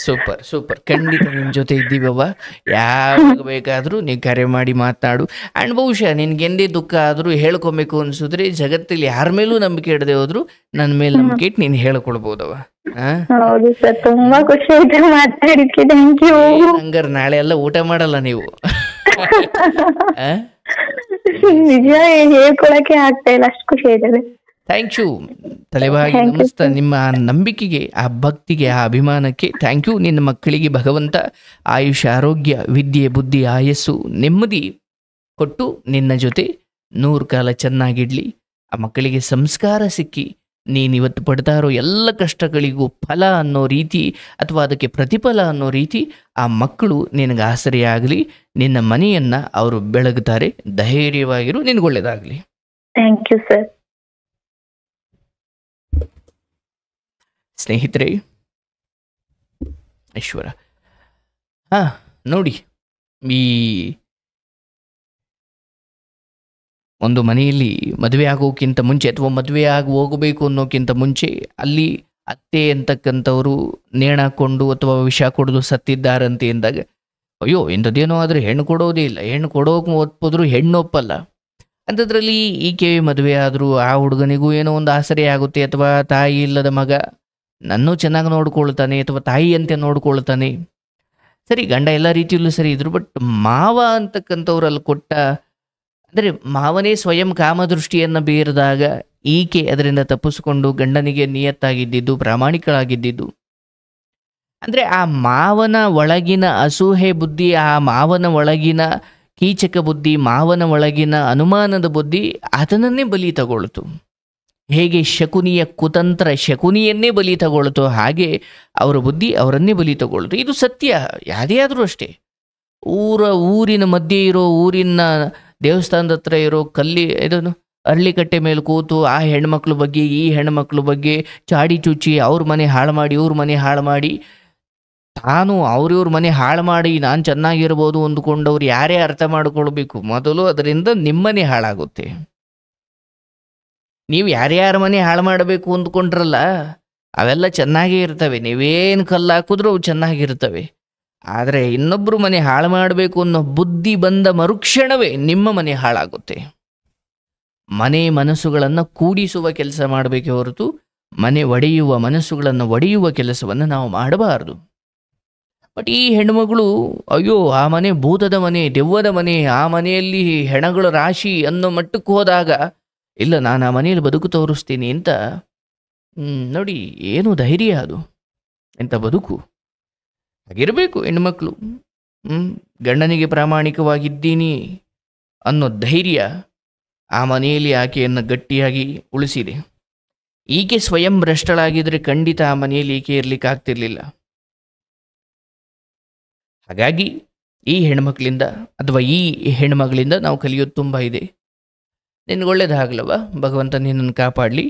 ಸೂಪರ್. ಖಂಡಿತ ನಿಮ್ ಜೊತೆ ಇದ್ದೀವವ್ವ. ಯಾವಾಗ ಬೇಕಾದ್ರೂ ನೀವು ಕರೆ ಮಾಡಿ ಮಾತಾಡು. ಅಂಡ್ ಬಹುಶಃ ನಿನ್ಗೆಂದೇ ದುಃಖ ಆದ್ರೂ ಹೇಳ್ಕೊಬೇಕು ಅನ್ಸಿದ್ರೆ ಜಗತ್ತಲ್ಲಿ ಯಾರ ಮೇಲೂ ನಂಬಿಕೆ ಇಡದೆ ಹೋದ್ರು ನನ್ನ ಮೇಲೆ ನಂಬಿಕೆ ಇಟ್ಟು ನೀನ್ ಹೇಳ್ಕೊಡ್ಬೋದವ. ಹೌದು ಸರ್, ತುಂಬಾ ಖುಷಿ ಆಯ್ತು ಮಾತಾಡಿದ್ಕೆ. Thank you. ಹಂಗಾರೆ ನಾಳೆ ಎಲ್ಲ ಊಟ ಮಾಡಲ್ಲ ನೀವು? ನಿಜ ಹೇಳ್ಕೊಳಕ್ಕೆ ಆಗ್ತಾ ಇಲ್ಲ, ಅಷ್ಟು ಖುಷಿ ಆಯ್ತದೆ. Thank you. ತಲೆಬಾಗಿ ನಮಸ್ತ. ನಿಮ್ಮ ಆ ನಂಬಿಕೆಗೆ, ಆ ಭಕ್ತಿಗೆ, ಆ ಅಭಿಮಾನಕ್ಕೆ ಥ್ಯಾಂಕ್ ಯು. ನಿನ್ನ ಮಕ್ಕಳಿಗೆ ಭಗವಂತ ಆಯುಷ್, ಆರೋಗ್ಯ, ವಿದ್ಯೆ, ಬುದ್ಧಿ, ಆಯಸ್ಸು, ನೆಮ್ಮದಿ ಕೊಟ್ಟು ನಿನ್ನ ಜೊತೆ 100 ಕಾಲ ಚೆನ್ನಾಗಿಡ್ಲಿ. ಆ ಮಕ್ಕಳಿಗೆ ಸಂಸ್ಕಾರ ಸಿಕ್ಕಿ ನೀನಿವತ್ತು ಪಡ್ತಾ ಇರೋ ಎಲ್ಲ ಕಷ್ಟಗಳಿಗೂ ಫಲ ಅನ್ನೋ ರೀತಿ ಅಥವಾ ಅದಕ್ಕೆ ಪ್ರತಿಫಲ ಅನ್ನೋ ರೀತಿ ಆ ಮಕ್ಕಳು ನಿನಗೆ ಆಸರೆಯಾಗಲಿ. ನಿನ್ನ ಮನೆಯನ್ನು ಅವರು ಬೆಳಗುತ್ತಾರೆ. ಧೈರ್ಯವಾಗಿರು, ನಿನಗೊಳ್ಳೆಯದಾಗಲಿ. Thank you sir. ಸ್ನೇಹಿತರೆ, ಈಶ್ವರ ನೋಡಿ ಈ ಒಂದು ಮನೆಯಲ್ಲಿ ಮದುವೆ ಆಗೋಕ್ಕಿಂತ ಮುಂಚೆ ಅಥವಾ ಮದುವೆ ಆಗಿ ಹೋಗಬೇಕು ಅನ್ನೋಕ್ಕಿಂತ ಮುಂಚೆ ಅಲ್ಲಿ ಅತ್ತೆ ಅಂತಕ್ಕಂಥವ್ರು ನೇಣಾಕೊಂಡು ಅಥವಾ ವಿಷ ಕುಡಿದು ಸತ್ತಿದ್ದಾರಂತೆ ಎಂದಾಗ, ಅಯ್ಯೋ ಇಂಥದ್ದೇನೋ ಆದರೆ ಹೆಣ್ಣು ಕೊಡೋದೇ ಇಲ್ಲ, ಹೆಣ್ಣು ಕೊಡೋಕೆ ಒಪ್ಪಿದ್ರು ಹೆಣ್ಣು ಒಪ್ಪಲ್ಲ. ಅಂಥದ್ರಲ್ಲಿ ಈಕೆ ಮದುವೆ ಆದರೂ ಆ ಹುಡುಗನಿಗೂ ಏನೋ ಒಂದು ಆಸರೆ ಆಗುತ್ತೆ, ಅಥವಾ ತಾಯಿ ಇಲ್ಲದ ಮಗ ನನ್ನೂ ಚೆನ್ನಾಗಿ ನೋಡ್ಕೊಳ್ತಾನೆ ಅಥವಾ ತಾಯಿಯಂತೆ ನೋಡ್ಕೊಳ್ತಾನೆ. ಸರಿ, ಗಂಡ ಎಲ್ಲ ರೀತಿಯಲ್ಲೂ ಸರಿ ಇದ್ರು, ಬಟ್ ಮಾವ ಅಂತಕ್ಕಂಥವ್ರಲ್ಲಿ ಕೊಟ್ಟ ಅಂದರೆ ಮಾವನೇ ಸ್ವಯಂ ಕಾಮದೃಷ್ಟಿಯನ್ನು ಬೀರಿದಾಗ ಈಕೆ ಅದರಿಂದ ತಪ್ಪಿಸಿಕೊಂಡು ಗಂಡನಿಗೆ ನಿಯತ್ತಾಗಿದ್ದಿದ್ದು, ಪ್ರಾಮಾಣಿಕಳಾಗಿದ್ದಿದ್ದು. ಅಂದರೆ ಆ ಮಾವನ ಒಳಗಿನ ಅಸೂಹೆ ಬುದ್ಧಿ, ಆ ಮಾವನ ಒಳಗಿನ ಕೀಚಕ ಬುದ್ಧಿ, ಮಾವನ ಒಳಗಿನ ಅನುಮಾನದ ಬುದ್ಧಿ ಅದನ್ನೇ ಬಲಿ ತಗೊಳ್ತು. ಹೇಗೆ ಶಕುನಿಯ ಕುತಂತ್ರ ಶಕುನಿಯನ್ನೇ ಬಲಿ ತಗೊಳ್ತು, ಹಾಗೆ ಅವರ ಬುದ್ಧಿ ಅವರನ್ನೇ ಬಲಿ ತಗೊಳ್ತು. ಇದು ಸತ್ಯ, ಯಾವುದೇ ಆದರೂ ಅಷ್ಟೇ. ಊರಿನ ಮಧ್ಯೆ ಇರೋ, ಊರಿನ ದೇವಸ್ಥಾನದ ಹತ್ರ ಇರೋ ಇದನ್ನು ಅರಳಿಕಟ್ಟೆ ಮೇಲೆ ಕೂತು ಆ ಹೆಣ್ಮಕ್ಳ ಬಗ್ಗೆ ಈ ಹೆಣ್ಮಕ್ಳ ಬಗ್ಗೆ ಚಾಡಿ ಚುಚ್ಚಿ ಅವ್ರ ಮನೆ ಹಾಳು ಮಾಡಿ ಇವ್ರ ಮನೆ ಹಾಳು ಮಾಡಿ, ತಾನು ಅವ್ರಿವ್ರ ಮನೆ ಹಾಳು ಮಾಡಿ ನಾನು ಚೆನ್ನಾಗಿರ್ಬೋದು ಅಂದ್ಕೊಂಡವ್ರು ಯಾರೇ ಅರ್ಥ ಮಾಡಿಕೊಳ್ಬೇಕು, ಮೊದಲು ಅದರಿಂದ ನಿಮ್ಮನೆ ಹಾಳಾಗುತ್ತೆ. ನೀವು ಯಾರ್ಯಾರ ಮನೆ ಹಾಳು ಮಾಡಬೇಕು ಅಂದ್ಕೊಂಡ್ರಲ್ಲ ಅವೆಲ್ಲ ಚೆನ್ನಾಗೇ ಇರ್ತವೆ, ನೀವೇನು ಕಲ್ಲು ಹಾಕಿದ್ರೂ ಅವು ಚೆನ್ನಾಗಿರ್ತವೆ. ಆದರೆ ಇನ್ನೊಬ್ಬರು ಮನೆ ಹಾಳು ಮಾಡಬೇಕು ಅನ್ನೋ ಬುದ್ಧಿ ಬಂದ ಮರುಕ್ಷಣವೇ ನಿಮ್ಮ ಮನೆ ಹಾಳಾಗುತ್ತೆ. ಮನೆ ಮನಸ್ಸುಗಳನ್ನು ಕೂಡಿಸುವ ಕೆಲಸ ಮಾಡಬೇಕೇ ಹೊರತು ಮನೆ ಒಡೆಯುವ ಮನಸ್ಸುಗಳನ್ನು ಒಡೆಯುವ ಕೆಲಸವನ್ನು ನಾವು ಮಾಡಬಾರದು. ಬಟ್ ಈ ಹೆಣ್ಮಗಳು, ಅಯ್ಯೋ ಆ ಮನೆ ಭೂತದ ಮನೆ, ದೆವ್ವದ ಮನೆ, ಆ ಮನೆಯಲ್ಲಿ ಹೆಣಗಳ ರಾಶಿ ಅನ್ನೋ ಮಟ್ಟಕ್ಕೆ ಹೋದಾಗ, ಇಲ್ಲ ನಾನು ಆ ಮನೆಯಲ್ಲಿ ಬದುಕು ತೋರಿಸ್ತೀನಿ ಅಂತ, ನೋಡಿ ಏನು ಧೈರ್ಯ ಅದು, ಎಂಥ ಬದುಕು. ಹಾಗಿರಬೇಕು ಹೆಣ್ಮಕ್ಳು. ಗಂಡನಿಗೆ ಪ್ರಾಮಾಣಿಕವಾಗಿದ್ದೀನಿ ಅನ್ನೋ ಧೈರ್ಯ ಆ ಮನೆಯಲ್ಲಿ ಆಕೆಯನ್ನು ಗಟ್ಟಿಯಾಗಿ ಉಳಿಸಿದೆ. ಈಕೆ ಸ್ವಯಂ ಭ್ರಷ್ಟಳಾಗಿದ್ದರೆ ಖಂಡಿತ ಆ ಮನೆಯಲ್ಲಿ ಈಕೆ ಇರಲಿಕ್ಕೆ ಆಗ್ತಿರ್ಲಿಲ್ಲ. ಹಾಗಾಗಿ ಈ ಹೆಣ್ಮಕ್ಳಿಂದ ಅಥವಾ ಈ ಹೆಣ್ಮಗಳಿಂದ ನಾವು ಕಲಿಯೋದು ತುಂಬ ಇದೆ. ನಿನಗೆ ಒಳ್ಳೇದಾಗಲವ, ಭಗವಂತ ನಿನ್ನನ್ನು ಕಾಪಾಡಲಿ.